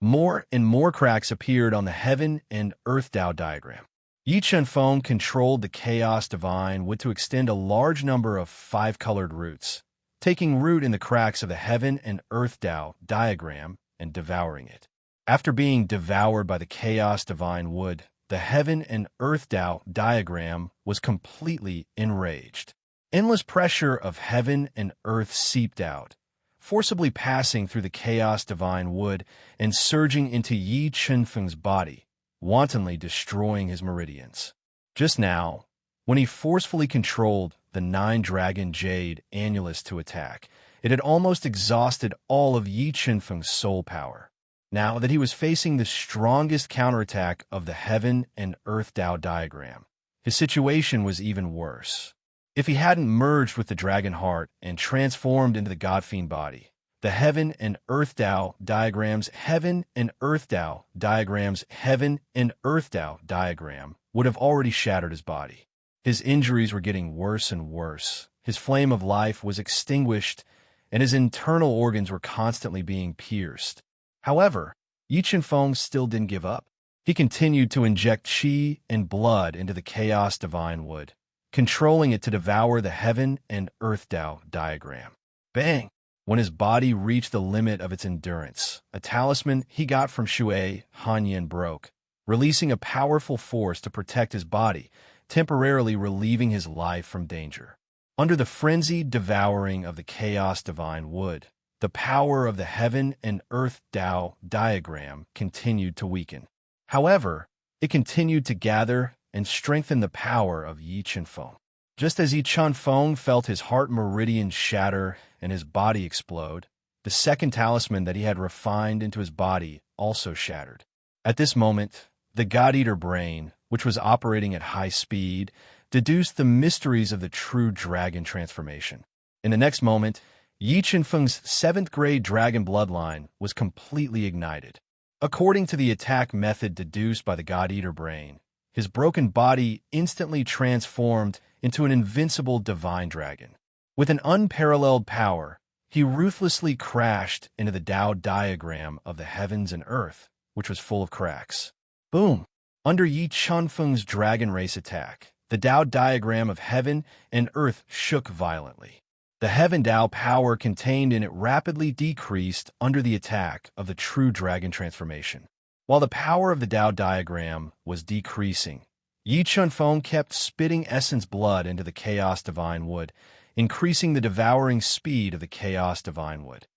Speaker 1: More and more cracks appeared on the heaven and earth Tao diagram. Yi Qianfeng controlled the Chaos Divine Wood to extend a large number of 5-colored roots, taking root in the cracks of the heaven and earth Tao diagram and devouring it. After being devoured by the Chaos Divine Wood, the heaven and earth Tao diagram was completely enraged. Endless pressure of heaven and earth seeped out, forcibly passing through the chaos divine wood and surging into Yi Chunfeng's body, wantonly destroying his meridians. Just now, when he forcefully controlled the nine-dragon jade annulus to attack, it had almost exhausted all of Yi Chunfeng's soul power. Now that he was facing the strongest counterattack of the heaven and earth Tao diagram, his situation was even worse. If he hadn't merged with the dragon heart and transformed into the god-fiend body, the heaven and earth Tao diagram's heaven and earth Tao diagram's heaven and earth Tao diagram would have already shattered his body. His injuries were getting worse and worse. His flame of life was extinguished, and his internal organs were constantly being pierced. However, Yi Chunfeng still didn't give up. He continued to inject qi and blood into the chaos divine wood, controlling it to devour the heaven and earth Tao diagram. Bang! When his body reached the limit of its endurance, a talisman he got from Shui Hanyin broke, releasing a powerful force to protect his body, temporarily relieving his life from danger. Under the frenzied devouring of the chaos divine wood, the power of the heaven and earth Tao diagram continued to weaken. However, it continued to gather and strengthen the power of Yi Chunfeng. Just as Yi Chunfeng felt his heart meridian shatter and his body explode, the second talisman that he had refined into his body also shattered. At this moment, the God-Eater brain, which was operating at high speed, deduced the mysteries of the true dragon transformation. In the next moment, Yi Chunfeng's 7th-grade dragon bloodline was completely ignited. According to the attack method deduced by the God-Eater brain, his broken body instantly transformed into an invincible divine dragon. With an unparalleled power, he ruthlessly crashed into the Tao diagram of the heavens and earth, which was full of cracks. Boom! Under Yi Chunfeng's dragon race attack, the Tao diagram of heaven and earth shook violently. The heaven Tao power contained in it rapidly decreased under the attack of the true dragon transformation. While the power of the Tao diagram was decreasing, Yi Chunfeng kept spitting essence blood into the chaos divine wood, increasing the devouring speed of the chaos divine wood.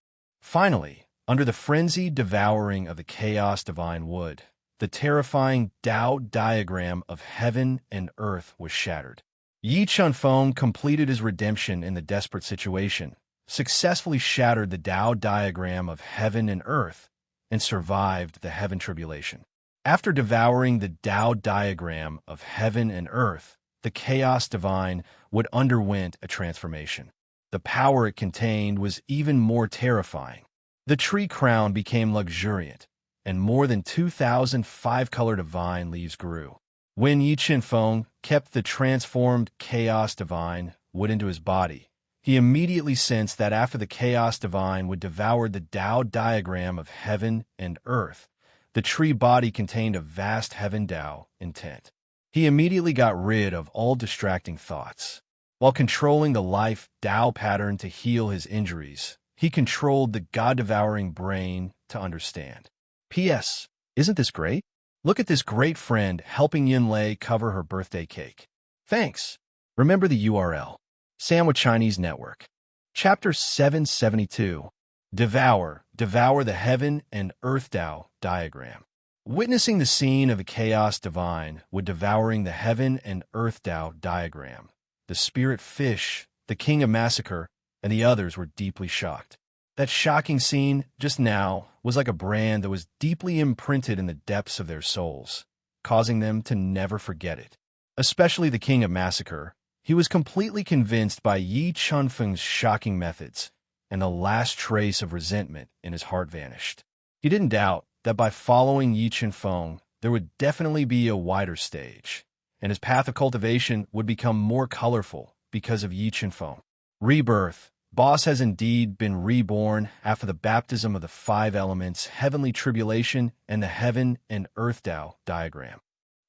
Speaker 1: Finally, under the frenzied devouring of the chaos divine wood, the terrifying Tao diagram of heaven and earth was shattered. Yi Chunfeng completed his redemption in the desperate situation, successfully shattered the Tao diagram of heaven and earth, and survived the heaven tribulation. After devouring the Tao diagram of heaven and earth, the chaos divine would underwent a transformation. The power it contained was even more terrifying. The tree crown became luxuriant, and more than 2,000 five-color divine leaves grew. When Yi Chunfeng kept the transformed chaos divine wood into his body, he immediately sensed that after the chaos divine would devour the Tao diagram of heaven and earth, the tree body contained a vast heaven Tao intent. He immediately got rid of all distracting thoughts. While controlling the life Tao pattern to heal his injuries, he controlled the God-devouring brain to understand. P.S. Isn't this great? Look at this great friend helping Yunlei cover her birthday cake. Thanks. Remember the URL. Sandwich Chinese Network. Chapter 772. Devour the heaven and earth Tao diagram. Witnessing the scene of the chaos divine would devouring the heaven and earth Tao diagram, the spirit fish, the king of massacre, and the others were deeply shocked. That shocking scene just now was like a brand that was deeply imprinted in the depths of their souls, causing them to never forget it. Especially the king of massacre, he was completely convinced by Yi Chunfeng's shocking methods, and the last trace of resentment in his heart vanished. He didn't doubt that by following Yi Chunfeng, there would definitely be a wider stage, and his path of cultivation would become more colorful because of Yi Chunfeng. Rebirth. Boss has indeed been reborn after the baptism of the 5 elements, heavenly tribulation, and the heaven and earth Tao diagram.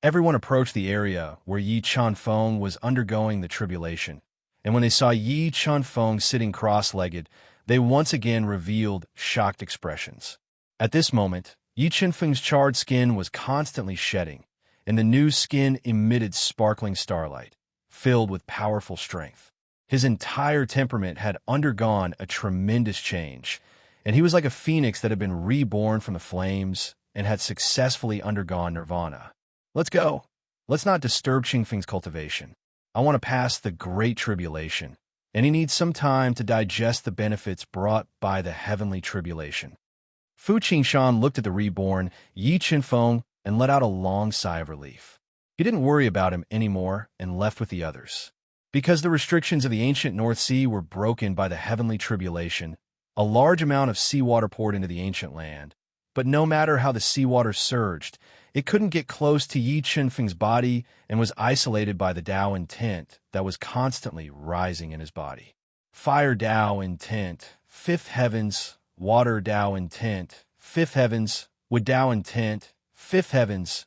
Speaker 1: Everyone approached the area where Yi Chunfeng was undergoing the tribulation, and when they saw Yi Chunfeng sitting cross-legged, they once again revealed shocked expressions. At this moment, Yi Chunfeng's charred skin was constantly shedding, and the new skin emitted sparkling starlight, filled with powerful strength. His entire temperament had undergone a tremendous change, and he was like a phoenix that had been reborn from the flames and had successfully undergone nirvana. Let's go. Let's not disturb Qingfeng's cultivation. I want to pass the Great Tribulation, and he needs some time to digest the benefits brought by the heavenly tribulation. Fu Qingshan looked at the reborn Yi Qinfeng and let out a long sigh of relief. He didn't worry about him anymore and left with the others. Because the restrictions of the ancient North Sea were broken by the heavenly tribulation, a large amount of seawater poured into the ancient land. But no matter how the seawater surged, it couldn't get close to Yi Qinfeng's body and was isolated by the Tao intent that was constantly rising in his body. Fire Tao intent, fifth heavens, water Tao intent, fifth heavens, wood Tao intent, fifth heavens,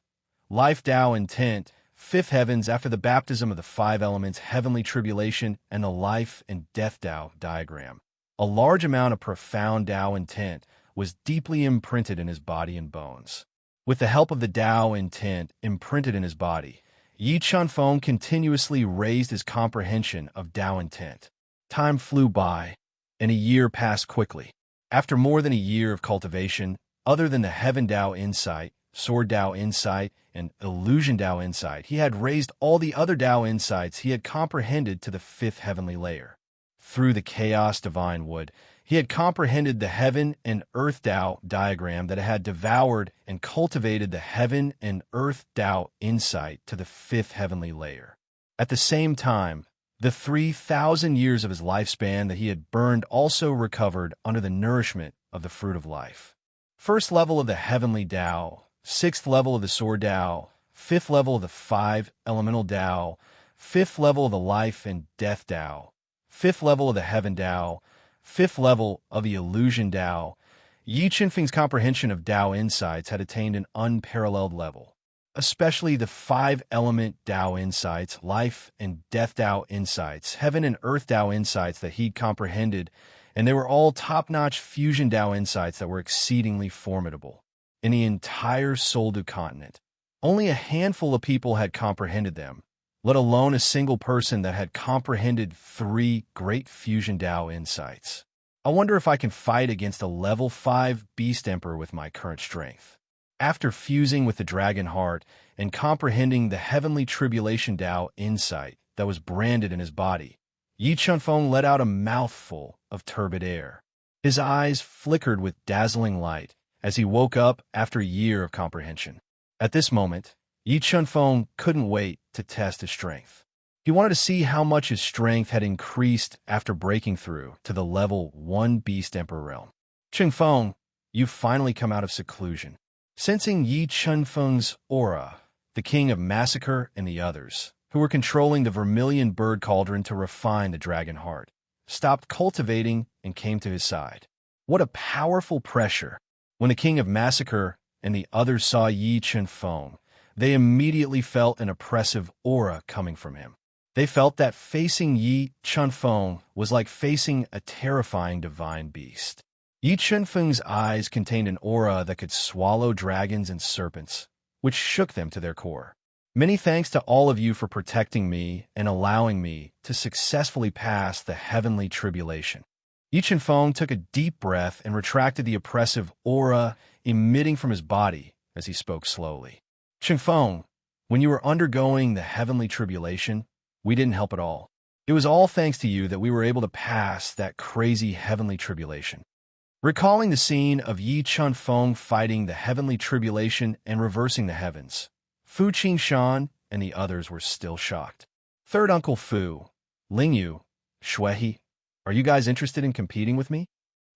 Speaker 1: life Tao intent, fifth heavens. After the baptism of the five elements, heavenly tribulation, and the life and death Tao diagram, a large amount of profound Tao intent was deeply imprinted in his body and bones. With the help of the Tao intent imprinted in his body, Yi Qinfeng continuously raised his comprehension of Tao intent. Time flew by, and a year passed quickly. After more than a year of cultivation, other than the Heaven Tao insight, Sword Tao insight, and Illusion Tao insight, he had raised all the other Tao insights he had comprehended to the fifth heavenly layer. Through the Chaos Divine Wood, he had comprehended the Heaven and Earth Tao diagram that had devoured and cultivated the Heaven and Earth Tao insight to the fifth heavenly layer. At the same time, the 3,000 years of his lifespan that he had burned also recovered under the nourishment of the fruit of life. First level of the heavenly Tao, sixth level of the Sword Tao, fifth level of the five elemental Tao, fifth level of the life and death Tao, fifth level of the Heaven Tao, fifth level of the Illusion Tao. Yi Qinfeng's comprehension of Tao insights had attained an unparalleled level, especially the five-element Tao insights, life and death Tao insights, heaven and earth Tao insights that he'd comprehended, and they were all top-notch fusion Tao insights that were exceedingly formidable. In the entire Soldu continent, only a handful of people had comprehended them, let alone a single person that had comprehended three great fusion Tao insights. I wonder if I can fight against a level 5 Beast Emperor with my current strength. After fusing with the Dragon Heart and comprehending the heavenly tribulation Tao insight that was branded in his body, Yi Qinfeng let out a mouthful of turbid air. His eyes flickered with dazzling light as he woke up after a year of comprehension. At this moment, Yi Qinfeng couldn't wait to test his strength. He wanted to see how much his strength had increased after breaking through to the level 1 Beast Emperor realm. Qinfeng, you've finally come out of seclusion. Sensing Yi Qinfeng's aura, the King of Massacre and the others, who were controlling the Vermilion Bird Cauldron to refine the Dragon Heart, stopped cultivating and came to his side. What a powerful pressure! When the King of Massacre and the others saw Yi Qinfeng, they immediately felt an oppressive aura coming from him. They felt that facing Yi Qinfeng was like facing a terrifying divine beast. Yi Qinfeng's eyes contained an aura that could swallow dragons and serpents, which shook them to their core. Many thanks to all of you for protecting me and allowing me to successfully pass the heavenly tribulation. Yi Qinfeng took a deep breath and retracted the oppressive aura emitting from his body as he spoke slowly. Qinfeng, when you were undergoing the heavenly tribulation, we didn't help at all. It was all thanks to you that we were able to pass that crazy heavenly tribulation. Recalling the scene of Yi Qinfeng fighting the heavenly tribulation and reversing the heavens, Fu Qingshan and the others were still shocked. Third Uncle Fu, Lingyu, Shuehe, are you guys interested in competing with me?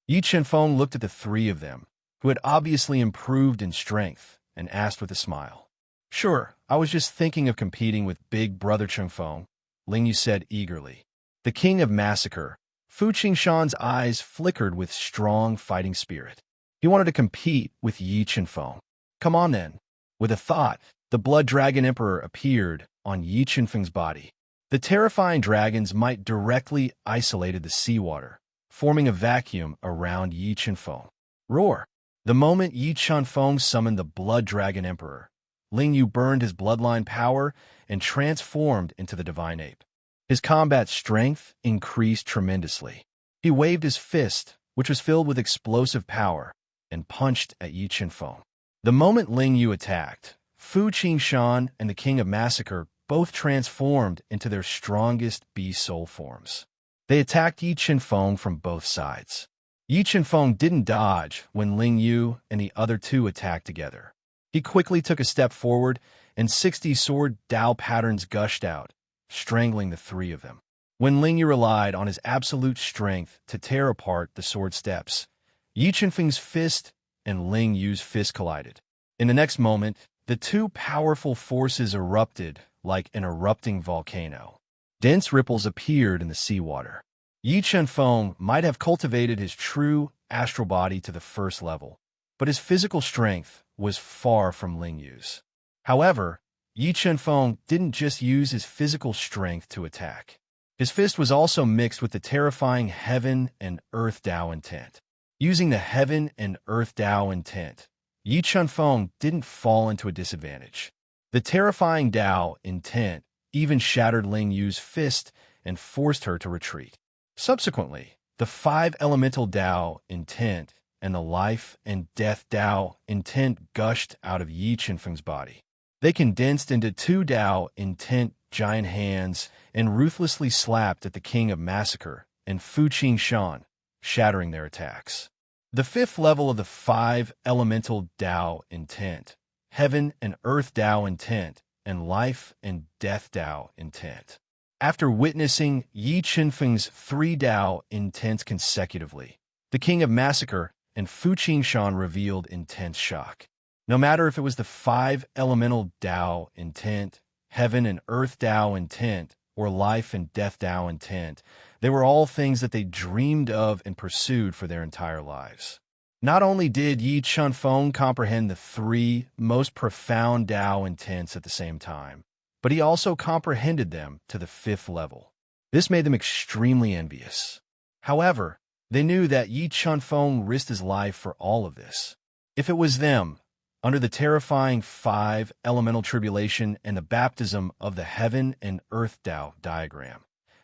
Speaker 1: Yi Qinfeng looked at the three of them, who had obviously improved in strength, and asked with a smile. Sure, I was just thinking of competing with Big Brother Qinfeng, Lingyu said eagerly. The King of Massacre, Fu Qingshan's eyes flickered with strong fighting spirit. He wanted to compete with Yi Qinfeng. Come on then. With a thought, the Blood Dragon Emperor appeared on Yi Qinfeng's body. The terrifying dragons might directly isolated the seawater, forming a vacuum around Yi Qinfeng. Roar! The moment Yi Qinfeng summoned the Blood Dragon Emperor, Ling Yu burned his bloodline power and transformed into the divine ape. His combat strength increased tremendously. He waved his fist, which was filled with explosive power, and punched at Yi Qinfeng. The moment Ling Yu attacked, Fu Qingshan and the King of Massacre both transformed into their strongest beast soul forms. They attacked Yi Qinfeng from both sides. Yi Qinfeng didn't dodge when Ling Yu and the other two attacked together. He quickly took a step forward, and 60 sword Dao patterns gushed out, strangling the three of them. When Ling Yu relied on his absolute strength to tear apart the sword steps, Yi Qinfeng's fist and Ling Yu's fist collided. In the next moment, the two powerful forces erupted like an erupting volcano. Dense ripples appeared in the seawater. Yi Qinfeng might have cultivated his true astral body to the first level, but his physical strength was far from Ling Yu's. However, Yi Qinfeng didn't just use his physical strength to attack. His fist was also mixed with the terrifying Heaven and Earth Dao intent. Using the Heaven and Earth Dao intent, Yi Qinfeng didn't fall into a disadvantage. The terrifying Dao intent even shattered Ling Yu's fist and forced her to retreat. Subsequently, the 5 elemental Dao intent and the life and death Dao intent gushed out of Yi Qinfeng's body. They condensed into 2 Dao intent giant hands and ruthlessly slapped at the King of Massacre and Fu Qingshan, shattering their attacks. The 5th level of the 5 elemental Dao intent, Heaven and Earth Dao intent, and Life and Death Dao intent. After witnessing Yi Qinfeng's 3 Dao intents consecutively, the King of Massacre and Fu Qingshan revealed intense shock. No matter if it was the 5 elemental Dao intent, Heaven and Earth Dao intent, or Life and Death Dao intent, they were all things that they dreamed of and pursued for their entire lives. Not only did Yi Qinfeng comprehend the 3 most profound Dao intents at the same time, but he also comprehended them to the 5th level. This made them extremely envious. However, they knew that Yi Qinfeng risked his life for all of this. If it was them, under the terrifying 5 elemental tribulation and the baptism of the Heaven and Earth Dao diagram,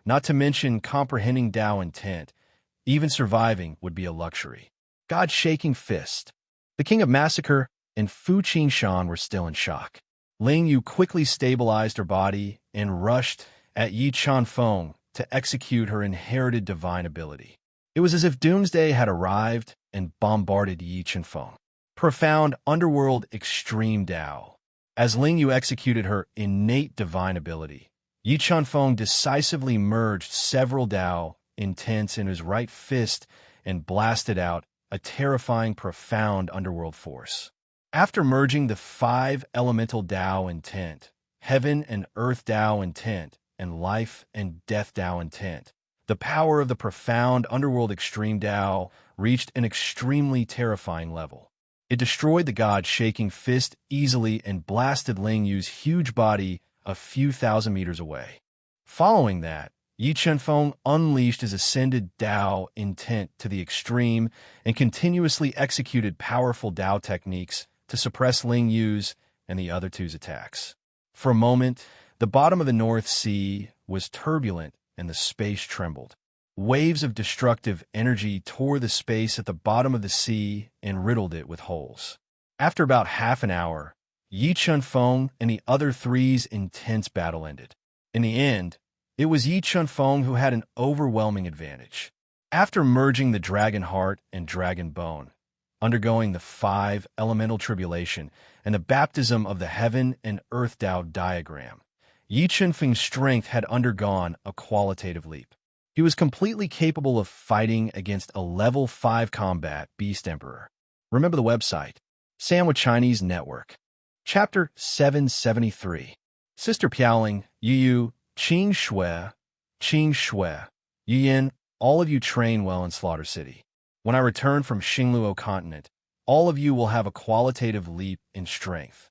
Speaker 1: not to mention comprehending Dao intent, even surviving would be a luxury. God's shaking fist. The King of Massacre and Fu Qingshan were still in shock. Ling Yu quickly stabilized her body and rushed at Yi Qinfeng to execute her inherited divine ability. It was as if Doomsday had arrived and bombarded Yi Qinfeng. Profound underworld extreme Dao. As Ling Yu executed her innate divine ability, Yi Qinfeng decisively merged several Dao intents in his right fist and blasted out a terrifying profound underworld force. After merging the 5 elemental Dao intent, Heaven and Earth Dao intent, and Life and Death Dao intent, the power of the profound underworld extreme Dao reached an extremely terrifying level. It destroyed the god's shaking fist easily and blasted Ling Yu's huge body a few thousand meters away. Following that, Yi Qinfeng unleashed his ascended Dao intent to the extreme and continuously executed powerful Dao techniques to suppress Ling Yu's and the other two's attacks. For a moment, the bottom of the North Sea was turbulent and the space trembled. Waves of destructive energy tore the space at the bottom of the sea and riddled it with holes. After about half an hour, Yi Qinfeng and the other three's intense battle ended. In the end, it was Yi Qinfeng who had an overwhelming advantage. After merging the Dragon Heart and Dragon Bone, undergoing the 5 elemental tribulation, and the baptism of the Heaven and Earth Dao diagram, Yi Qinfeng's strength had undergone a qualitative leap. He was completely capable of fighting against a level 5 combat Beast Emperor. Remember the website, Sandwich Chinese Network. Chapter 773. Sister Piaoling, Yu, Qing Shui, Yuyin, all of you train well in Slaughter City. When I return from Xingluo Continent, all of you will have a qualitative leap in strength.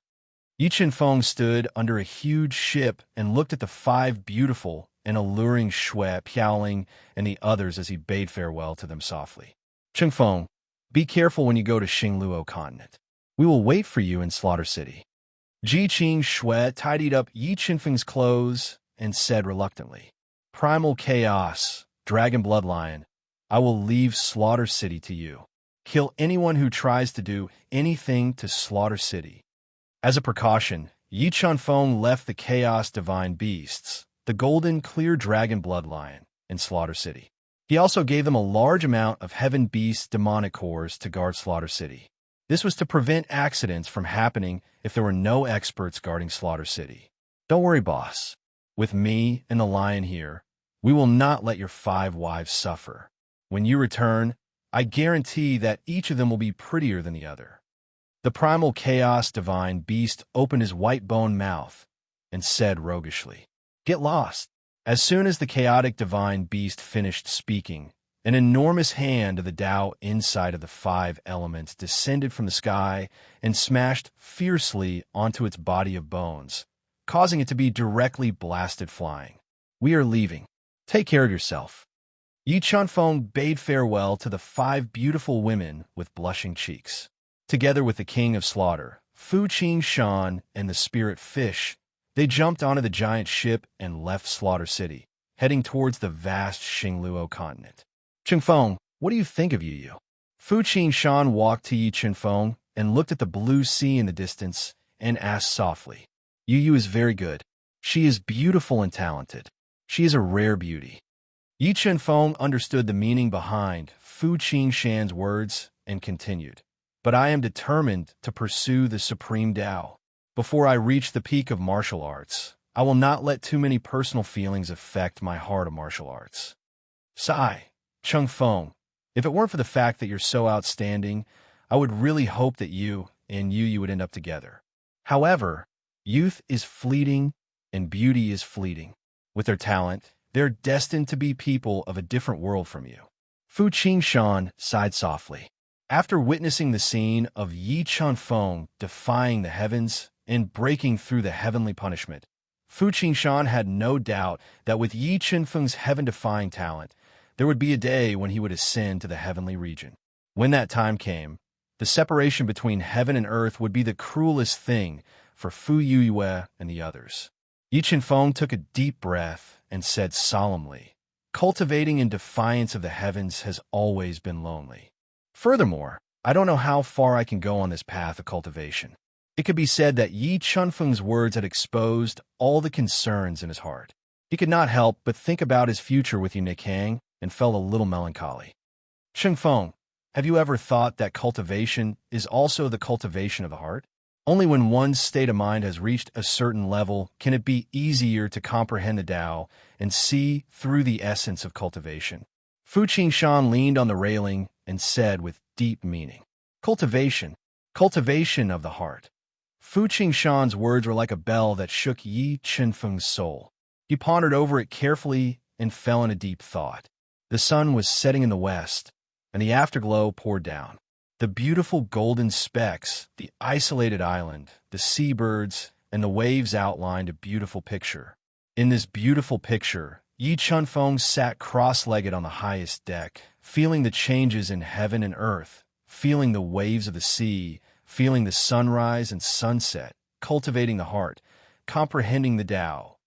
Speaker 1: Yi Qinfeng stood under a huge ship and looked at the 5 beautiful and alluring Shui, Piaoling, and the others as he bade farewell to them softly. Qingfeng, be careful when you go to Xingluo Continent. We will wait for you in Slaughter City. Ji Qing Shui tidied up Yi Qinfeng's clothes and said reluctantly, "Primal chaos, dragon bloodline, I will leave Slaughter City to you. Kill anyone who tries to do anything to Slaughter City." As a precaution, Yi Chunfeng left the chaos divine beasts, the golden clear dragon bloodline, in Slaughter City. He also gave them a large amount of heaven beast demonic cores to guard Slaughter City. This was to prevent accidents from happening if there were no experts guarding Slaughter City. "Don't worry, boss. With me and the lion here, we will not let your 5 wives suffer. When you return, I guarantee that each of them will be prettier than the other." The primal chaos divine beast opened his white bone mouth and said roguishly, "Get lost." As soon as the chaotic divine beast finished speaking, an enormous hand of the Tao inside of the 5 elements descended from the sky and smashed fiercely onto its body of bones, causing it to be directly blasted flying. "We are leaving. Take care of yourself." Yi Chunfeng bade farewell to the 5 beautiful women with blushing cheeks. Together with the king of slaughter, Fu Qing Shan, and the spirit fish, they jumped onto the giant ship and left Slaughter City, heading towards the vast Xingluo continent. "Chunfeng, what do you think of Yu? Fu Qing Shan walked to Yi Chunfeng and looked at the blue sea in the distance and asked softly, "Yu is very good. She is beautiful and talented. She is a rare beauty." Yi Chunfeng understood the meaning behind Fu Qing Shan's words and continued, "But I am determined to pursue the supreme Tao. Before I reach the peak of martial arts, I will not let too many personal feelings affect my heart of martial arts." Sigh, Chunfeng, if it weren't for the fact that you're so outstanding, I would really hope that you and Yu would end up together. However, youth is fleeting and beauty is fleeting. With their talent, they're destined to be people of a different world from you. Fu Qing Shan sighed softly. After witnessing the scene of Yi Chunfeng defying the heavens and breaking through the heavenly punishment, Fu Qing Shan had no doubt that with Yi Chunfeng's heaven-defying talent, there would be a day when he would ascend to the heavenly region. When that time came, the separation between heaven and earth would be the cruelest thing for Fu Yue and the others. Yi Chunfeng took a deep breath and said solemnly, "Cultivating in defiance of the heavens has always been lonely. Furthermore, I don't know how far I can go on this path of cultivation." It could be said that Yi Chunfeng's words had exposed all the concerns in his heart. He could not help but think about his future with Yu Kang and felt a little melancholy. "Chunfeng, have you ever thought that cultivation is also the cultivation of the heart? Only when one's state of mind has reached a certain level can it be easier to comprehend the Tao and see through the essence of cultivation." Fu Qing Shan leaned on the railing and said with deep meaning, "Cultivation, cultivation of the heart." Fu Qing Shan's words were like a bell that shook Yi Chunfeng's soul. He pondered over it carefully and fell in a deep thought. The sun was setting in the west, and the afterglow poured down. The beautiful golden specks, the isolated island, the seabirds, and the waves outlined a beautiful picture. In this beautiful picture, Yi Chunfeng sat cross-legged on the highest deck, feeling the changes in heaven and earth, feeling the waves of the sea, feeling the sunrise and sunset, cultivating the heart, comprehending the Tao.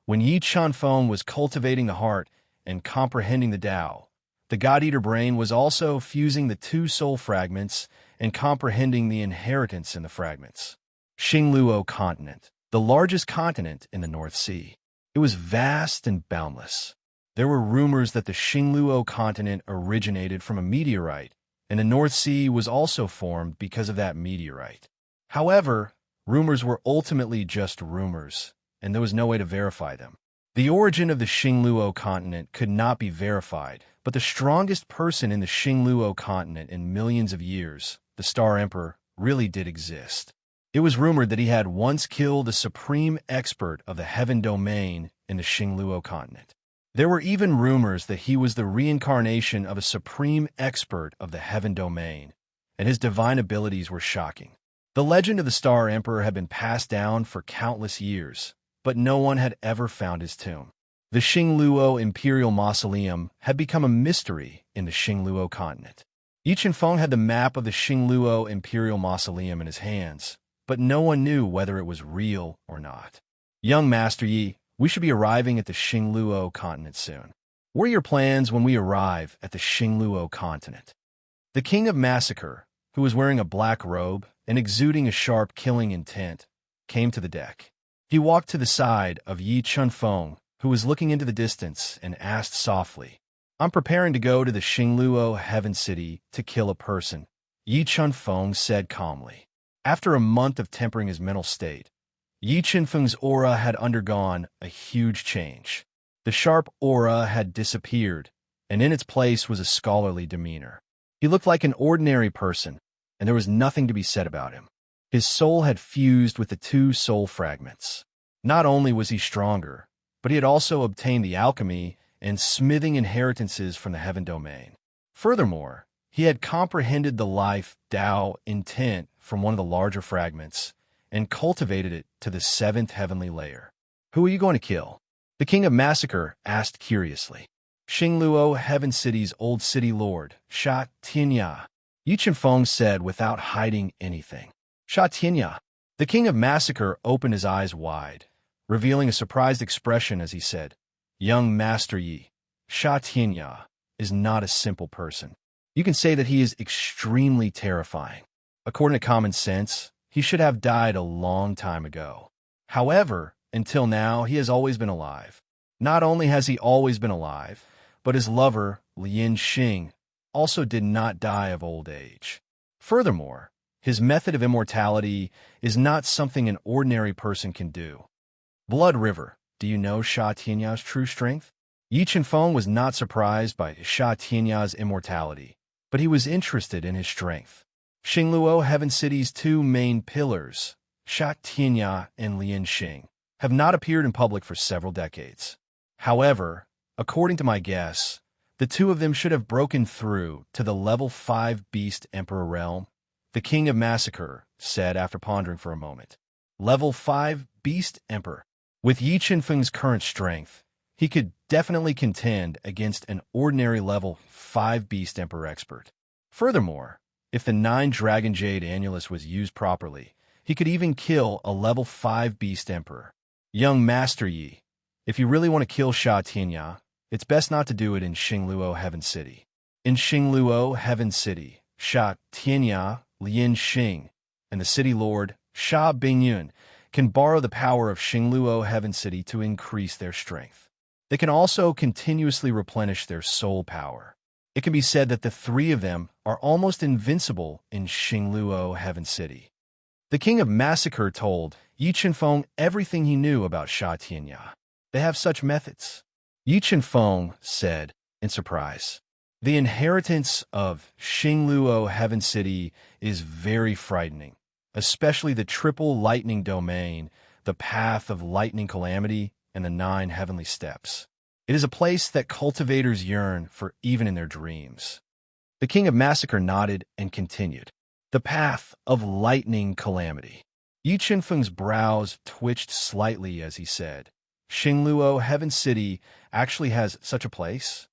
Speaker 1: When Yi Chunfeng was cultivating the heart and comprehending the Tao, the God-Eater brain was also fusing the 2 soul fragments and comprehending the inheritance in the fragments. Xingluo continent, the largest continent in the North Sea. It was vast and boundless. There were rumors that the Xingluo continent originated from a meteorite, and the North Sea was also formed because of that meteorite. However, rumors were ultimately just rumors, and there was no way to verify them. The origin of the Xingluo continent could not be verified, but the strongest person in the Xingluo continent in millions of years, the Star Emperor, really did exist. It was rumored that he had once killed the supreme expert of the heaven domain in the Xingluo continent. There were even rumors that he was the reincarnation of a supreme expert of the heaven domain, and his divine abilities were shocking. The legend of the Star Emperor had been passed down for countless years, but no one had ever found his tomb. The Xingluo Imperial Mausoleum had become a mystery in the Xingluo continent. Yi Chunfeng had the map of the Xingluo Imperial Mausoleum in his hands, but no one knew whether it was real or not. Young Master Yi, we should be arriving at the Xingluo continent soon. What are your plans when we arrive at the Xingluo continent? The king of massacre, who was wearing a black robe and exuding a sharp killing intent, came to the deck. He walked to the side of Yi Chunfeng, who was looking into the distance, and asked softly, "I'm preparing to go to the Xingluo Heaven City to kill a person," Yi Chunfeng said calmly. After a month of tempering his mental state, Yi Chunfeng's aura had undergone a huge change. The sharp aura had disappeared, and in its place was a scholarly demeanor. He looked like an ordinary person, and there was nothing to be said about him. His soul had fused with the two soul fragments. Not only was he stronger, but he had also obtained the alchemy and smithing inheritances from the heaven domain. Furthermore, he had comprehended the life Tao intent from one of the larger fragments and cultivated it to the seventh heavenly layer. "Who are you going to kill?" the king of massacre asked curiously. "Xingluo Heaven City's old city lord, Sha Tianya," Yi Chunfeng said without hiding anything. "Sha Tianya." The king of massacre opened his eyes wide, revealing a surprised expression as he said, "Young Master Yi, Sha Tianya is not a simple person. You can say that he is extremely terrifying. According to common sense, he should have died a long time ago. However, until now, he has always been alive. Not only has he always been alive, but his lover, Lian Xing, also did not die of old age. Furthermore, his method of immortality is not something an ordinary person can do. Blood River, do you know Sha Tianya's true strength?" Yi Chunfeng was not surprised by Sha Tianya's immortality, but he was interested in his strength. Xingluo Heaven City's two main pillars, Sha Tianya and Lian Xing, have not appeared in public for several decades. However, according to my guess, the two of them should have broken through to the level 5 Beast Emperor realm, the King of Massacre said after pondering for a moment. Level 5 Beast Emperor. With Yi Chunfeng's current strength, he could definitely contend against an ordinary level 5 Beast Emperor expert. Furthermore, if the 9 Dragon Jade Annulus was used properly, he could even kill a level 5 Beast Emperor. Young Master Yi, if you really want to kill Sha Tianya, it's best not to do it in Xingluo Heaven City. In Xingluo Heaven City, Sha Tianya, Lian Xing, and the city lord, Sha Bingyun, can borrow the power of Xingluo Heaven City to increase their strength. They can also continuously replenish their soul power. It can be said that the three of them are almost invincible in Xingluo Heaven City. The king of massacre told Yi Chunfeng everything he knew about Sha Tianya. They have such methods. Yi Chunfeng said in surprise, "The inheritance of Xingluo Heaven City is very frightening, especially the triple lightning domain, the path of lightning calamity, and the 9 heavenly steps. It is a place that cultivators yearn for even in their dreams." The king of massacre nodded and continued, "The path of lightning calamity." Yi Chunfeng's brows twitched slightly as he said, "Xingluo Heaven City actually has such a place?"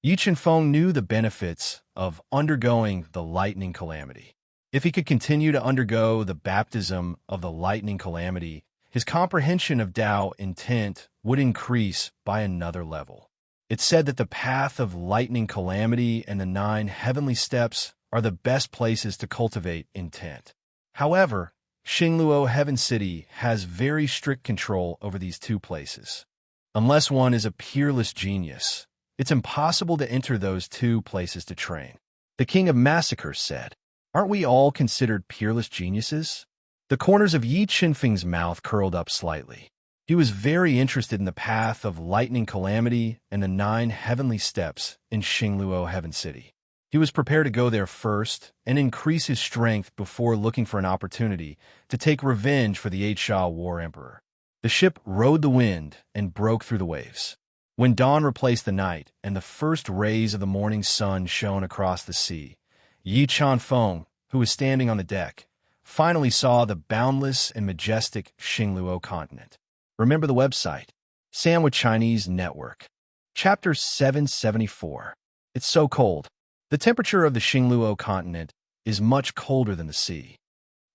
Speaker 1: Yi Chunfeng knew the benefits of undergoing the lightning calamity. If he could continue to undergo the baptism of the lightning calamity, his comprehension of Tao intent would increase by another level. It's said that the path of lightning calamity and the 9 heavenly steps are the best places to cultivate intent. However, Xingluo Heaven City has very strict control over these two places. Unless one is a peerless genius, it's impossible to enter those two places to train. The king of massacre said, "Aren't we all considered peerless geniuses?" The corners of Yi Chunfeng's mouth curled up slightly. He was very interested in the path of lightning calamity and the 9 heavenly steps in Xingluo Heaven City. He was prepared to go there first and increase his strength before looking for an opportunity to take revenge for the 8 Sha War Emperor. The ship rode the wind and broke through the waves. When dawn replaced the night and the first rays of the morning sun shone across the sea, Yi Chunfeng, who was standing on the deck, finally saw the boundless and majestic Xingluo continent. Remember the website, Sandwich Chinese Network. Chapter 774. It's so cold. The temperature of the Xingluo continent is much colder than the sea.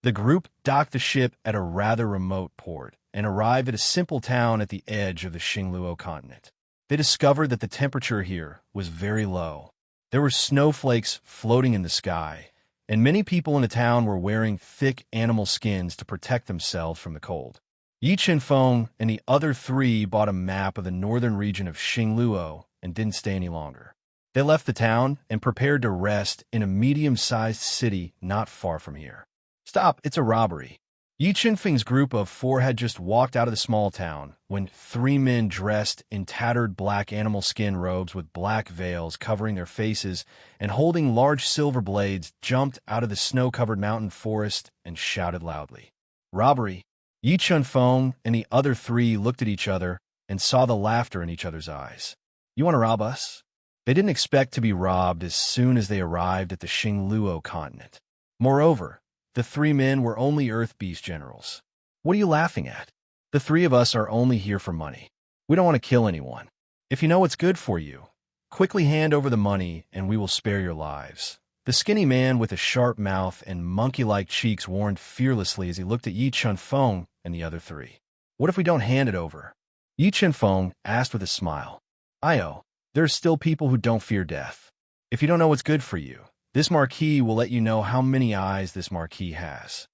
Speaker 1: The group docked the ship at a rather remote port and arrived at a simple town at the edge of the Xingluo continent. They discovered that the temperature here was very low. There were snowflakes floating in the sky, and many people in the town were wearing thick animal skins to protect themselves from the cold. Yi Chenfeng and the other three bought a map of the northern region of Xingluo and didn't stay any longer. They left the town and prepared to rest in a medium-sized city not far from here. Stop, it's a robbery. Yi Chenfeng's group of four had just walked out of the small town when three men dressed in tattered black animal skin robes with black veils covering their faces and holding large silver blades jumped out of the snow-covered mountain forest and shouted loudly. Robbery! Yi Chenfeng and the other three looked at each other and saw the laughter in each other's eyes. You want to rob us? They didn't expect to be robbed as soon as they arrived at the Xingluo continent. Moreover, the three men were only Earth Beast generals. What are you laughing at? The three of us are only here for money. We don't want to kill anyone. If you know what's good for you, quickly hand over the money and we will spare your lives. The skinny man with a sharp mouth and monkey-like cheeks warned fearlessly as he looked at Yi Chenfeng and the other three. What if we don't hand it over? Yi Chenfeng asked with a smile. Io, there are still people who don't fear death. If you don't know what's good for you, this marquee will let you know how many eyes this marquee has.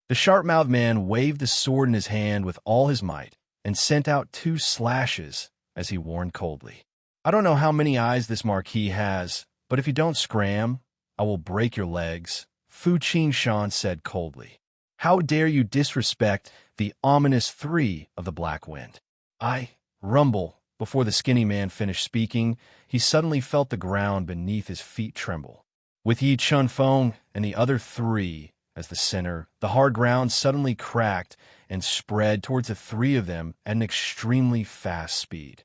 Speaker 1: The sharp-mouthed man waved the sword in his hand with all his might and sent out 2 slashes as he warned coldly. I don't know how many eyes this marquee has, but if you don't scram, I will break your legs, Fu Qingshan said coldly. How dare you disrespect the ominous three of the Black Wind? I rumble. Before the skinny man finished speaking, he suddenly felt the ground beneath his feet tremble. With Yi Chenfeng and the other three as the center, the hard ground suddenly cracked and spread towards the three of them at an extremely fast speed.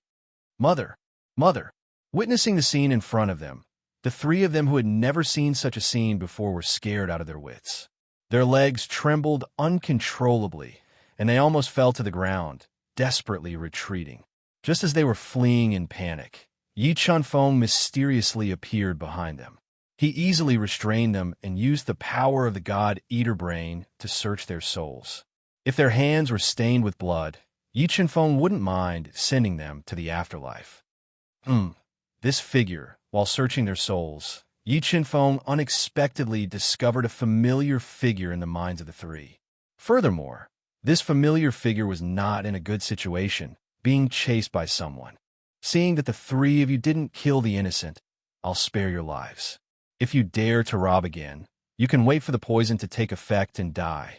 Speaker 1: Mother! Mother! Witnessing the scene in front of them, the three of them who had never seen such a scene before were scared out of their wits. Their legs trembled uncontrollably, and they almost fell to the ground, desperately retreating. Just as they were fleeing in panic, Yi Chenfeng mysteriously appeared behind them. He easily restrained them and used the power of the god Eaterbrain to search their souls. If their hands were stained with blood, Yi Chenfeng wouldn't mind sending them to the afterlife. This figure, while searching their souls, Yi Chenfeng unexpectedly discovered a familiar figure in the minds of the three. Furthermore, this familiar figure was not in a good situation, being chased by someone. Seeing that the three of you didn't kill the innocent, I'll spare your lives. If you dare to rob again, you can wait for the poison to take effect and die.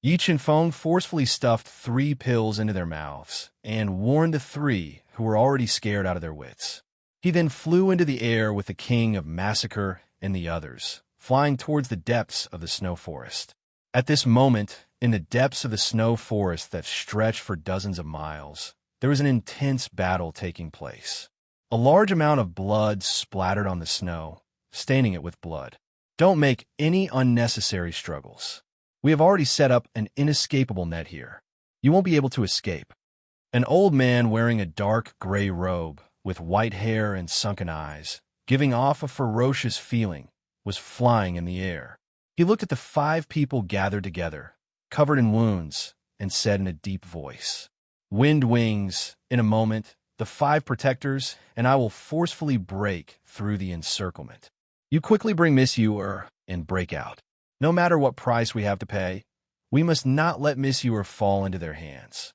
Speaker 1: Yi Chenfeng forcefully stuffed 3 pills into their mouths and warned the three who were already scared out of their wits. He then flew into the air with the king of massacre and the others, flying towards the depths of the snow forest. At this moment, in the depths of the snow forest that stretched for dozens of miles, there was an intense battle taking place. A large amount of blood splattered on the snow, staining it with blood. Don't make any unnecessary struggles. We have already set up an inescapable net here. You won't be able to escape. An old man wearing a dark gray robe, with white hair and sunken eyes, giving off a ferocious feeling, was flying in the air. He looked at the 5 people gathered together, covered in wounds, and said in a deep voice, "Wind wings, in a moment, the 5 protectors, and I will forcefully break through the encirclement. You quickly bring Miss Ewer and break out. No matter what price we have to pay, we must not let Miss Ewer fall into their hands."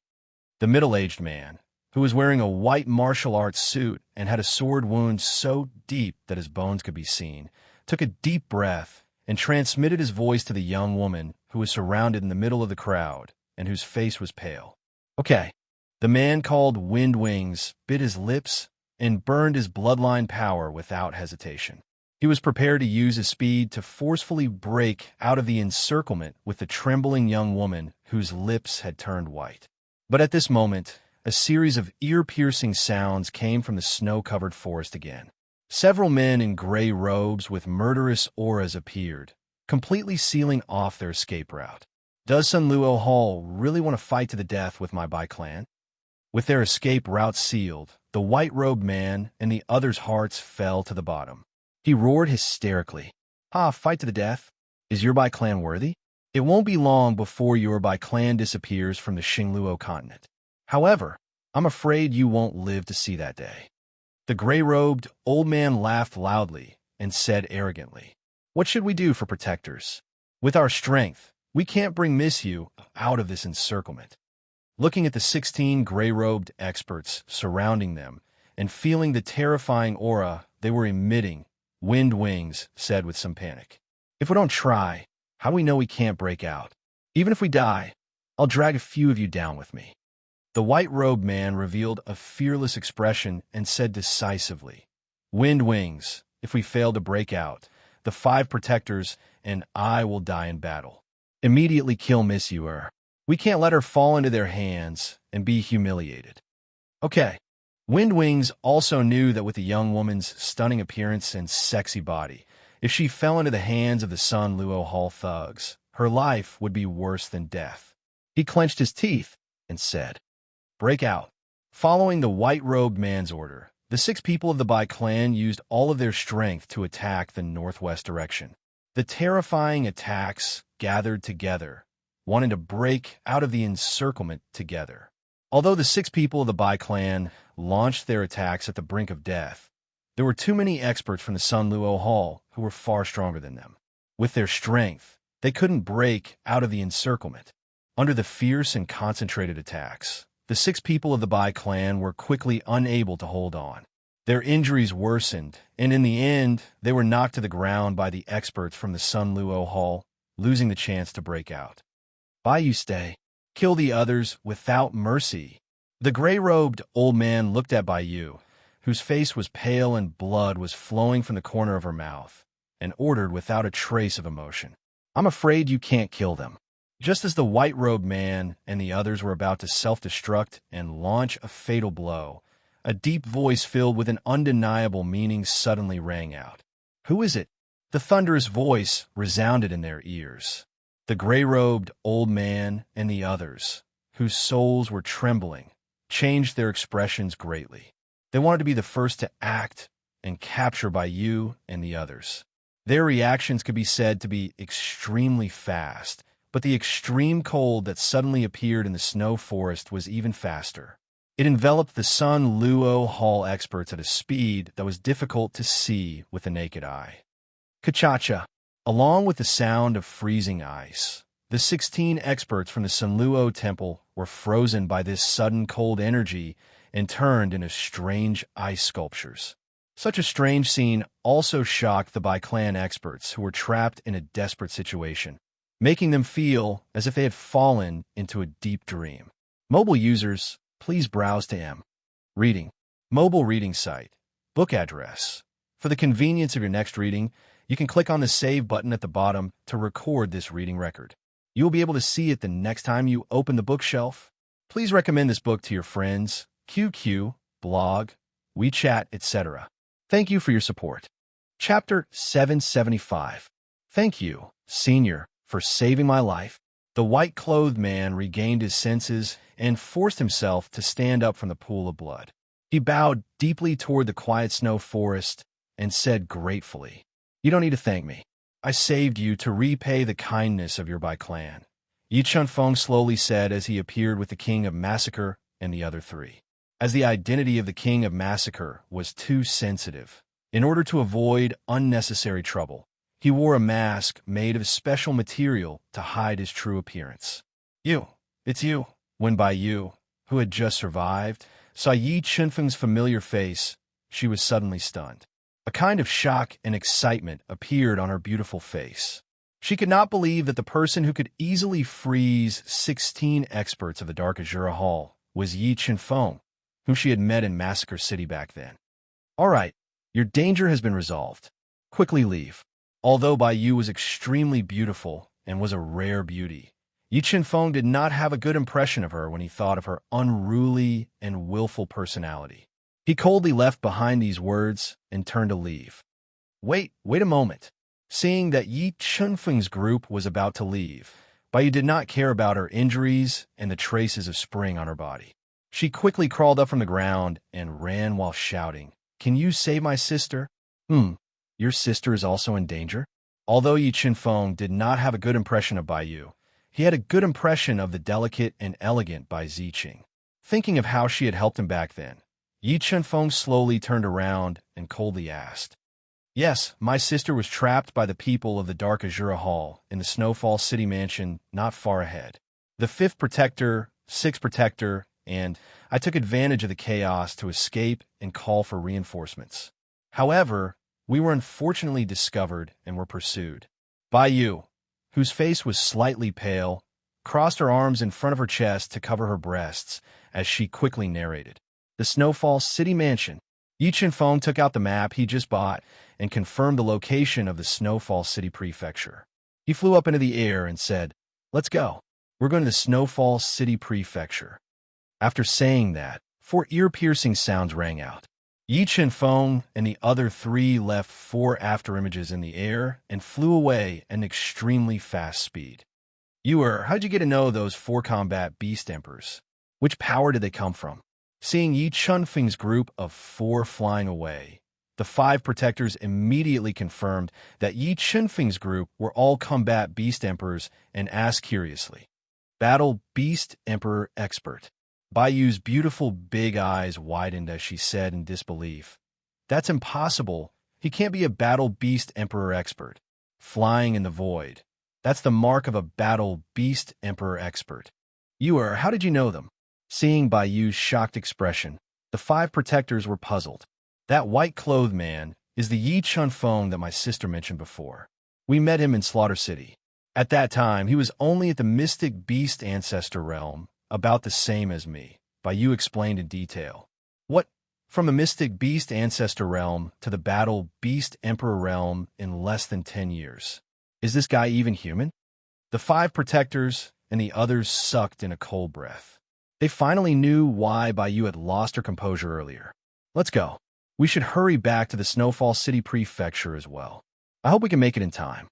Speaker 1: The middle-aged man, who was wearing a white martial arts suit and had a sword wound so deep that his bones could be seen, took a deep breath and transmitted his voice to the young woman who was surrounded in the middle of the crowd and whose face was pale. Okay. The man called Wind Wings bit his lips and burned his bloodline power without hesitation. He was prepared to use his speed to forcefully break out of the encirclement with the trembling young woman whose lips had turned white. But at this moment, a series of ear-piercing sounds came from the snow-covered forest again. Several men in gray robes with murderous auras appeared, completely sealing off their escape route. Does Sun Luo Hall really want to fight to the death with my Bai clan? With their escape route sealed, the white-robed man and the others' hearts fell to the bottom. He roared hysterically, "Ha, fight to the death? Is your Bai clan worthy? It won't be long before your Bai clan disappears from the Xingluo continent. However, I'm afraid you won't live to see that day." The gray-robed old man laughed loudly and said arrogantly, "What should we do for protectors? With our strength, we can't bring Misyu out of this encirclement." Looking at the 16 gray-robed experts surrounding them and feeling the terrifying aura they were emitting, Wind Wings said with some panic, "If we don't try, how do we know we can't break out? Even if we die, I'll drag a few of you down with me." The white-robed man revealed a fearless expression and said decisively, "Wind Wings, if we fail to break out, the 5 protectors and I will die in battle. Immediately kill Miss Yuer. We can't let her fall into their hands and be humiliated." Okay. Wind Wings also knew that with the young woman's stunning appearance and sexy body, if she fell into the hands of the Sun Luo Hall thugs, her life would be worse than death. He clenched his teeth and said, "Break out." Following the white-robed man's order, the 6 people of the Bai clan used all of their strength to attack the northwest direction. The terrifying attacks gathered together, wanting to break out of the encirclement together. Although the 6 people of the Bai clan launched their attacks at the brink of death, there were too many experts from the Sun Luo Hall who were far stronger than them. With their strength, they couldn't break out of the encirclement. Under the fierce and concentrated attacks, the 6 people of the Bai clan were quickly unable to hold on. Their injuries worsened, and in the end, they were knocked to the ground by the experts from the Sun Luo Hall, losing the chance to break out. "Bai Yu stay. Kill the others without mercy." The gray-robed old man looked at Bai Yu, whose face was pale and blood was flowing from the corner of her mouth, and ordered without a trace of emotion, "I'm afraid you can't kill them." Just as the white-robed man and the others were about to self-destruct and launch a fatal blow, a deep voice filled with an undeniable meaning suddenly rang out. "Who is it?" The thunderous voice resounded in their ears. The gray-robed old man and the others, whose souls were trembling, changed their expressions greatly. They wanted to be the first to act and capture Bai Yu and the others. Their reactions could be said to be extremely fast, but the extreme cold that suddenly appeared in the snow forest was even faster. It enveloped the Sun Luo Hall experts at a speed that was difficult to see with the naked eye. Kachacha. Along with the sound of freezing ice, the 16 experts from the Sun Luo Temple were frozen by this sudden cold energy and turned into strange ice sculptures. Such a strange scene also shocked the Bai clan experts who were trapped in a desperate situation, making them feel as if they had fallen into a deep dream. Mobile users, please browse to M. Reading. Mobile reading site. Book address. For the convenience of your next reading, you can click on the Save button at the bottom to record this reading record. You will be able to see it the next time you open the bookshelf. Please recommend this book to your friends, QQ, blog, WeChat, etc. Thank you for your support. Chapter 775. Thank you, Senior, for saving my life. The white-clothed man regained his senses and forced himself to stand up from the pool of blood. He bowed deeply toward the quiet snow forest and said gratefully, "You don't need to thank me. I saved you to repay the kindness of your Bai clan," Yi Chunfeng slowly said as he appeared with the King of Massacre and the other 3. As the identity of the King of Massacre was too sensitive, in order to avoid unnecessary trouble, he wore a mask made of special material to hide his true appearance. "You, it's you." When Bai Yu, who had just survived, saw Yi Chunfeng's familiar face, she was suddenly stunned. A kind of shock and excitement appeared on her beautiful face. She could not believe that the person who could easily freeze 16 experts of the Dark Azura Hall was Yi Chunfeng, whom she had met in Massacre City back then. "All right, your danger has been resolved. Quickly leave." Although Bai Yu was extremely beautiful and was a rare beauty, Yi Chunfeng did not have a good impression of her when he thought of her unruly and willful personality. He coldly left behind these words and turned to leave. Wait a moment." Seeing that Yi Chunfeng's group was about to leave, Bai Yu did not care about her injuries and the traces of spring on her body. She quickly crawled up from the ground and ran while shouting, "Can you save my sister?" Your sister is also in danger?" Although Yi Qinfeng did not have a good impression of Bai Yu, he had a good impression of the delicate and elegant Bai Ziqing. Thinking of how she had helped him back then, Yi Qinfeng slowly turned around and coldly asked, "Yes, my sister was trapped by the people of the Dark Azura Hall in the Snowfall City Mansion not far ahead. The 5th Protector, 6th Protector, and I took advantage of the chaos to escape and call for reinforcements. However, we were unfortunately discovered and were pursued." Bai Yu, whose face was slightly pale, crossed her arms in front of her chest to cover her breasts as she quickly narrated. The Snowfall City Mansion. Yi Qinfeng took out the map he just bought and confirmed the location of the Snowfall City Prefecture. He flew up into the air and said, "Let's go. We're going to the Snowfall City Prefecture." After saying that, 4 ear-piercing sounds rang out. Yi Qinfeng and the other 3 left 4 afterimages in the air and flew away at an extremely fast speed. How'd you get to know those 4 combat beast emperors? Which power did they come from?" Seeing Yi Qinfeng's group of 4 flying away, the 5 protectors immediately confirmed that Yi Qinfeng's group were all combat beast emperors and asked curiously, "Battle beast emperor expert?" Bai Yu's beautiful big eyes widened as she said in disbelief, "That's impossible. He can't be a battle beast emperor expert. Flying in the void. That's the mark of a battle beast emperor expert." How did you know them?" Seeing Bai Yu's shocked expression, the 5 protectors were puzzled. "That white-clothed man is the Yi Qinfeng that my sister mentioned before. We met him in Slaughter City. At that time, he was only at the mystic beast ancestor realm, about the same as me," Bai Yu explained in detail. "What? From the mystic beast ancestor realm to the battle beast emperor realm in less than 10 years. Is this guy even human?" The 5 protectors and the others sucked in a cold breath. They finally knew why Bai Yu had lost her composure earlier. "Let's go. We should hurry back to the Snowfall City Prefecture as well. I hope we can make it in time."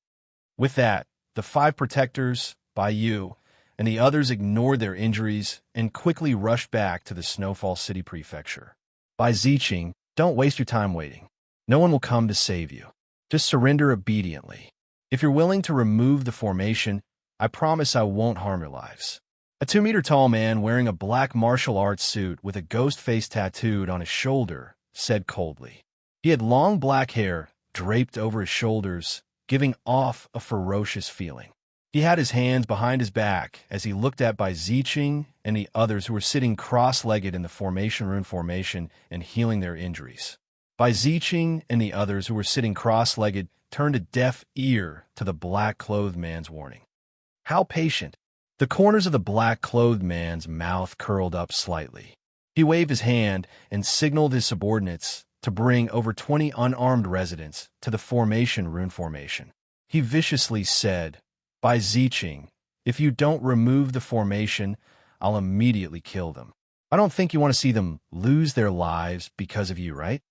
Speaker 1: With that, the 5 protectors, Bai Yu, and the others ignored their injuries and quickly rushed back to the Snowfall City Prefecture. "Bai Ziqing, don't waste your time waiting. No one will come to save you. Just surrender obediently. If you're willing to remove the formation, I promise I won't harm your lives." A 2-meter-tall man wearing a black martial arts suit with a ghost face tattooed on his shoulder said coldly. He had long black hair draped over his shoulders, giving off a ferocious feeling. He had his hands behind his back as he looked at Bai Ziqing and the others who were sitting cross-legged in the formation rune formation and healing their injuries. Bai Ziqing and the others who were sitting cross-legged turned a deaf ear to the black-clothed man's warning. How patient! The corners of the black-clothed man's mouth curled up slightly. He waved his hand and signaled his subordinates to bring over 20 unarmed residents to the formation rune formation. He viciously said, "Bai Ziqing, if you don't remove the formation, I'll immediately kill them. I don't think you want to see them lose their lives because of you, right?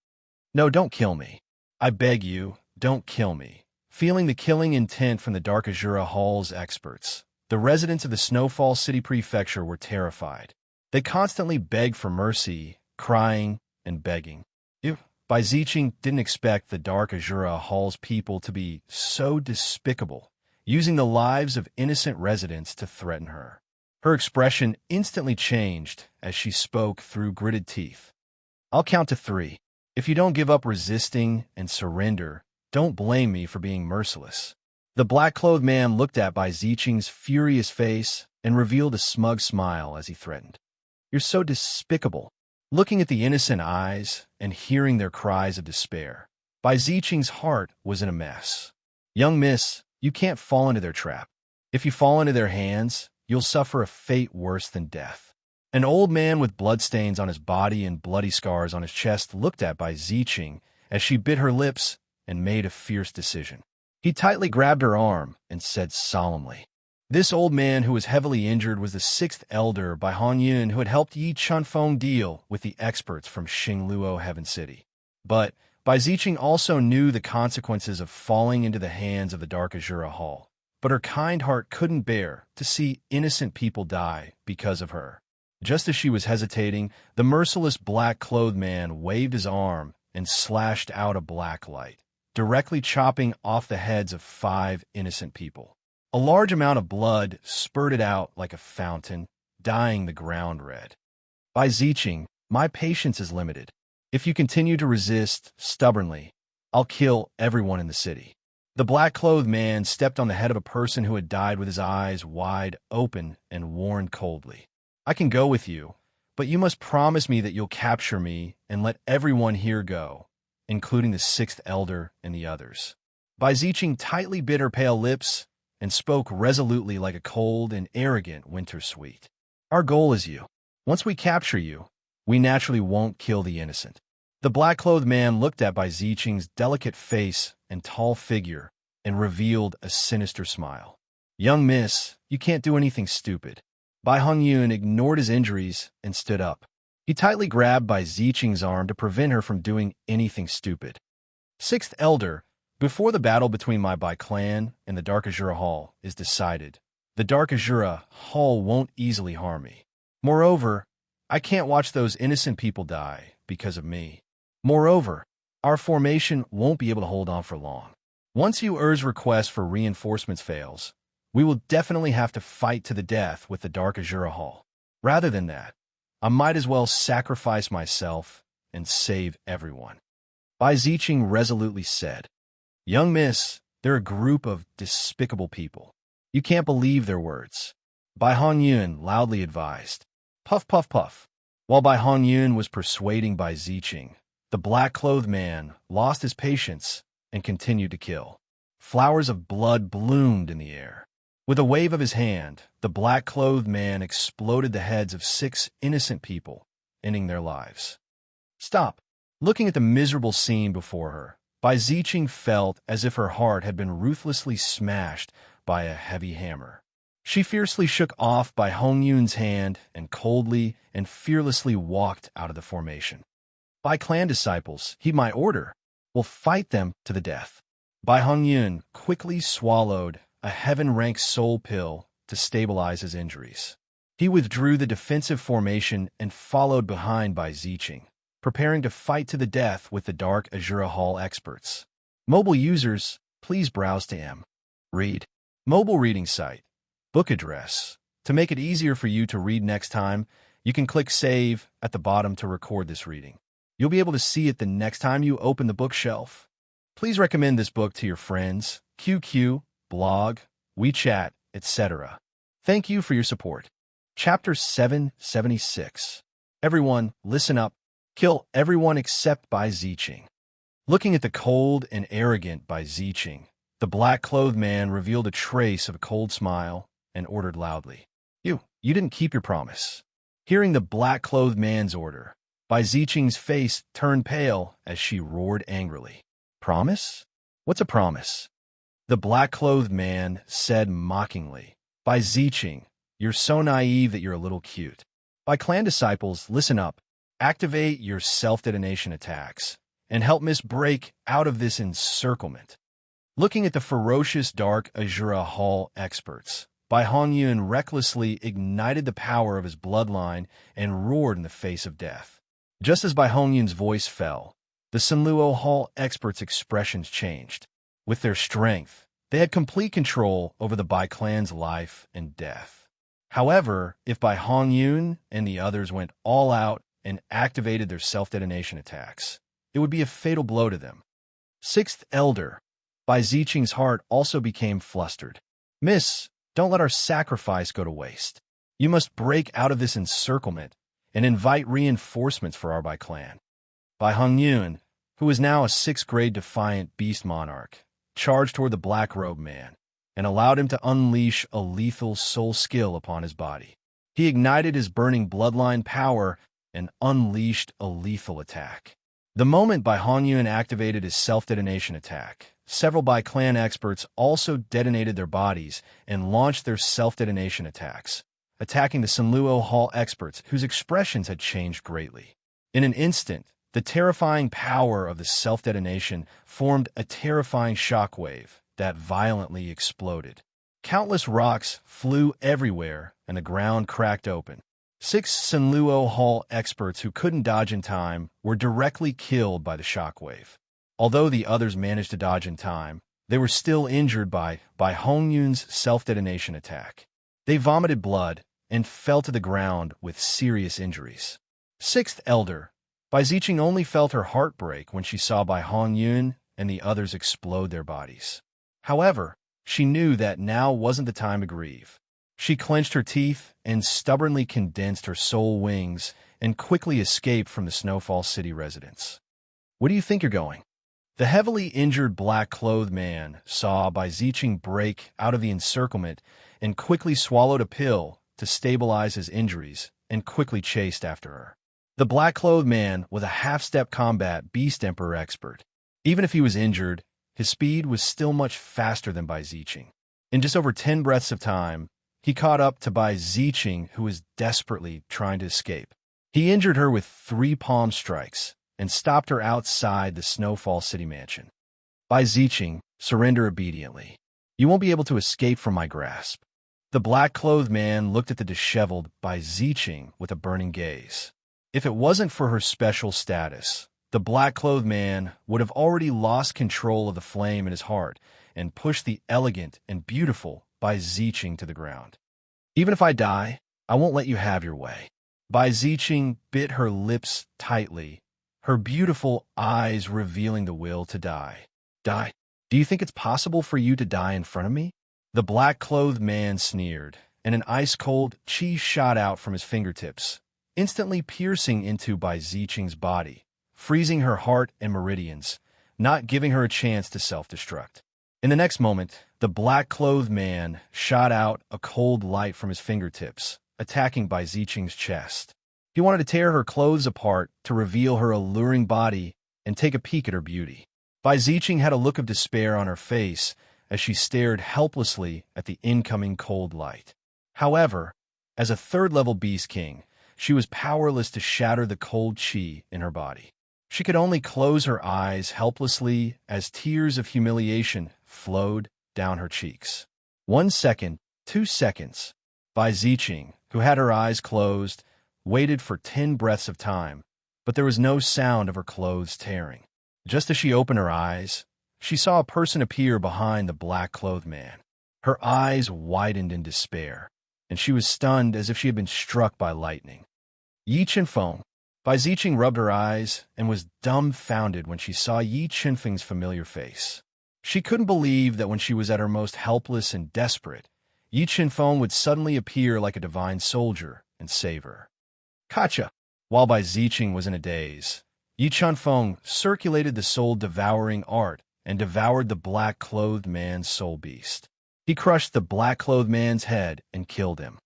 Speaker 1: No, don't kill me. I beg you, don't kill me." Feeling the killing intent from the Dark Azura Hall's experts, the residents of the Snowfall City Prefecture were terrified. They constantly begged for mercy, crying and begging. Bai Ziqing didn't expect the Dark Azura Hall's people to be so despicable, using the lives of innocent residents to threaten her. Her expression instantly changed as she spoke through gritted teeth. "I'll count to 3. If you don't give up resisting and surrender, don't blame me for being merciless." The black-clothed man looked at Bai Ziqing's furious face and revealed a smug smile as he threatened. "You're so despicable." Looking at the innocent eyes and hearing their cries of despair, Bai Ziqing's heart was in a mess. "Young miss, you can't fall into their trap. If you fall into their hands, you'll suffer a fate worse than death." An old man with bloodstains on his body and bloody scars on his chest looked at Bai Ziqing as she bit her lips and made a fierce decision. He tightly grabbed her arm and said solemnly. This old man who was heavily injured was the 6th elder Bai Honyun who had helped Yi Qinfeng deal with the experts from Xingluo Heaven City. But Bai Ziqing also knew the consequences of falling into the hands of the Dark Azura Hall. But her kind heart couldn't bear to see innocent people die because of her. Just as she was hesitating, the merciless black-clothed man waved his arm and slashed out a black light. directly chopping off the heads of 5 innocent people. A large amount of blood spurted out like a fountain, dyeing the ground red. By Zicheng, my patience is limited. If you continue to resist stubbornly, I'll kill everyone in the city. The black-clothed man stepped on the head of a person who had died with his eyes wide open and warned coldly. I can go with you, but you must promise me that you'll capture me and let everyone here go, including the 6th elder and the others. Bai Zicheng tightly bit her pale lips and spoke resolutely like a cold and arrogant winter sweet. Our goal is you. Once we capture you, we naturally won't kill the innocent. The black-clothed man looked at Bai Zicheng's delicate face and tall figure and revealed a sinister smile. Young miss, you can't do anything stupid. Bai Hongyun ignored his injuries and stood up. He tightly grabbed Bai Zicheng's arm to prevent her from doing anything stupid. 6th elder, before the battle between my Bai clan and the Dark Azura Hall is decided, the Dark Azura Hall won't easily harm me. Moreover, I can't watch those innocent people die because of me. Moreover, our formation won't be able to hold on for long. Once Yu Er's request for reinforcements fails, we will definitely have to fight to the death with the Dark Azura Hall. Rather than that, I might as well sacrifice myself and save everyone. Bai Zicheng resolutely said, Young miss, they're a group of despicable people. You can't believe their words. Bai Hongyun loudly advised. Puff, puff, puff. While Bai Hongyun was persuading Bai Zicheng, the black-clothed man lost his patience and continued to kill. Flowers of blood bloomed in the air. With a wave of his hand, the black-clothed man exploded the heads of 6 innocent people, ending their lives. Stop. Looking at the miserable scene before her, Bai Zicheng felt as if her heart had been ruthlessly smashed by a heavy hammer. She fiercely shook off Bai Hongyun's hand and coldly and fearlessly walked out of the formation. Bai clan disciples, heed my order. We'll fight them to the death. Bai Hongyun quickly swallowed a heaven-rank soul pill to stabilize his injuries. He withdrew the defensive formation and followed behind Bai Zicheng, preparing to fight to the death with the Dark Azura Hall experts. Mobile users, please browse to Read. Mobile reading site. Book address. To make it easier for you to read next time, you can click Save at the bottom to record this reading. You'll be able to see it the next time you open the bookshelf. Please recommend this book to your friends, QQ, blog, WeChat, etc. Thank you for your support. Chapter 776. Everyone, listen up. Kill everyone except Bai Zicheng. Looking at the cold and arrogant Bai Zicheng, the black-clothed man revealed a trace of a cold smile and ordered loudly, You didn't keep your promise. Hearing the black-clothed man's order, Bai Zicheng's face turned pale as she roared angrily. Promise? What's a promise? The black-clothed man said mockingly, Bai Zicheng, you're so naive that you're a little cute. Bai clan disciples, listen up. Activate your self-detonation attacks and help Miss break out of this encirclement. Looking at the ferocious Dark Azura Hall experts, Bai Hongyun recklessly ignited the power of his bloodline and roared in the face of death. Just as Bai Hongyun's voice fell, the Sanluo Hall experts' expressions changed. With their strength, they had complete control over the Bai clan's life and death. However, if Bai Hongyun and the others went all out and activated their self-detonation attacks, it would be a fatal blow to them. 6th elder, Bai Zicheng's heart also became flustered. Miss, don't let our sacrifice go to waste. You must break out of this encirclement and invite reinforcements for our Bai clan. Bai Hongyun, who was now a 6th-grade defiant beast monarch, charged toward the black-robed man and allowed him to unleash a lethal soul skill upon his body. He ignited his burning bloodline power and unleashed a lethal attack. The moment Bai Hongyun activated his self-detonation attack, several Bai clan experts also detonated their bodies and launched their self-detonation attacks, attacking the Sanluo Hall experts whose expressions had changed greatly. In an instant, the terrifying power of the self-detonation formed a terrifying shockwave that violently exploded. Countless rocks flew everywhere and the ground cracked open. 6 Sanluo Hall experts who couldn't dodge in time were directly killed by the shockwave. Although the others managed to dodge in time, they were still injured by Hong Yun's self-detonation attack. They vomited blood and fell to the ground with serious injuries. Sixth Elder, Bai Ziqing only felt her heart break when she saw Bai Hong Yun and the others explode their bodies. However, she knew that now wasn't the time to grieve. She clenched her teeth and stubbornly condensed her soul wings and quickly escaped from the Snowfall City residence. Where do you think you're going? The heavily injured black-clothed man saw Bai Ziqing break out of the encirclement and quickly swallowed a pill to stabilize his injuries and quickly chased after her. The black-clothed man was a half-step combat Beast Emperor expert. Even if he was injured, his speed was still much faster than Bai Ziqing. In just over 10 breaths of time, he caught up to Bai Ziqing, who was desperately trying to escape. He injured her with 3 palm strikes and stopped her outside the Snowfall City mansion. Bai Ziqing, surrender obediently. You won't be able to escape from my grasp. The black-clothed man looked at the disheveled Bai Ziqing with a burning gaze. If it wasn't for her special status, the black-clothed man would have already lost control of the flame in his heart and pushed the elegant and beautiful Bai Ziqing to the ground. Even if I die, I won't let you have your way. Bai Ziqing bit her lips tightly, her beautiful eyes revealing the will to die. Die? Do you think it's possible for you to die in front of me? The black-clothed man sneered, and an ice-cold chi shot out from his fingertips, instantly piercing into Bai Ziqing's body, freezing her heart and meridians, not giving her a chance to self-destruct. In the next moment, the black-clothed man shot out a cold light from his fingertips, attacking Bai Ziqing's chest. He wanted to tear her clothes apart to reveal her alluring body and take a peek at her beauty. Bai Ziqing had a look of despair on her face as she stared helplessly at the incoming cold light. However, as a third-level Beast King, she was powerless to shatter the cold chi in her body. She could only close her eyes helplessly as tears of humiliation flowed down her cheeks. 1 second, 2 seconds. Bai Ziqing, who had her eyes closed, waited for 10 breaths of time, but there was no sound of her clothes tearing. Just as she opened her eyes, she saw a person appear behind the black-clothed man. Her eyes widened in despair, and she was stunned as if she had been struck by lightning. Yi Qinfeng. Bai Ziqing rubbed her eyes and was dumbfounded when she saw Yi Qinfeng's familiar face. She couldn't believe that when she was at her most helpless and desperate, Yi Qinfeng would suddenly appear like a divine soldier and save her. Gotcha! While Bai Ziqing was in a daze, Yi Qinfeng circulated the soul-devouring art and devoured the black-clothed man's soul beast. He crushed the black-clothed man's head and killed him.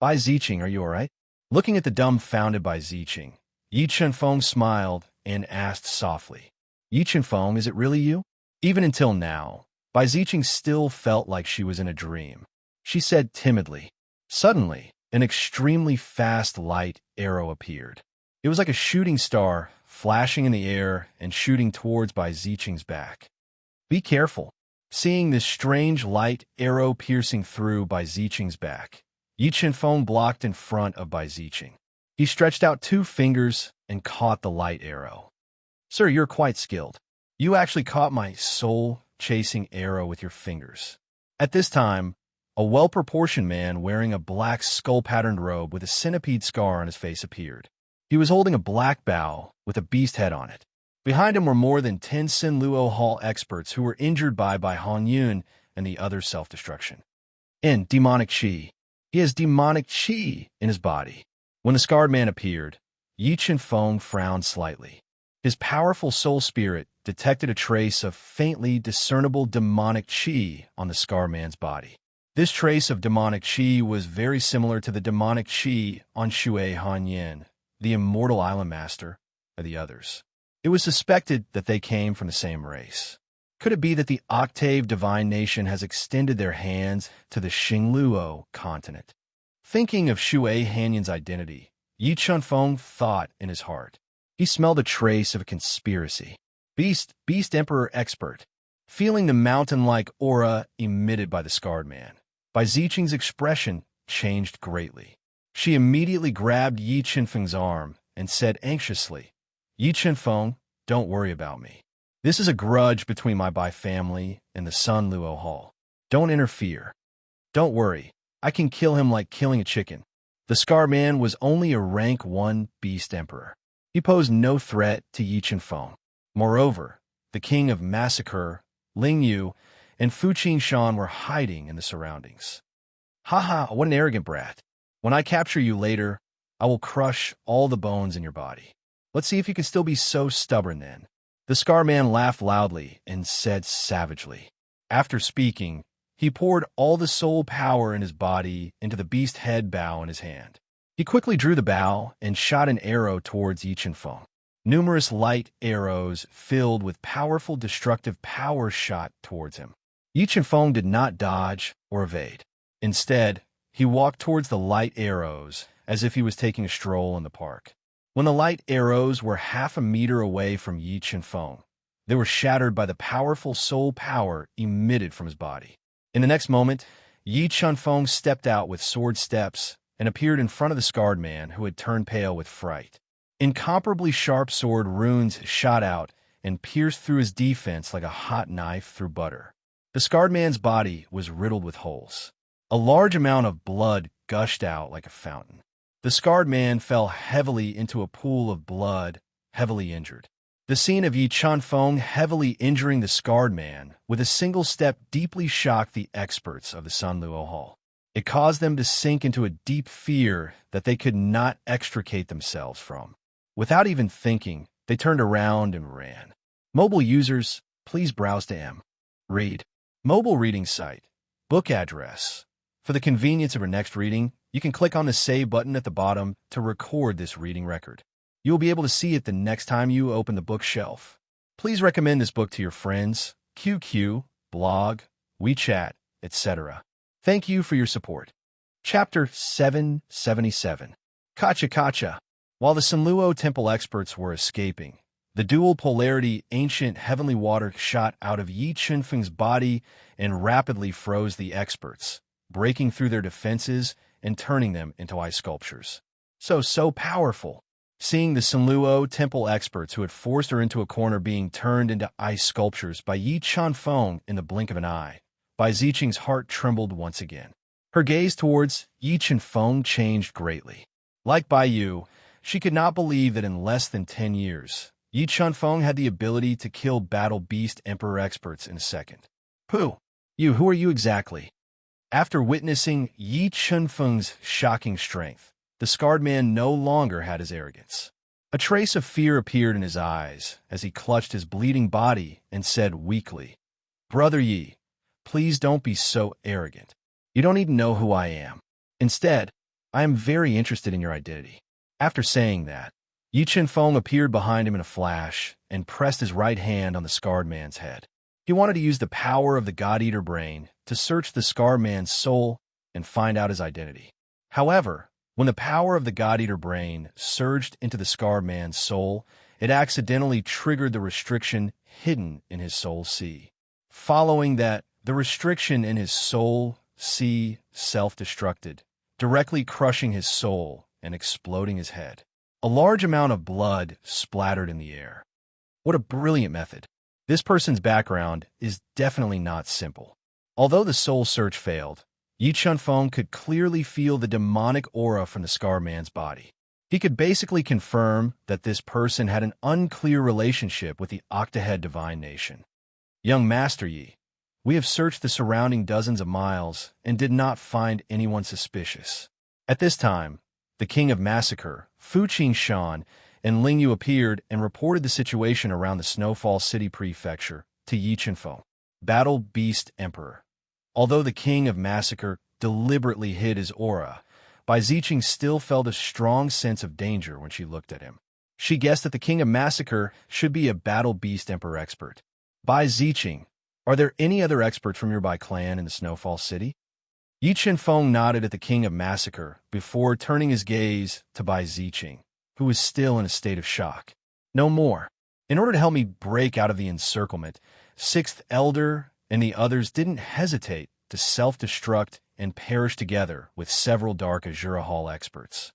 Speaker 1: Bai Ziqing, are you all right? Looking at the dumbfounded Bai Ziqing, Yi Qinfeng smiled and asked softly, Yi Qinfeng, is it really you? Even until now, Bai Ziqing still felt like she was in a dream. She said timidly. Suddenly, an extremely fast light arrow appeared. It was like a shooting star, flashing in the air and shooting towards Bai Ziqing's back. Be careful. Seeing this strange light arrow piercing through Bai Ziqing's back, Yi Qinfeng blocked in front of Bai Ziqing. He stretched out 2 fingers and caught the light arrow. Sir, you're quite skilled. You actually caught my soul-chasing arrow with your fingers. At this time, a well-proportioned man wearing a black skull-patterned robe with a centipede scar on his face appeared. He was holding a black bow with a beast head on it. Behind him were more than 10 Sinluo Hall experts who were injured by Hong Yun and the other self-destruction. And demonic chi. He has demonic chi in his body. When the scarred man appeared, Yi Qinfeng frowned slightly. His powerful soul spirit detected a trace of faintly discernible demonic chi on the scarred man's body. This trace of demonic chi was very similar to the demonic chi on Shui Hanyin, the immortal island master, and the others. It was suspected that they came from the same race. Could it be that the Octave Divine Nation has extended their hands to the Xingluo continent? Thinking of Shui Hanyin's identity, Yi Qinfeng thought in his heart. He smelled a trace of a conspiracy. Beast Emperor expert. Feeling the mountain-like aura emitted by the scarred man, Bai Ziqing's expression changed greatly. She immediately grabbed Yi Qinfeng's arm and said anxiously, Yi Qinfeng, don't worry about me. This is a grudge between my Bai family and the Sun Luo Hall. Don't interfere. Don't worry, I can kill him like killing a chicken. The Scar Man was only a rank 1 beast emperor. He posed no threat to Yi Chenfeng. Moreover, the king of Massacre, Ling Yu, and Fu Qingshan were hiding in the surroundings. Haha, what an arrogant brat. When I capture you later, I will crush all the bones in your body. Let's see if you can still be so stubborn then. The Scar Man laughed loudly and said savagely. After speaking, he poured all the soul power in his body into the beast head bow in his hand. He quickly drew the bow and shot an arrow towards Yi Chenfeng. Numerous light arrows filled with powerful destructive power shot towards him. Yi Chenfeng did not dodge or evade. Instead, he walked towards the light arrows as if he was taking a stroll in the park. When the light arrows were half a meter away from Yi Chenfeng, they were shattered by the powerful soul power emitted from his body. In the next moment, Yi Chenfeng stepped out with sword steps and appeared in front of the scarred man who had turned pale with fright. Incomparably sharp sword runes shot out and pierced through his defense like a hot knife through butter. The scarred man's body was riddled with holes. A large amount of blood gushed out like a fountain. The scarred man fell heavily into a pool of blood, heavily injured. The scene of Yi Chenfeng heavily injuring the scarred man with a single step deeply shocked the experts of the Sun Luo Hall. It caused them to sink into a deep fear that they could not extricate themselves from. Without even thinking, they turned around and ran. Mobile users, please browse to Read. Mobile reading site. Book address. For the convenience of your next reading, you can click on the Save button at the bottom to record this reading record. You will be able to see it the next time you open the bookshelf. Please recommend this book to your friends, QQ, blog, WeChat, etc. Thank you for your support. Chapter 777. Kacha Kacha. While the Sunluo Temple experts were escaping, the dual polarity ancient heavenly water shot out of Yi Chenfeng's body and rapidly froze the experts, breaking through their defenses and turning them into ice sculptures. So powerful. Seeing the Sunluo Temple experts who had forced her into a corner being turned into ice sculptures by Yi Chenfeng in the blink of an eye, Bai Ziqing's heart trembled once again. Her gaze towards Yi Chenfeng changed greatly. Like Bai Yu, she could not believe that in less than 10 years, Yi Chenfeng had the ability to kill battle beast emperor experts in a second. Who are you exactly? After witnessing Yi Chenfeng's shocking strength, the scarred man no longer had his arrogance. A trace of fear appeared in his eyes as he clutched his bleeding body and said weakly, "Brother Yi, please don't be so arrogant. You don't even know who I am. Instead, I am very interested in your identity." After saying that, Yi Chenfeng appeared behind him in a flash and pressed his right hand on the scarred man's head. He wanted to use the power of the God-Eater brain to search the scarred man's soul and find out his identity. However, when the power of the God-Eater brain surged into the scarred man's soul, it accidentally triggered the restriction hidden in his soul sea. Following that, the restriction in his soul sea self-destructed, directly crushing his soul and exploding his head. A large amount of blood splattered in the air. What a brilliant method. This person's background is definitely not simple. Although the soul search failed, Yi Chenfeng could clearly feel the demonic aura from the scar man's body. He could basically confirm that this person had an unclear relationship with the Octahead Divine Nation. Young Master Yi, we have searched the surrounding dozens of miles and did not find anyone suspicious. At this time, the king of Massacre, Fu Qingshan, and Ling Yu appeared and reported the situation around the Snowfall City Prefecture to Yi Chenfeng, Battle Beast Emperor. Although the king of Massacre deliberately hid his aura, Bai Ziqing still felt a strong sense of danger when she looked at him. She guessed that the king of Massacre should be a Battle Beast Emperor expert. Bai Ziqing, are there any other experts from your clan in the Snowfall City? Yi Chenfeng nodded at the king of Massacre before turning his gaze to Bai Ziqing, who was still in a state of shock. No more. In order to help me break out of the encirclement, Sixth Elder and the others didn't hesitate to self-destruct and perish together with several Dark Azura Hall experts.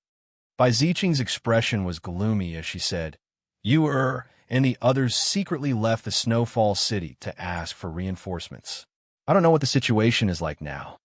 Speaker 1: Bai Ziqing's expression was gloomy as she said, "You and the others secretly left the Snowfall City to ask for reinforcements. I don't know what the situation is like now.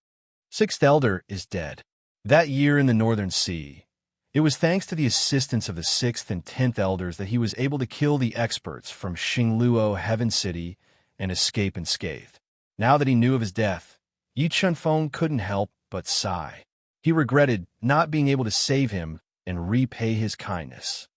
Speaker 1: Sixth Elder is dead. That year in the Northern Sea, it was thanks to the assistance of the 6th and 10th Elders that he was able to kill the experts from Xingluo Heaven City and escape unscathed. Now that he knew of his death, Yi Chunfeng couldn't help but sigh. He regretted not being able to save him and repay his kindness.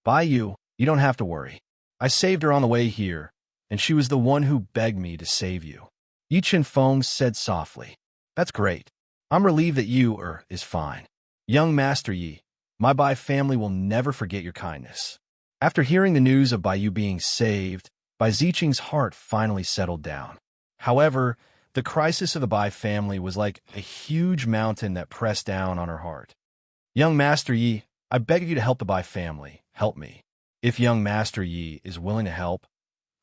Speaker 1: Bai Yu, you don't have to worry. I saved her on the way here, and she was the one who begged me to save you. Yi Chunfeng said softly. That's great. I'm relieved that you is fine. Young Master Yi, my Bai family will never forget your kindness. After hearing the news of Bai Yu being saved, Bai Ziqing's heart finally settled down. However, the crisis of the Bai family was like a huge mountain that pressed down on her heart. Young Master Yi, I beg of you to help the Bai family. Help me. If young Master Yi is willing to help,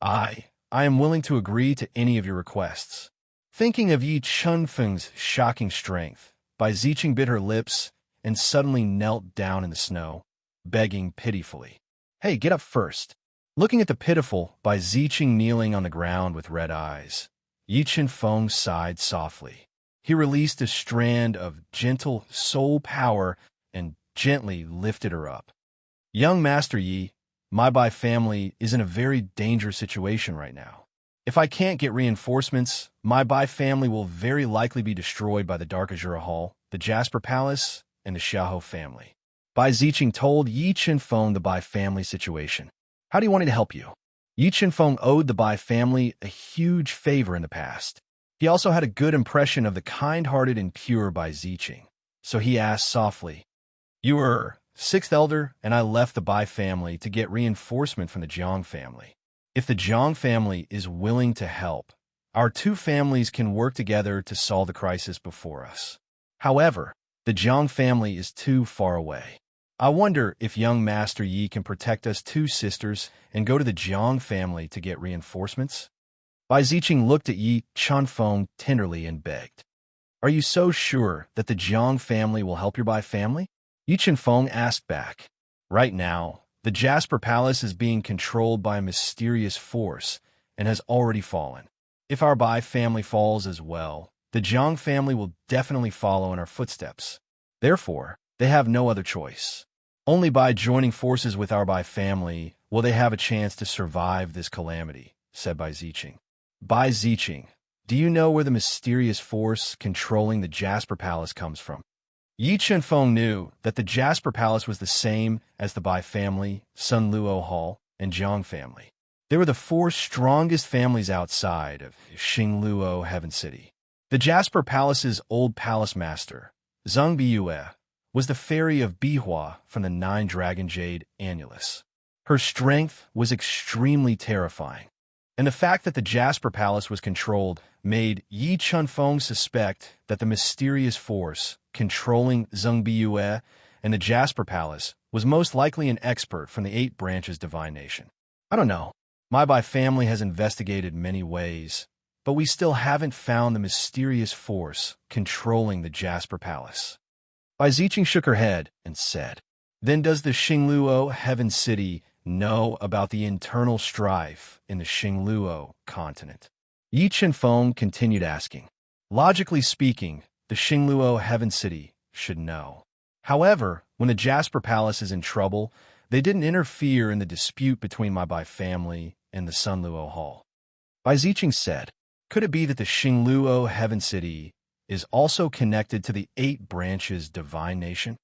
Speaker 1: I am willing to agree to any of your requests. Thinking of Yi Chunfeng's shocking strength, Bai Ziqing bit her lips and suddenly knelt down in the snow, begging pitifully. Hey, get up first. Looking at the pitiful Bai Ziqing kneeling on the ground with red eyes, Yi Chunfeng sighed softly. He released a strand of gentle soul power and gently lifted her up. Young Master Yi, my Bai family is in a very dangerous situation right now. If I can't get reinforcements, my Bai family will very likely be destroyed by the Dark Azura Hall, the Jasper Palace, and the Xiaohou family. Bai Ziqing told Yi Chunfeng the Bai family situation. How do you want me to help you? Yi Chunfeng owed the Bai family a huge favor in the past. He also had a good impression of the kind-hearted and pure Bai Ziqing. So he asked softly, You were 6th Elder, and I left the Bai family to get reinforcement from the Jiang family. If the Jiang family is willing to help, our two families can work together to solve the crisis before us. However, the Jiang family is too far away. I wonder if young Master Yi can protect us two sisters and go to the Jiang family to get reinforcements? Bai Ziqing looked at Yi Chunfeng tenderly and begged. Are you so sure that the Jiang family will help your Bai family? Yi Chunfeng asked back. Right now, the Jasper Palace is being controlled by a mysterious force and has already fallen. If our Bai family falls as well, the Jiang family will definitely follow in our footsteps. Therefore, they have no other choice. Only by joining forces with our Bai family will they have a chance to survive this calamity, said Bai Ziqing. Bai Ziqing, do you know where the mysterious force controlling the Jasper Palace comes from? Yi Chunfeng knew that the Jasper Palace was the same as the Bai family, Sunluo Hall, and Jiang family. They were the four strongest families outside of Xingluo Heaven City. The Jasper Palace's old palace master, Zheng Biyue, was the fairy of Bihua from the 9 Dragon Jade Annulus. Her strength was extremely terrifying, and the fact that the Jasper Palace was controlled made Yi Chunfeng suspect that the mysterious force controlling Zheng Biyue and the Jasper Palace was most likely an expert from the 8 branches divine nation. I don't know. My Bai family has investigated many ways, but we still haven't found the mysterious force controlling the Jasper Palace. Bai Ziqing shook her head and said, Then does the Xingluo Heaven City know about the internal strife in the Xingluo continent? Yi Chunfeng continued asking. Logically speaking, the Xingluo Heaven City should know. However, when the Jasper Palace is in trouble, they didn't interfere in the dispute between my Bai family and the Sunluo Hall. Bai Ziqing said, Could it be that the Xingluo Heaven City is also connected to the 8 branches divine nation?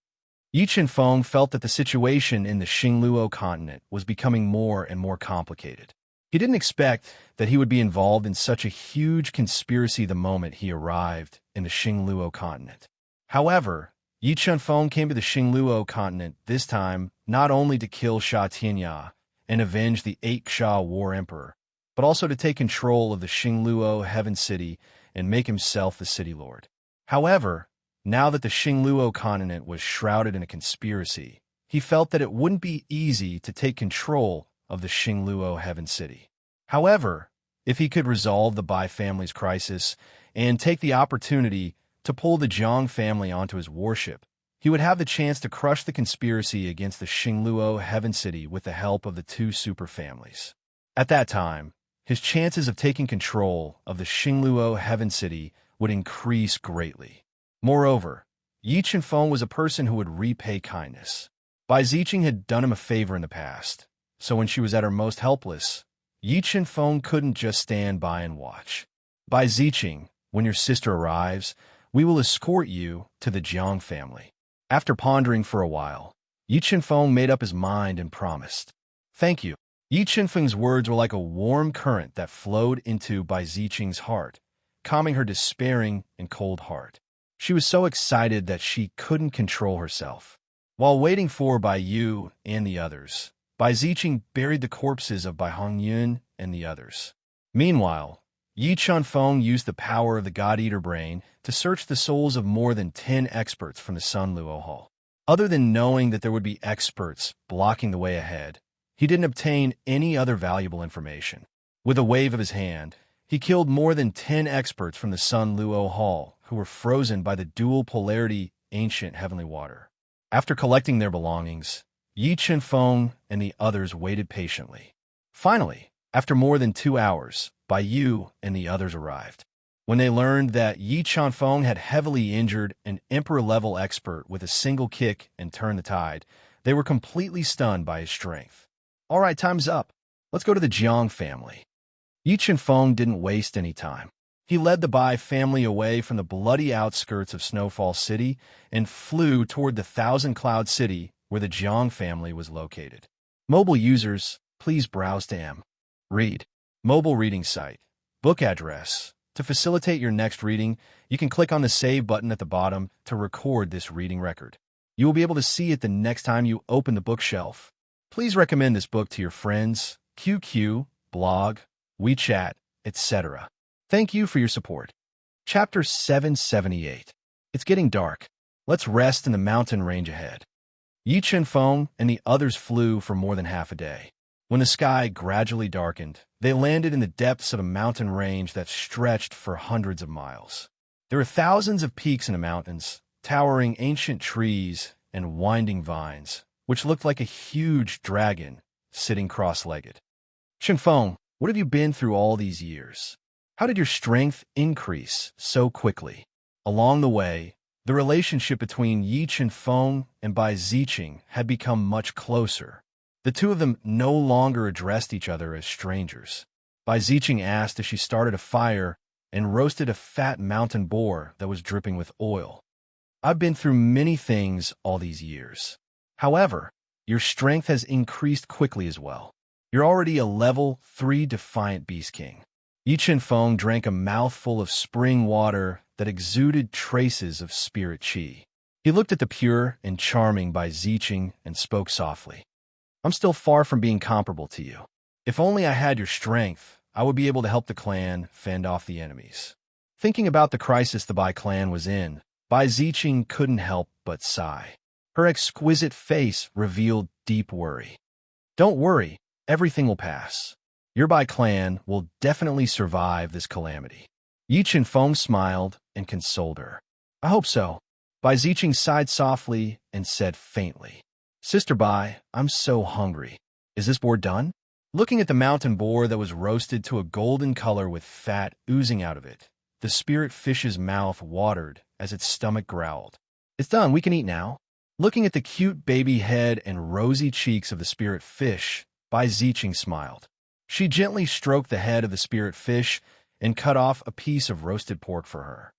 Speaker 1: Yi Chunfeng felt that the situation in the Xingluo continent was becoming more and more complicated. He didn't expect that he would be involved in such a huge conspiracy the moment he arrived in the Xingluo continent. However, Yi Chunfeng came to the Xingluo continent this time not only to kill Sha Tianya and avenge the 8 Xia War Emperor, but also to take control of the Xingluo Heaven City and make himself the city lord. However, now that the Xingluo continent was shrouded in a conspiracy, he felt that it wouldn't be easy to take control of the Xingluo Heaven City. However, if he could resolve the Bai family's crisis and take the opportunity to pull the Jiang family onto his warship, he would have the chance to crush the conspiracy against the Xingluo Heaven City with the help of the two super families. At that time, his chances of taking control of the Xingluo Heaven City would increase greatly. Moreover, Yi Chenfeng was a person who would repay kindness. Bai Ziqing had done him a favor in the past, so when she was at her most helpless, Yi Chenfeng couldn't just stand by and watch. Bai Ziqing, when your sister arrives, we will escort you to the Jiang family. After pondering for a while, Yi Chenfeng made up his mind and promised. Thank you. Yi Chenfeng's words were like a warm current that flowed into Bai Ziqing's heart, calming her despairing and cold heart. She was so excited that she couldn't control herself. While waiting for Bai Yu and the others, Bai Ziqing buried the corpses of Bai Hongyun and the others. Meanwhile, Yi Chenfeng used the power of the God-Eater brain to search the souls of more than 10 experts from the Sun Luo Hall. Other than knowing that there would be experts blocking the way ahead, he didn't obtain any other valuable information. With a wave of his hand, he killed more than 10 experts from the Sun Luo Hall who were frozen by the dual polarity ancient heavenly water. After collecting their belongings, Yi Chenfeng and the others waited patiently. Finally, after more than 2 hours, Bai Yu and the others arrived. When they learned that Yi Chenfeng had heavily injured an emperor-level expert with a single kick and turned the tide, they were completely stunned by his strength. All right, time's up. Let's go to the Jiang family. Yi Chenfeng didn't waste any time. He led the Bai family away from the bloody outskirts of Snowfall City and flew toward the Thousand Cloud City where the Jiang family was located. Mobile users, please browse to Read. Mobile reading site. Book address. To facilitate your next reading, you can click on the Save button at the bottom to record this reading record. You will be able to see it the next time you open the bookshelf. Please recommend this book to your friends, QQ, blog, WeChat, etc. Thank you for your support. Chapter 778. It's getting dark. Let's rest in the mountain range ahead. Yi Chenfeng and the others flew for more than half a day. When the sky gradually darkened, they landed in the depths of a mountain range that stretched for hundreds of miles. There were thousands of peaks in the mountains, towering ancient trees and winding vines, which looked like a huge dragon sitting cross-legged. Chenfeng, what have you been through all these years? How did your strength increase so quickly? Along the way, the relationship between Yi Chenfeng and Bai Ziqing had become much closer. The two of them no longer addressed each other as strangers. Bai Ziqing asked if she started a fire and roasted a fat mountain boar that was dripping with oil. I've been through many things all these years. However, your strength has increased quickly as well. You're already a level 3 Defiant Beast King. Yi Chenfeng drank a mouthful of spring water that exuded traces of spirit qi. He looked at the pure and charming Bai Ziqing and spoke softly. I'm still far from being comparable to you. If only I had your strength, I would be able to help the clan fend off the enemies. Thinking about the crisis the Bai clan was in, Bai Ziqing couldn't help but sigh. Her exquisite face revealed deep worry. Don't worry, everything will pass. Your Bai clan will definitely survive this calamity. Yi Chenfeng smiled and consoled her. I hope so. Bai Ziqing sighed softly and said faintly, Sister Bai, I'm so hungry. Is this boar done? Looking at the mountain boar that was roasted to a golden color with fat oozing out of it, the spirit fish's mouth watered as its stomach growled. It's done, we can eat now. Looking at the cute baby head and rosy cheeks of the spirit fish, Bai Ziqing smiled. She gently stroked the head of the spirit fish and cut off a piece of roasted pork for her.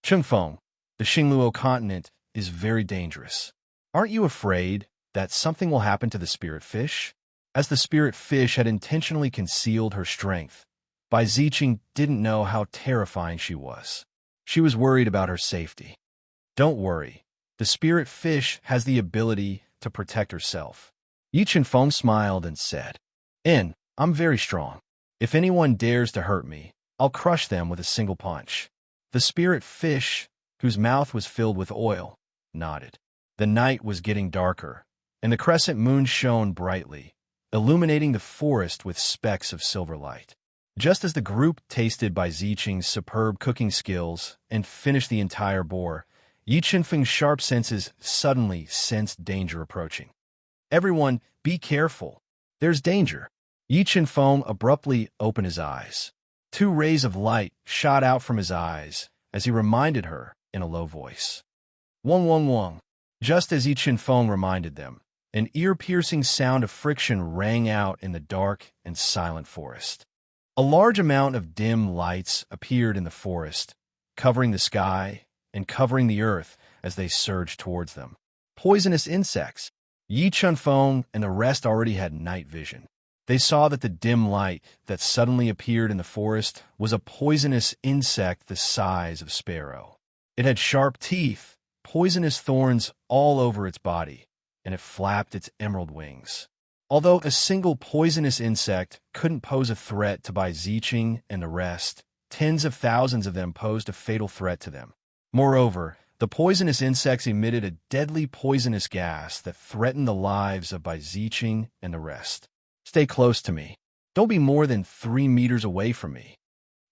Speaker 1: Chenfeng, the Xingluo continent is very dangerous. Aren't you afraid that something will happen to the spirit fish? As the spirit fish had intentionally concealed her strength, Bai Ziqing didn't know how terrifying she was. She was worried about her safety. Don't worry, the spirit fish has the ability to protect herself. Yi Chenfeng smiled and said, I'm very strong. If anyone dares to hurt me, I'll crush them with a single punch. The spirit fish, whose mouth was filled with oil, nodded. The night was getting darker, and the crescent moon shone brightly, illuminating the forest with specks of silver light. Just as the group tasted Bai Ziqing's superb cooking skills and finished the entire boar, Yi Qinfeng's sharp senses suddenly sensed danger approaching. "Everyone, be careful. There's danger." Yi Qinfeng abruptly opened his eyes. Two rays of light shot out from his eyes as he reminded her in a low voice. "Wong wong wong." Just as Yi Qinfeng reminded them, an ear-piercing sound of friction rang out in the dark and silent forest. A large amount of dim lights appeared in the forest, covering the sky and covering the earth as they surged towards them. Poisonous insects. Yi Qinfeng and the rest already had night vision. They saw that the dim light that suddenly appeared in the forest was a poisonous insect the size of sparrow. It had sharp teeth, poisonous thorns all over its body, and it flapped its emerald wings. Although a single poisonous insect couldn't pose a threat to Bai Ziqing and the rest, tens of thousands of them posed a fatal threat to them. Moreover, the poisonous insects emitted a deadly poisonous gas that threatened the lives of Bai Ziqing and the rest. "Stay close to me. Don't be more than 3 meters away from me,"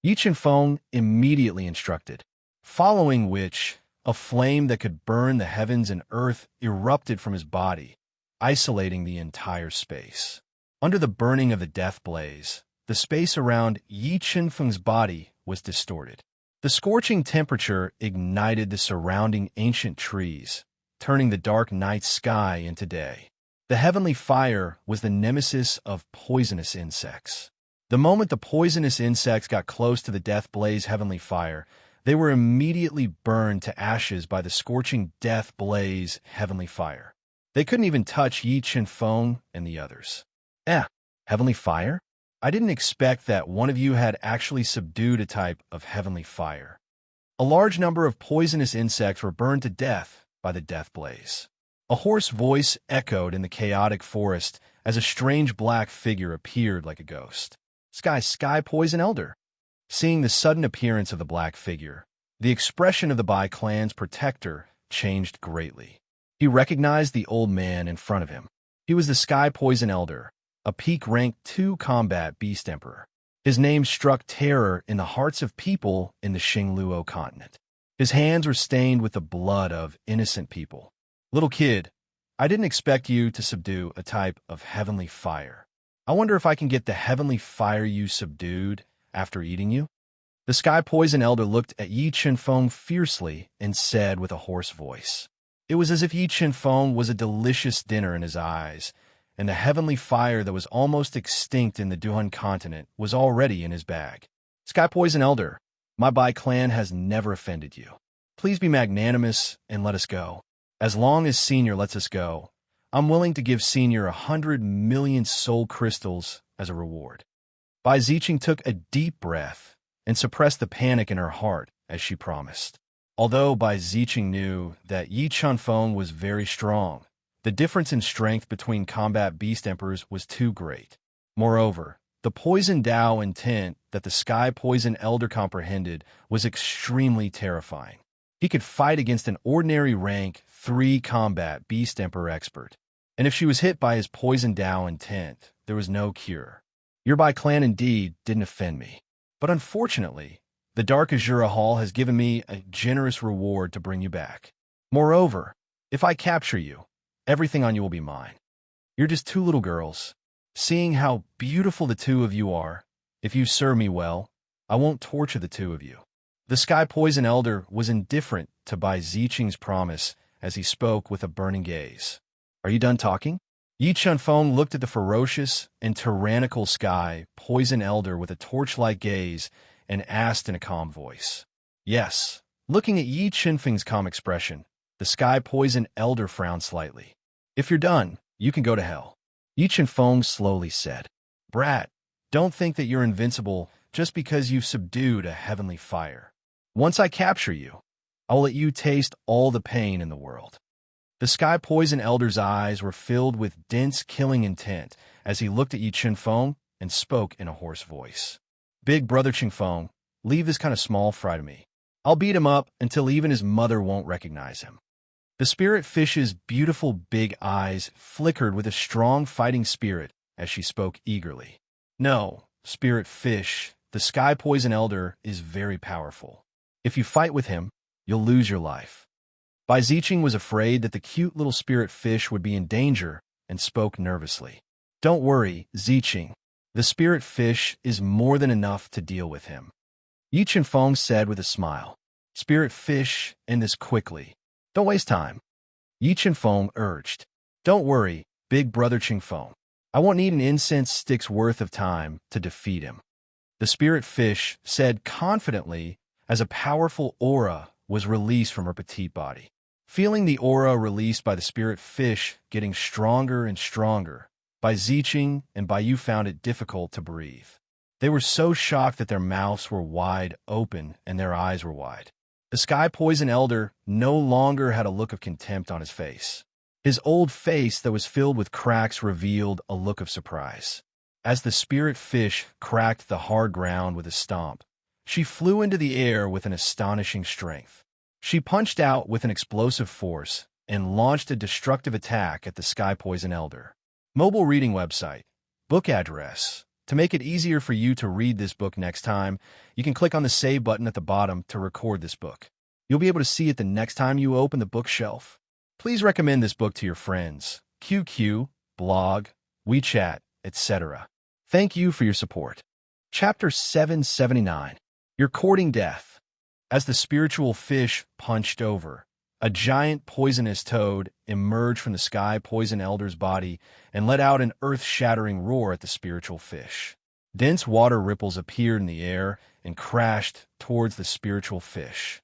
Speaker 1: Yi Qinfeng immediately instructed, following which a flame that could burn the heavens and earth erupted from his body, isolating the entire space. Under the burning of the death blaze, the space around Yi Qinfeng's body was distorted. The scorching temperature ignited the surrounding ancient trees, turning the dark night sky into day. The heavenly fire was the nemesis of poisonous insects. The moment the poisonous insects got close to the death blaze heavenly fire, they were immediately burned to ashes by the scorching death blaze heavenly fire. They couldn't even touch Yi Qinfeng and the others. Heavenly fire? I didn't expect that one of you had actually subdued a type of heavenly fire. A large number of poisonous insects were burned to death by the death blaze. A hoarse voice echoed in the chaotic forest as a strange black figure appeared like a ghost. Sky Poison Elder. Seeing the sudden appearance of the black figure, the expression of the Bai clan's protector changed greatly. He recognized the old man in front of him. He was the Sky Poison Elder, a peak rank 2 combat beast emperor. His name struck terror in the hearts of people in the Xingluo continent. His hands were stained with the blood of innocent people. "Little kid, I didn't expect you to subdue a type of heavenly fire. I wonder if I can get the heavenly fire you subdued after eating you?" The Sky Poison Elder looked at Yi Qinfeng fiercely and said with a hoarse voice. It was as if Yi Qinfeng was a delicious dinner in his eyes, and the heavenly fire that was almost extinct in the Duhan continent was already in his bag. "Sky Poison Elder, my Bai clan has never offended you. Please be magnanimous and let us go. As long as Senior lets us go, I'm willing to give Senior 100 million soul crystals as a reward." Bai Ziqing took a deep breath and suppressed the panic in her heart as she promised. Although Bai Ziqing knew that Yi Qinfeng was very strong, the difference in strength between combat beast emperors was too great. Moreover, the poison Dao intent that the Sky Poison Elder comprehended was extremely terrifying. He could fight against an ordinary rank 3 combat beast emperor expert, and if she was hit by his poison Dao intent, there was no cure. Your Bai clan indeed didn't offend me, but unfortunately, the Dark Azura Hall has given me a generous reward to bring you back. Moreover, if I capture you, everything on you will be mine. You're just 2 little girls. Seeing how beautiful the 2 of you are, if you serve me well, I won't torture the 2 of you." The Sky Poison Elder was indifferent to Bai Ziqing's promise as he spoke with a burning gaze. "Are you done talking?" Yi Qinfeng looked at the ferocious and tyrannical Sky Poison Elder with a torch-like gaze and asked in a calm voice. "Yes." Looking at Yi Qinfeng's calm expression, the Sky Poison Elder frowned slightly. "If you're done, you can go to hell." Yi Qinfeng slowly said, "Brat, don't think that you're invincible just because you've subdued a heavenly fire. Once I capture you, I will let you taste all the pain in the world." The Sky Poison Elder's eyes were filled with dense killing intent as he looked at Yi Qinfeng and spoke in a hoarse voice. "Big brother Qinfeng, leave this kind of small fry to me. I'll beat him up until even his mother won't recognize him." The spirit fish's beautiful big eyes flickered with a strong fighting spirit as she spoke eagerly. "No, spirit fish, the Sky Poison Elder is very powerful. If you fight with him, you'll lose your life. Bai Ziqing was afraid that the cute little spirit fish would be in danger and spoke nervously. "Don't worry, Ziqing. The spirit fish is more than enough to deal with him," Yi Chenfeng said with a smile. "Spirit fish, end this quickly. Don't waste time," Yi Chenfeng urged. "Don't worry, big brother Qingfeng. I won't need an incense stick's worth of time to defeat him," the spirit fish said confidently as a powerful aura was released from her petite body. Feeling the aura released by the spirit fish getting stronger and stronger, Bai Ziqing and Bai Yu found it difficult to breathe. They were so shocked that their mouths were wide open and their eyes were wide. The Sky Poison Elder no longer had a look of contempt on his face. His old face that was filled with cracks revealed a look of surprise. As the spirit fish cracked the hard ground with a stomp, she flew into the air with an astonishing strength. She punched out with an explosive force and launched a destructive attack at the Sky Poison Elder. Mobile reading website. Book address. To make it easier for you to read this book next time, you can click on the Save button at the bottom to record this book. You'll be able to see it the next time you open the bookshelf. Please recommend this book to your friends, QQ, blog, WeChat, etc. Thank you for your support. Chapter 779. You're Courting Death. As the spiritual fish punched over, a giant poisonous toad emerged from the Sky Poison Elder's body and let out an earth-shattering roar at the spiritual fish. Dense water ripples appeared in the air and crashed towards the spiritual fish.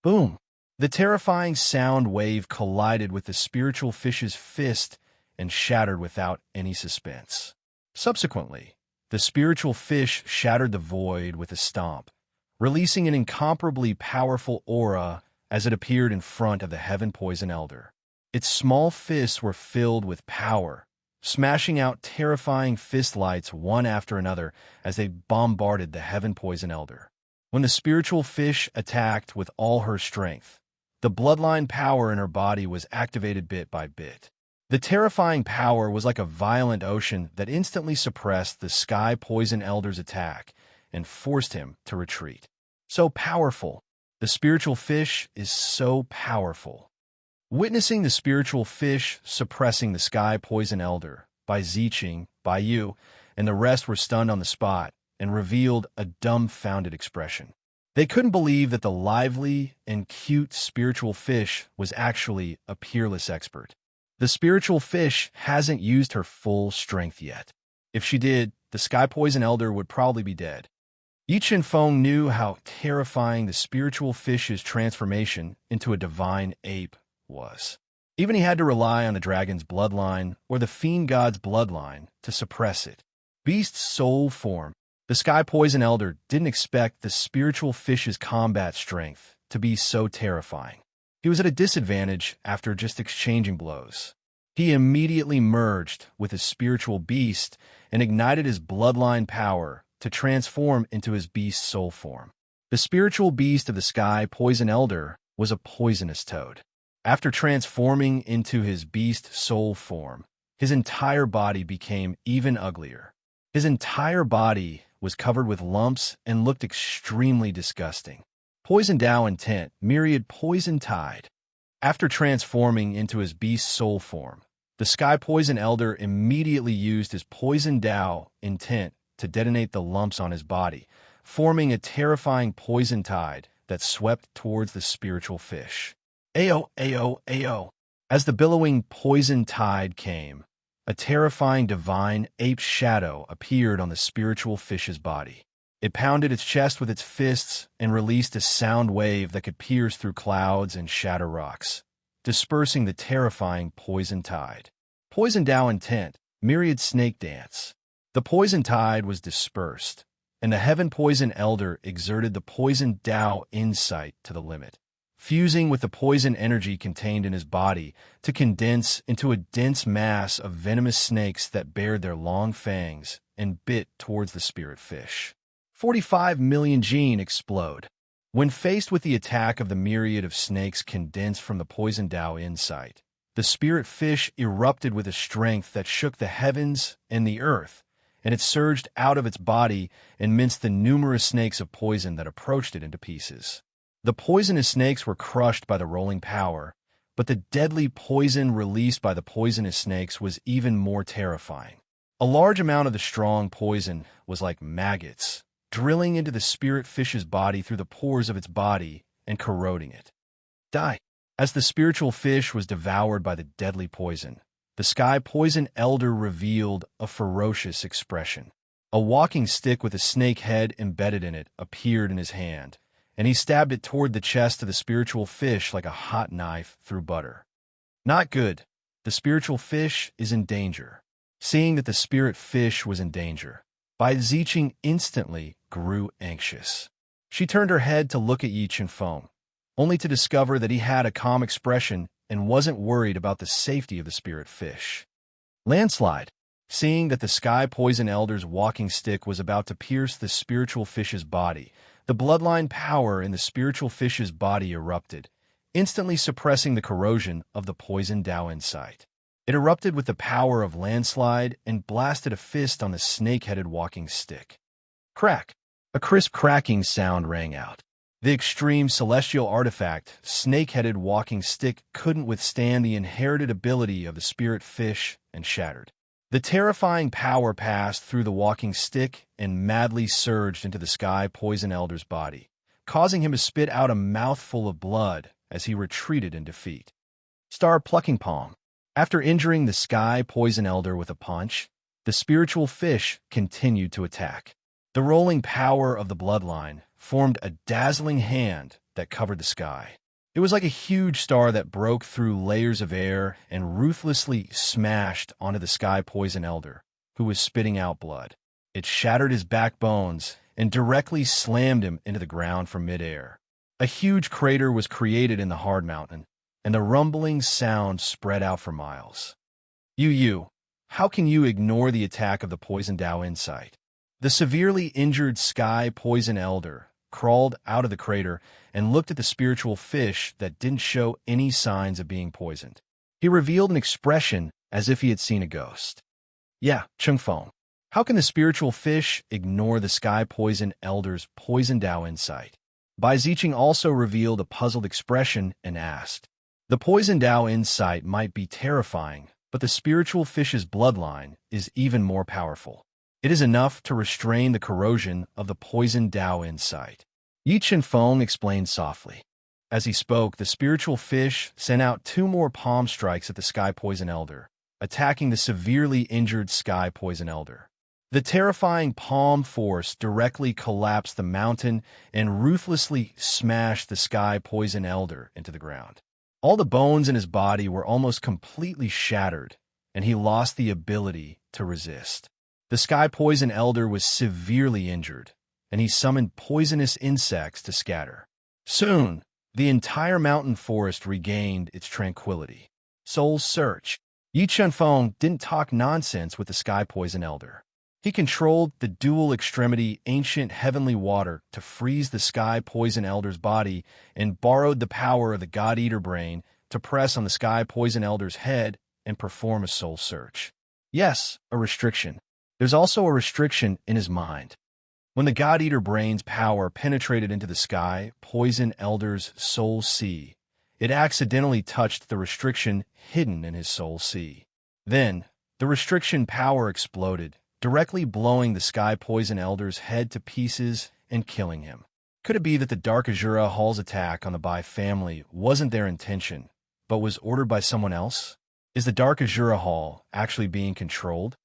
Speaker 1: Boom! The terrifying sound wave collided with the spiritual fish's fist and shattered without any suspense. Subsequently, the spiritual fish shattered the void with a stomp, releasing an incomparably powerful aura as it appeared in front of the Heaven Poison Elder. Its small fists were filled with power, smashing out terrifying fist lights one after another as they bombarded the Heaven Poison Elder. When the spiritual fish attacked with all her strength, the bloodline power in her body was activated bit by bit. The terrifying power was like a violent ocean that instantly suppressed the Sky Poison Elder's attack and forced him to retreat. So powerful. The spiritual fish is so powerful. Witnessing the spiritual fish suppressing the Sky Poison Elder, Bai Ziqing, Bai Yu, and the rest were stunned on the spot and revealed a dumbfounded expression. They couldn't believe that the lively and cute spiritual fish was actually a peerless expert. The spiritual fish hasn't used her full strength yet. If she did, the Sky Poison Elder would probably be dead. Yi Chenfeng knew how terrifying the spiritual fish's transformation into a divine ape was. Even he had to rely on the dragon's bloodline or the fiend god's bloodline to suppress it. Beast's soul form. The Sky Poison Elder didn't expect the spiritual fish's combat strength to be so terrifying. He was at a disadvantage after just exchanging blows. He immediately merged with his spiritual beast and ignited his bloodline power to transform into his beast soul form. The spiritual beast of the Sky Poison Elder was a poisonous toad. After transforming into his beast soul form, his entire body became even uglier. His entire body was covered with lumps and looked extremely disgusting. Poison Dao intent, myriad poison tide. After transforming into his beast soul form, the Sky Poison Elder immediately used his Poison Dao intent to detonate the lumps on his body, forming a terrifying poison tide that swept towards the spiritual fish. Ayo, ayo, ayo. As the billowing poison tide came, a terrifying divine ape shadow appeared on the spiritual fish's body. It pounded its chest with its fists and released a sound wave that could pierce through clouds and shatter rocks, dispersing the terrifying poison tide. Poison Dao intent, myriad snake dance. The poison tide was dispersed, and the Heaven Poison Elder exerted the Poison Dao insight to the limit, fusing with the poison energy contained in his body to condense into a dense mass of venomous snakes that bared their long fangs and bit towards the spirit fish. 45 million gene explode. When faced with the attack of the myriad of snakes condensed from the Poison Dao insight, the spirit fish erupted with a strength that shook the heavens and the earth, and it surged out of its body and minced the numerous snakes of poison that approached it into pieces. The poisonous snakes were crushed by the rolling power, but the deadly poison released by the poisonous snakes was even more terrifying. A large amount of the strong poison was like maggots, drilling into the spirit fish's body through the pores of its body and corroding it. Die. As the spiritual fish was devoured by the deadly poison, the sky poison elder revealed a ferocious expression. A walking stick with a snake head embedded in it appeared in his hand, and he stabbed it toward the chest of the spiritual fish like a hot knife through butter. Not good. The spiritual fish is in danger. Seeing that the spirit fish was in danger, Bai Ziqing instantly grew anxious. She turned her head to look at Yi Chenfeng, only to discover that he had a calm expression and wasn't worried about the safety of the spirit fish. Landslide. Seeing that the sky poison elder's walking stick was about to pierce the spiritual fish's body, the bloodline power in the spiritual fish's body erupted, instantly suppressing the corrosion of the poison Dao inside. It erupted with the power of landslide and blasted a fist on the snake-headed walking stick. Crack! A crisp cracking sound rang out. The extreme celestial artifact, snake-headed walking stick, couldn't withstand the inherited ability of the spirit fish and shattered. The terrifying power passed through the walking stick and madly surged into the sky poison elder's body, causing him to spit out a mouthful of blood as he retreated in defeat. Star plucking palm. After injuring the sky poison elder with a punch, the spiritual fish continued to attack. The rolling power of the bloodline formed a dazzling hand that covered the sky. It was like a huge star that broke through layers of air and ruthlessly smashed onto the sky poison elder, who was spitting out blood. It shattered his backbones and directly slammed him into the ground from midair. A huge crater was created in the hard mountain, and the rumbling sound spread out for miles. Yu, how can you ignore the attack of the poison Dao inside? The severely injured sky poison elder crawled out of the crater and looked at the spiritual fish that didn't show any signs of being poisoned. He revealed an expression as if he had seen a ghost. Yeah, Chengfeng, how can the spiritual fish ignore the sky poison elder's poison Dao insight? Bai Ziqing also revealed a puzzled expression and asked, the poison Dao insight might be terrifying, but the spiritual fish's bloodline is even more powerful. It is enough to restrain the corrosion of the poison Dao insight. Yi Chenfeng explained softly. As he spoke, the spiritual fish sent out 2 more palm strikes at the sky poison elder, attacking the severely injured sky poison elder. The terrifying palm force directly collapsed the mountain and ruthlessly smashed the sky poison elder into the ground. All the bones in his body were almost completely shattered, and he lost the ability to resist. The sky poison elder was severely injured, and he summoned poisonous insects to scatter. Soon, the entire mountain forest regained its tranquility. Soul's search. Yi Chenfeng didn't talk nonsense with the sky poison elder. He controlled the dual extremity ancient heavenly water to freeze the sky poison elder's body and borrowed the power of the God-Eater brain to press on the sky poison elder's head and perform a soul search. Yes, a restriction. There's also a restriction in his mind. When the God-Eater brain's power penetrated into the sky poison elder's soul sea, it accidentally touched the restriction hidden in his soul sea. Then, the restriction power exploded, directly blowing the sky poison elder's head to pieces and killing him. Could it be that the Dark Azura Hall's attack on the Bai family wasn't their intention, but was ordered by someone else? Is the Dark Azura Hall actually being controlled?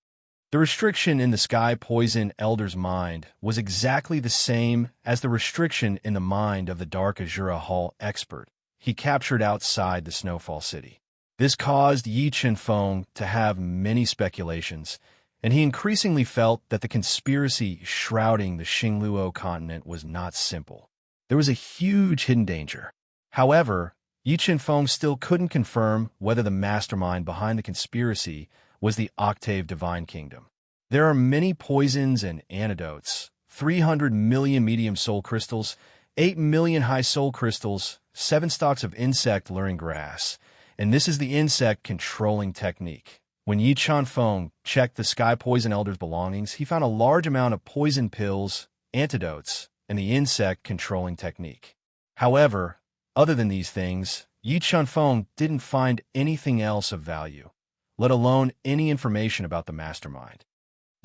Speaker 1: The restriction in the sky poison elder's mind was exactly the same as the restriction in the mind of the Dark Azura Hall expert he captured outside the Snowfall City. This caused Yi Chenfeng to have many speculations, and he increasingly felt that the conspiracy shrouding the Xingluo continent was not simple. There was a huge hidden danger. However, Yi Chenfeng still couldn't confirm whether the mastermind behind the conspiracy was the Octave Divine Kingdom. There are many poisons and antidotes, 300 million medium soul crystals, 8 million high soul crystals, 7 stalks of insect luring grass, and this is the insect controlling technique. When Yi Chenfeng checked the sky poison elder's belongings, he found a large amount of poison pills, antidotes, and the insect controlling technique. However, other than these things, Yi Chunfeng didn't find anything else of value, let alone any information about the mastermind.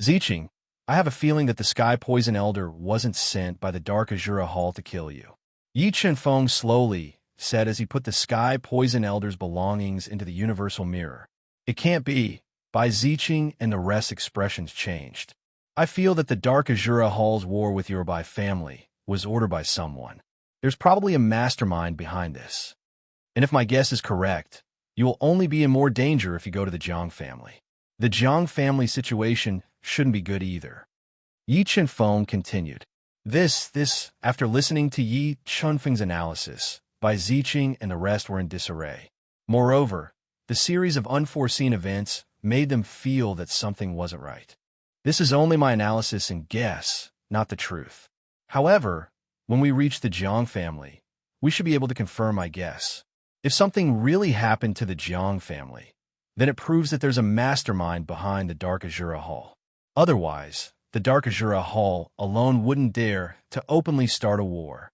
Speaker 1: Ziqing, I have a feeling that the Sky Poison Elder wasn't sent by the Dark Azura Hall to kill you. Yi Chunfeng slowly said as he put the Sky Poison Elder's belongings into the universal mirror. It can't be. By Ziqing and the rest's expressions changed. I feel that the Dark Azura Hall's war with your Bai family was ordered by someone. There's probably a mastermind behind this. And if my guess is correct, you will only be in more danger if you go to the Jiang family. The Jiang family situation shouldn't be good either. Yi Chunfeng continued. After listening to Yi Chunfeng's analysis, Bai Ziqing and the rest were in disarray. Moreover, the series of unforeseen events made them feel that something wasn't right. This is only my analysis and guess, not the truth. However, when we reach the Jiang family, we should be able to confirm my guess. If something really happened to the Jiang family, then it proves that there's a mastermind behind the Dark Azura Hall. Otherwise, the Dark Azura Hall alone wouldn't dare to openly start a war.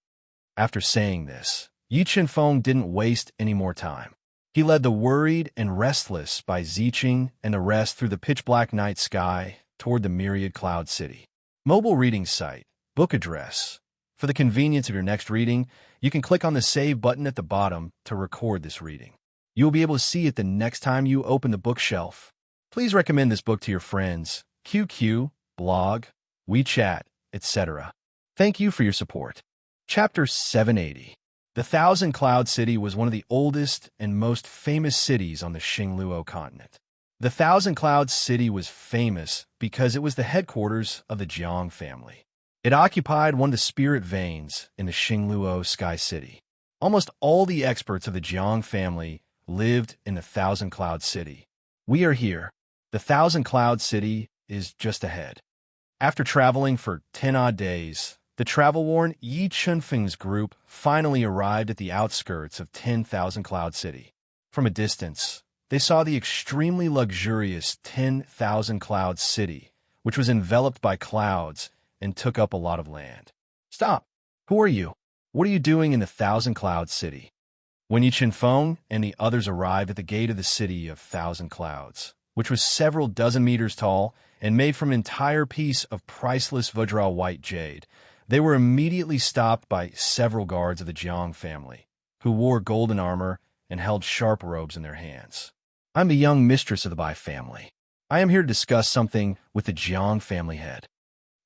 Speaker 1: After saying this, Yi Chunfeng didn't waste any more time. He led the worried and restless Bai Ziqing and the rest through the pitch-black night sky toward the myriad cloud city. Mobile reading site, book address. For the convenience of your next reading, you can click on the Save button at the bottom to record this reading. You will be able to see it the next time you open the bookshelf. Please recommend this book to your friends, QQ, blog, WeChat, etc. Thank you for your support. Chapter 780. The Thousand Cloud City was one of the oldest and most famous cities on the Xingluo continent. The Thousand Cloud City was famous because it was the headquarters of the Jiang family. It occupied one of the spirit veins in the Xingluo Sky City. Almost all the experts of the Jiang family lived in the Thousand Cloud City. We are here. The Thousand Cloud City is just ahead. After traveling for 10-odd days, the travel-worn Yi Chunfeng's group finally arrived at the outskirts of 10,000 Cloud City. From a distance, they saw the extremely luxurious 10,000 Cloud City, which was enveloped by clouds and took up a lot of land. Stop! Who are you? What are you doing in the Thousand Cloud City? When Yi Chunfeng and the others arrived at the gate of the city of Thousand Clouds, which was several dozen meters tall and made from an entire piece of priceless Vajra white jade, they were immediately stopped by several guards of the Jiang family, who wore golden armor and held sharp robes in their hands. I'm the young mistress of the Bai family. I am here to discuss something with the Jiang family head.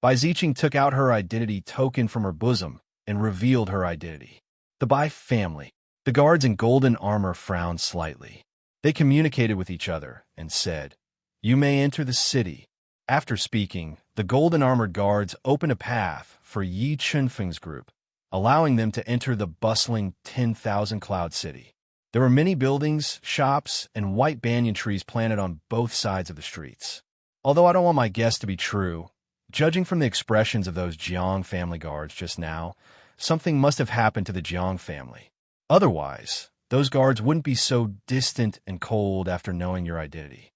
Speaker 1: Bai Ziqing took out her identity token from her bosom and revealed her identity. The Bai family. The guards in golden armor frowned slightly. They communicated with each other and said, "You may enter the city." After speaking, the golden-armored guards opened a path for Yi Chunfeng's group, allowing them to enter the bustling 10,000 Cloud City. There were many buildings, shops, and white banyan trees planted on both sides of the streets. Although I don't want my guess to be true, judging from the expressions of those Jiang family guards just now, something must have happened to the Jiang family. Otherwise, those guards wouldn't be so distant and cold after knowing your identity.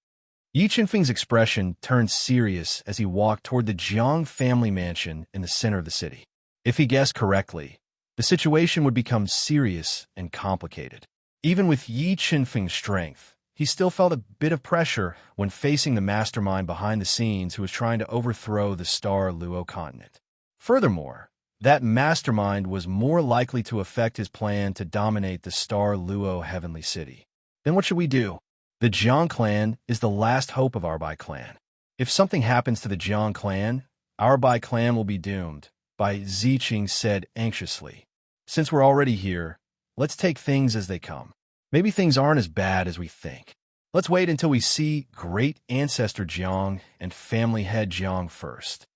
Speaker 1: Yi Chunfeng's expression turned serious as he walked toward the Jiang family mansion in the center of the city. If he guessed correctly, the situation would become serious and complicated. Even with Yi Chunfeng's strength, he still felt a bit of pressure when facing the mastermind behind the scenes who was trying to overthrow the Star Luo continent. Furthermore, that mastermind was more likely to affect his plan to dominate the Star Luo heavenly city. Then what should we do? The Jiang clan is the last hope of our Bai clan. If something happens to the Jiang clan, our Bai clan will be doomed, Bai Ziqing said anxiously. Since we're already here, let's take things as they come. Maybe things aren't as bad as we think. Let's wait until we see great ancestor Jiang and family head Jiang first.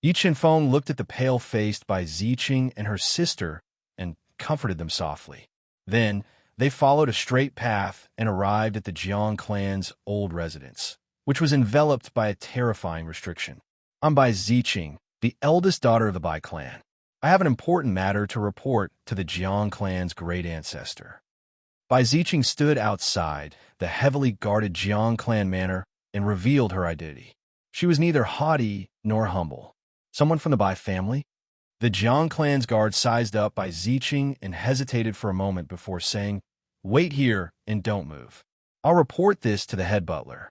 Speaker 1: Yi Chunfeng looked at the pale-faced Bai Ziqing and her sister and comforted them softly. Then, they followed a straight path and arrived at the Jiang clan's old residence, which was enveloped by a terrifying restriction. I'm Bai Ziqing, the eldest daughter of the Bai clan. I have an important matter to report to the Jiang clan's great ancestor. Bai Ziqing stood outside the heavily guarded Jiang clan manor and revealed her identity. She was neither haughty nor humble. Someone from the Bai family? The Jiang clan's guard sized up by Ziqing and hesitated for a moment before saying, "Wait here and don't move. I'll report this to the head butler."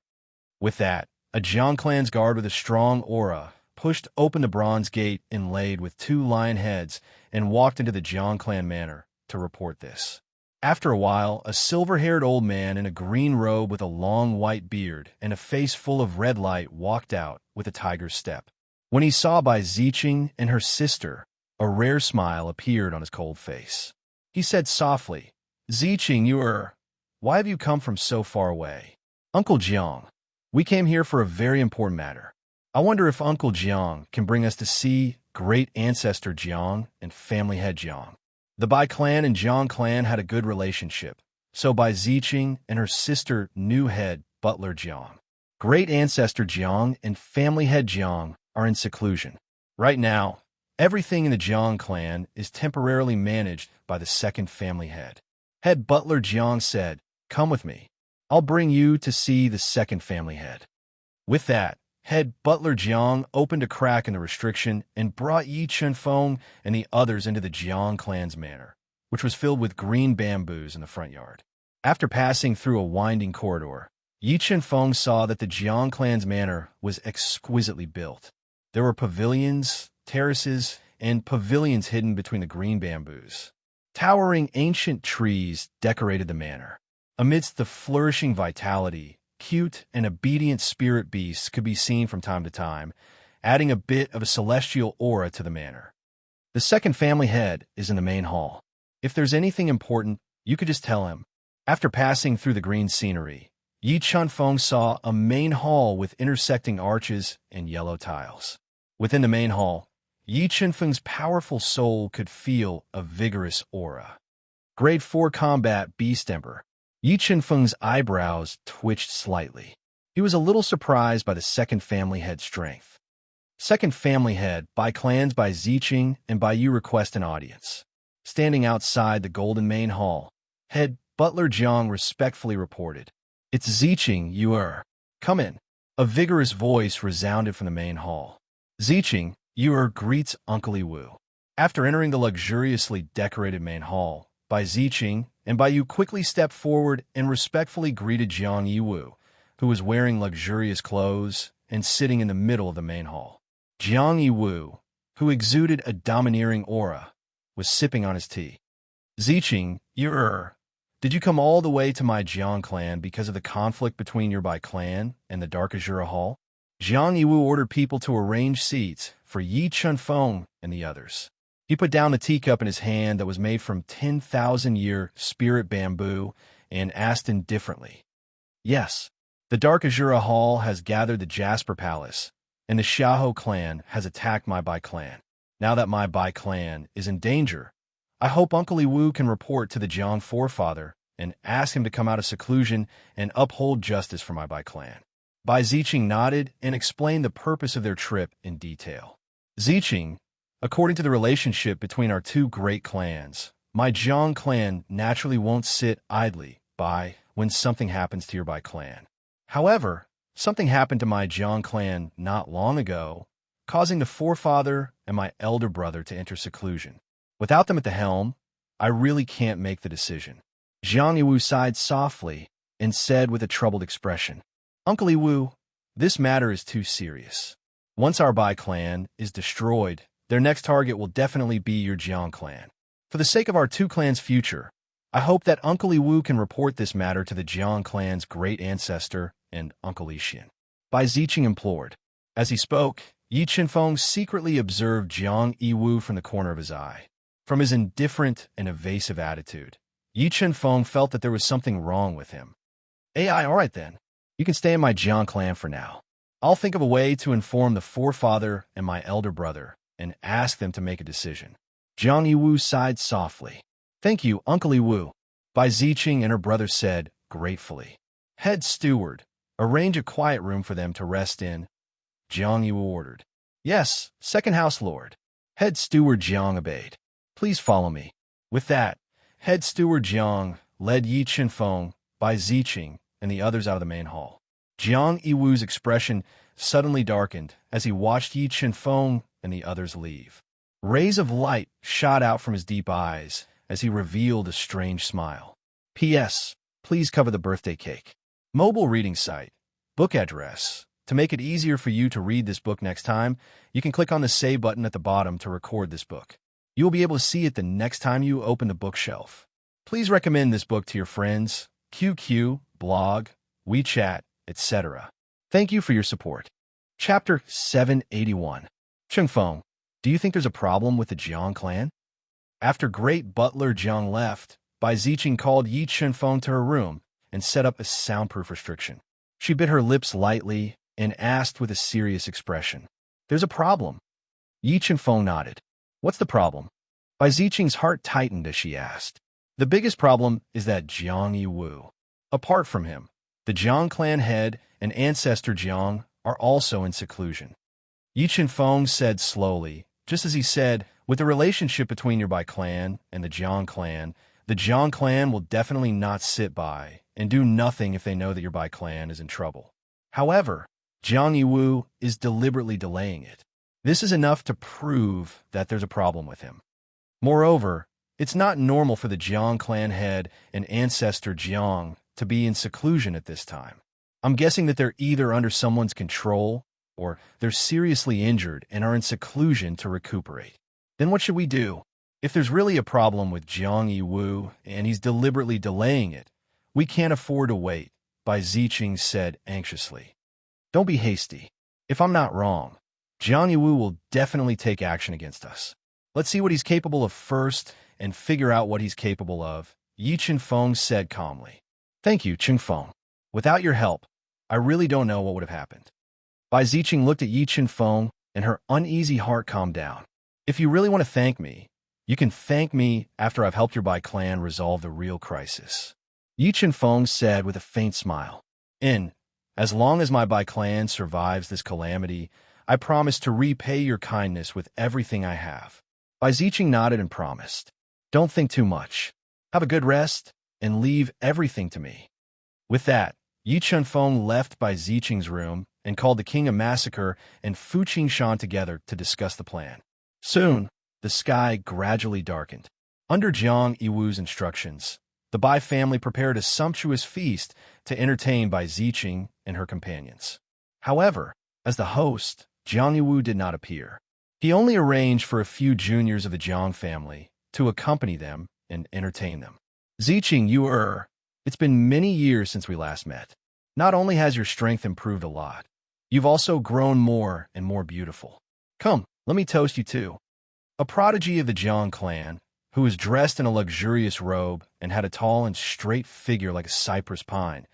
Speaker 1: With that, a Jiang clan's guard with a strong aura pushed open the bronze gate inlaid with two lion heads and walked into the Jiang clan manor to report this. After a while, a silver-haired old man in a green robe with a long white beard and a face full of red light walked out with a tiger's step. When he saw Bai Ziqing and her sister, a rare smile appeared on his cold face. He said softly, "Ziqing, why have you come from so far away?" "Uncle Jiang, we came here for a very important matter. I wonder if Uncle Jiang can bring us to see great ancestor Jiang and family head Jiang." The Bai clan and Jiang clan had a good relationship, so Bai Ziqing and her sister knew head butler Jiang. Great ancestor Jiang and family head Jiang are in seclusion. Right now, everything in the Jiang clan is temporarily managed by the second family head. Head butler Jiang said, "Come with me. I'll bring you to see the second family head." With that, head butler Jiang opened a crack in the restriction and brought Yi Chunfeng and the others into the Jiang clan's manor, which was filled with green bamboos in the front yard. After passing through a winding corridor, Yi Chunfeng saw that the Jiang clan's manor was exquisitely built. There were pavilions, terraces, and pavilions hidden between the green bamboos. Towering ancient trees decorated the manor. Amidst the flourishing vitality, cute and obedient spirit beasts could be seen from time to time, adding a bit of a celestial aura to the manor. The second family head is in the main hall. If there's anything important, you could just tell him. After passing through the green scenery, Yi Chunfeng saw a main hall with intersecting arches and yellow tiles. Within the main hall, Yi Chunfeng's powerful soul could feel a vigorous aura. Grade 4 combat beast ember. Yi Chunfeng's eyebrows twitched slightly. He was a little surprised by the second family head's strength. Second family head, by clans by Ziqing and by you request an audience. Standing outside the golden main hall, head butler Jiang respectfully reported, "It's Ziqing, come in." A vigorous voice resounded from the main hall. Ziqing, greets Uncle Yiwu. After entering the luxuriously decorated main hall, Bai Ziqing and Bai Yu quickly stepped forward and respectfully greeted Jiang Yiwu, who was wearing luxurious clothes and sitting in the middle of the main hall. Jiang Yiwu, who exuded a domineering aura, was sipping on his tea. "Ziqing, did you come all the way to my Jiang clan because of the conflict between your Bai clan and the Dark Azura Hall?" Jiang Yiwu ordered people to arrange seats for Yi Chunfeng and the others. He put down the teacup in his hand that was made from 10,000-year spirit bamboo and asked indifferently, "Yes, the Dark Azura Hall has gathered the Jasper Palace, and the Xiahou clan has attacked my Bai clan. Now that my Bai clan is in danger, I hope Uncle Yiwu can report to the Jiang forefather and ask him to come out of seclusion and uphold justice for my Bai clan." Bai Ziqing nodded and explained the purpose of their trip in detail. "Ziqing, according to the relationship between our two great clans, my Jiang clan naturally won't sit idly by when something happens to your Bai clan. However, something happened to my Jiang clan not long ago, causing the forefather and my elder brother to enter seclusion. Without them at the helm, I really can't make the decision." Jiang Yiwu sighed softly and said with a troubled expression, "Uncle Yiwu, this matter is too serious. Once our Bai clan is destroyed, their next target will definitely be your Jiang clan. For the sake of our two clans' future, I hope that Uncle Yiwu can report this matter to the Jiang clan's great ancestor and Uncle Lixian." Bai Ziqing implored. As he spoke, Yi Chunfeng secretly observed Jiang Yiwu from the corner of his eye. From his indifferent and evasive attitude, Yi Chunfeng felt that there was something wrong with him. All right then. You can stay in my Jiang clan for now. I'll think of a way to inform the forefather and my elder brother and ask them to make a decision." Jiang Yiwu sighed softly. "Thank you, Uncle Yiwu," Bai Ziqing and her brother said gratefully. "Head steward, arrange a quiet room for them to rest in," Jiang Yiwu ordered. "Yes, second house lord." Head steward Jiang obeyed. "Please follow me." With that, head steward Jiang led Yi Chunfeng, Bai Ziqing, and the others out of the main hall. Jiang Yiwu's expression suddenly darkened as he watched Yi Chunfeng and the others leave. Rays of light shot out from his deep eyes as he revealed a strange smile. P.S. Please cover the birthday cake. Mobile reading site. Book address. To make it easier for you to read this book next time, you can click on the Save button at the bottom to record this book. You will be able to see it the next time you open the bookshelf. Please recommend this book to your friends, QQ, blog, WeChat, etc. Thank you for your support. Chapter 781. Chungfeng, do you think there's a problem with the Jiang clan? After great butler Jiang left, Bai Ziqing called Yi Chunfeng to her room and set up a soundproof restriction. She bit her lips lightly and asked with a serious expression, "There's a problem." Yi Chunfeng nodded. "What's the problem?" Bai Ziqing's heart tightened as she asked. "The biggest problem is that Jiang Yiwu. Apart from him, the Jiang clan head and ancestor Jiang are also in seclusion." Yi Chunfeng said slowly, just as he said, "With the relationship between your Bai clan and the Jiang clan will definitely not sit by and do nothing if they know that your Bai clan is in trouble. However, Jiang Yiwu is deliberately delaying it. This is enough to prove that there's a problem with him. Moreover, it's not normal for the Jiang clan head and ancestor Jiang to be in seclusion at this time. I'm guessing that they're either under someone's control or they're seriously injured and are in seclusion to recuperate. Then what should we do? If there's really a problem with Jiang Yiwu and he's deliberately delaying it, we can't afford to wait," Bai Ziqing said anxiously. "Don't be hasty. If I'm not wrong, Jiang Yiwu will definitely take action against us. Let's see what he's capable of first and figure out what he's capable of," Yi Chunfeng said calmly. "Thank you, Chunfeng. Without your help, I really don't know what would have happened." Bai Ziqing looked at Yi Chunfeng and her uneasy heart calmed down. "If you really want to thank me, you can thank me after I've helped your Bai clan resolve the real crisis," Yi Chunfeng said with a faint smile. As long as my Bai clan survives this calamity, I promise to repay your kindness with everything I have." Bai Ziqing nodded and promised. "Don't think too much. Have a good rest and leave everything to me." With that, Yi Chunfeng left Bai Ziqing's room and called the King of Massacre and Fu Qingshan together to discuss the plan. Soon, the sky gradually darkened. Under Jiang Yiwu's instructions, the Bai family prepared a sumptuous feast to entertain Bai Ziqing and her companions. However, as the host, Jiang Yiwu did not appear. He only arranged for a few juniors of the Jiang family to accompany them and entertain them. "Ziqing, it's been many years since we last met. Not only has your strength improved a lot, you've also grown more and more beautiful. Come, let me toast you too." A prodigy of the Jiang clan, who was dressed in a luxurious robe and had a tall and straight figure like a cypress pine,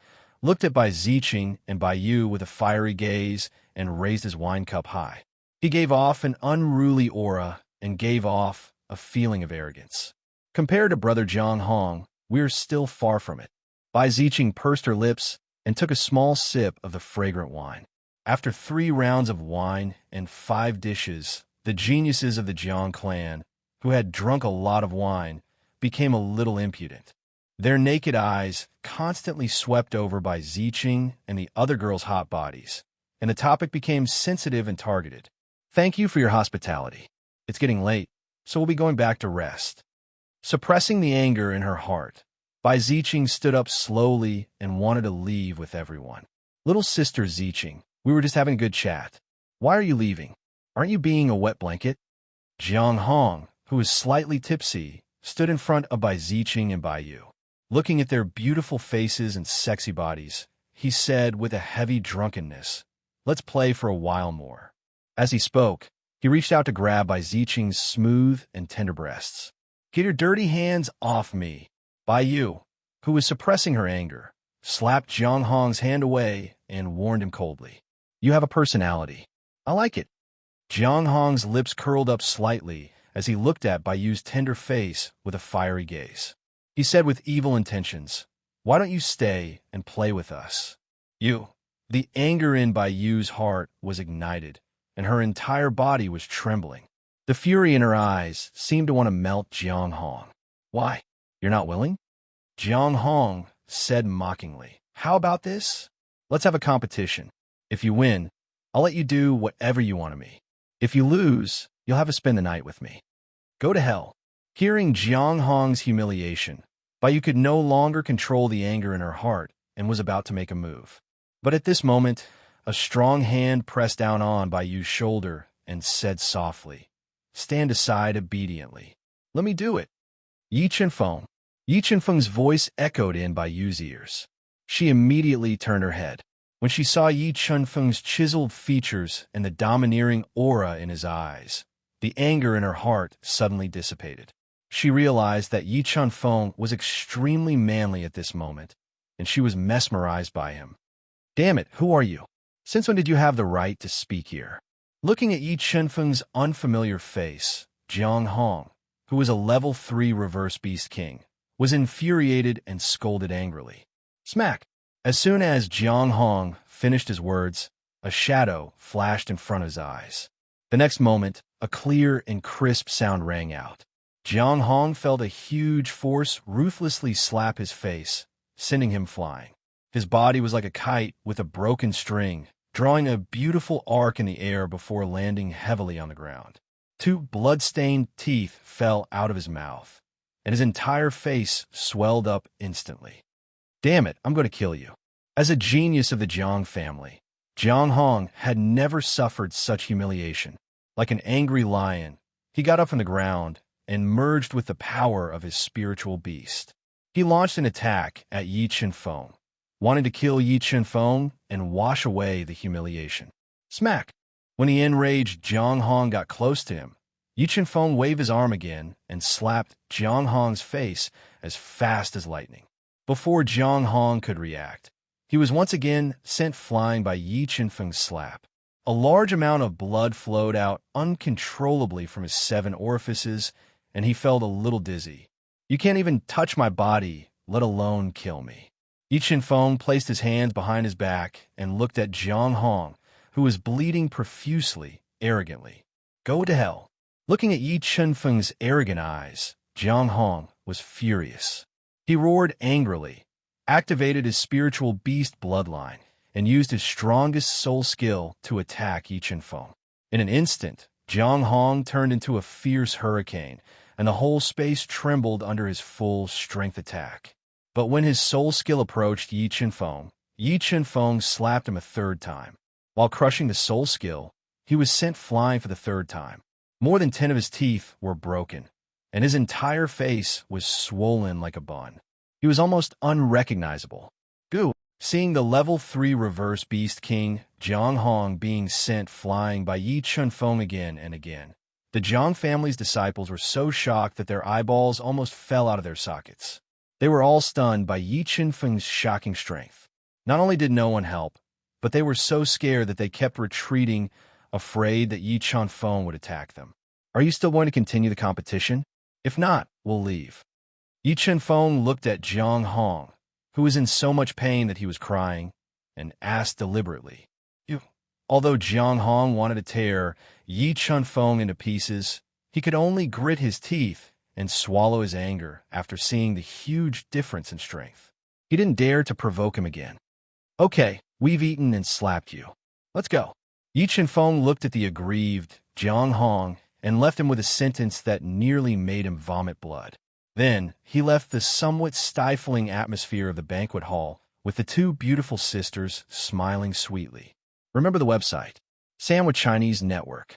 Speaker 1: looked at Bai Ziqing and Bai Yu with a fiery gaze and raised his wine cup high. He gave off an unruly aura and gave off a feeling of arrogance. Compared to Brother Jiang Hong, we're still far from it. Bai Ziqing pursed her lips and took a small sip of the fragrant wine. After 3 rounds of wine and 5 dishes, the geniuses of the Jiang clan, who had drunk a lot of wine, became a little impudent. Their naked eyes constantly swept over Bai Ziqing and the other girls' hot bodies, and the topic became sensitive and targeted. "Thank you for your hospitality. It's getting late, so we'll be going back to rest." Suppressing the anger in her heart, Bai Ziqing stood up slowly and wanted to leave with everyone. "Little sister Ziqing, we were just having a good chat. Why are you leaving? Aren't you being a wet blanket?" Jiang Hong, who was slightly tipsy, stood in front of Bai Ziqing and Bai Yu. Looking at their beautiful faces and sexy bodies, he said with a heavy drunkenness, "Let's play for a while more." As he spoke, he reached out to grab Bai Ziqing's smooth and tender breasts. "Get your dirty hands off me." Bai Yu, who was suppressing her anger, slapped Jiang Hong's hand away and warned him coldly, "You have a personality. I like it." Jiang Hong's lips curled up slightly as he looked at Bai Yu's tender face with a fiery gaze. He said with evil intentions, "Why don't you stay and play with us?" "You." The anger in Bai Yu's heart was ignited, and her entire body was trembling. The fury in her eyes seemed to want to melt Jiang Hong. "Why? You're not willing?" Jiang Hong said mockingly, "How about this? Let's have a competition. If you win, I'll let you do whatever you want of me. If you lose, You'll have to spend the night with me. Go to hell. Hearing Jiang Hong's humiliation, Bai Yu could no longer control the anger in her heart and was about to make a move. But at this moment, a strong hand pressed down on Bai Yu's shoulder and said softly, "Stand aside obediently. Let me do it." Yi Chenfeng. Yi Chenfeng's voice echoed in Bai Yu's ears. She immediately turned her head. When she saw Yi Chenfeng's chiseled features and the domineering aura in his eyes, the anger in her heart suddenly dissipated. She realized that Yi Chenfeng was extremely manly at this moment, and she was mesmerized by him. "Damn it, who are you? Since when did you have the right to speak here?" Looking at Yi Chenfeng's unfamiliar face, Jiang Hong, who was a level 3 reverse beast king, was infuriated and scolded angrily. Smack! As soon as Jiang Hong finished his words, a shadow flashed in front of his eyes. The next moment, a clear and crisp sound rang out. Jiang Hong felt a huge force ruthlessly slap his face, sending him flying. His body was like a kite with a broken string, drawing a beautiful arc in the air before landing heavily on the ground. 2 blood-stained teeth fell out of his mouth, and his entire face swelled up instantly. "Damn it, I'm going to kill you." As a genius of the Jiang family, Jiang Hong had never suffered such humiliation. Like an angry lion, he got up from the ground and merged with the power of his spiritual beast. He launched an attack at Yi Chenfeng, wanting to kill Yi Chenfeng and wash away the humiliation. Smack! When the enraged Jiang Hong got close to him, Yi Chenfeng waved his arm again and slapped Jiang Hong's face as fast as lightning. Before Jiang Hong could react, he was once again sent flying by Yi Chenfeng's slap. A large amount of blood flowed out uncontrollably from his 7 orifices, and he felt a little dizzy. "You can't even touch my body, let alone kill me." Yi Chenfeng placed his hands behind his back and looked at Jiang Hong, who was bleeding profusely, arrogantly. "Go to hell." Looking at Yi Chenfeng's arrogant eyes, Jiang Hong was furious. He roared angrily, activated his spiritual beast bloodline, and used his strongest soul skill to attack Yi Chenfeng. In an instant, Jiang Hong turned into a fierce hurricane, and the whole space trembled under his full strength attack. But when his soul skill approached Yi Chenfeng slapped him a 3rd time. While crushing the soul skill, he was sent flying for the 3rd time. More than 10 of his teeth were broken, and his entire face was swollen like a bun. He was almost unrecognizable. Goo! Seeing the level 3 reverse beast king, Jiang Hong, being sent flying by Yi Chenfeng again and again, the Jiang family's disciples were so shocked that their eyeballs almost fell out of their sockets. They were all stunned by Yi Chenfeng's shocking strength. Not only did no one help, but they were so scared that they kept retreating, afraid that Yi Chenfeng would attack them. "Are you still going to continue the competition? If not, we'll leave." Yi Chenfeng looked at Jiang Hong, who was in so much pain that he was crying, and asked deliberately, "You?" Although Jiang Hong wanted to tear Yi Chenfeng into pieces, he could only grit his teeth and swallow his anger after seeing the huge difference in strength. He didn't dare to provoke him again. "Okay, we've eaten and slapped you. Let's go." Yi Chenfeng looked at the aggrieved Jiang Hong and left him with a sentence that nearly made him vomit blood. Then he left the somewhat stifling atmosphere of the banquet hall with the 2 beautiful sisters smiling sweetly. Remember the website, Sandwich Chinese Network.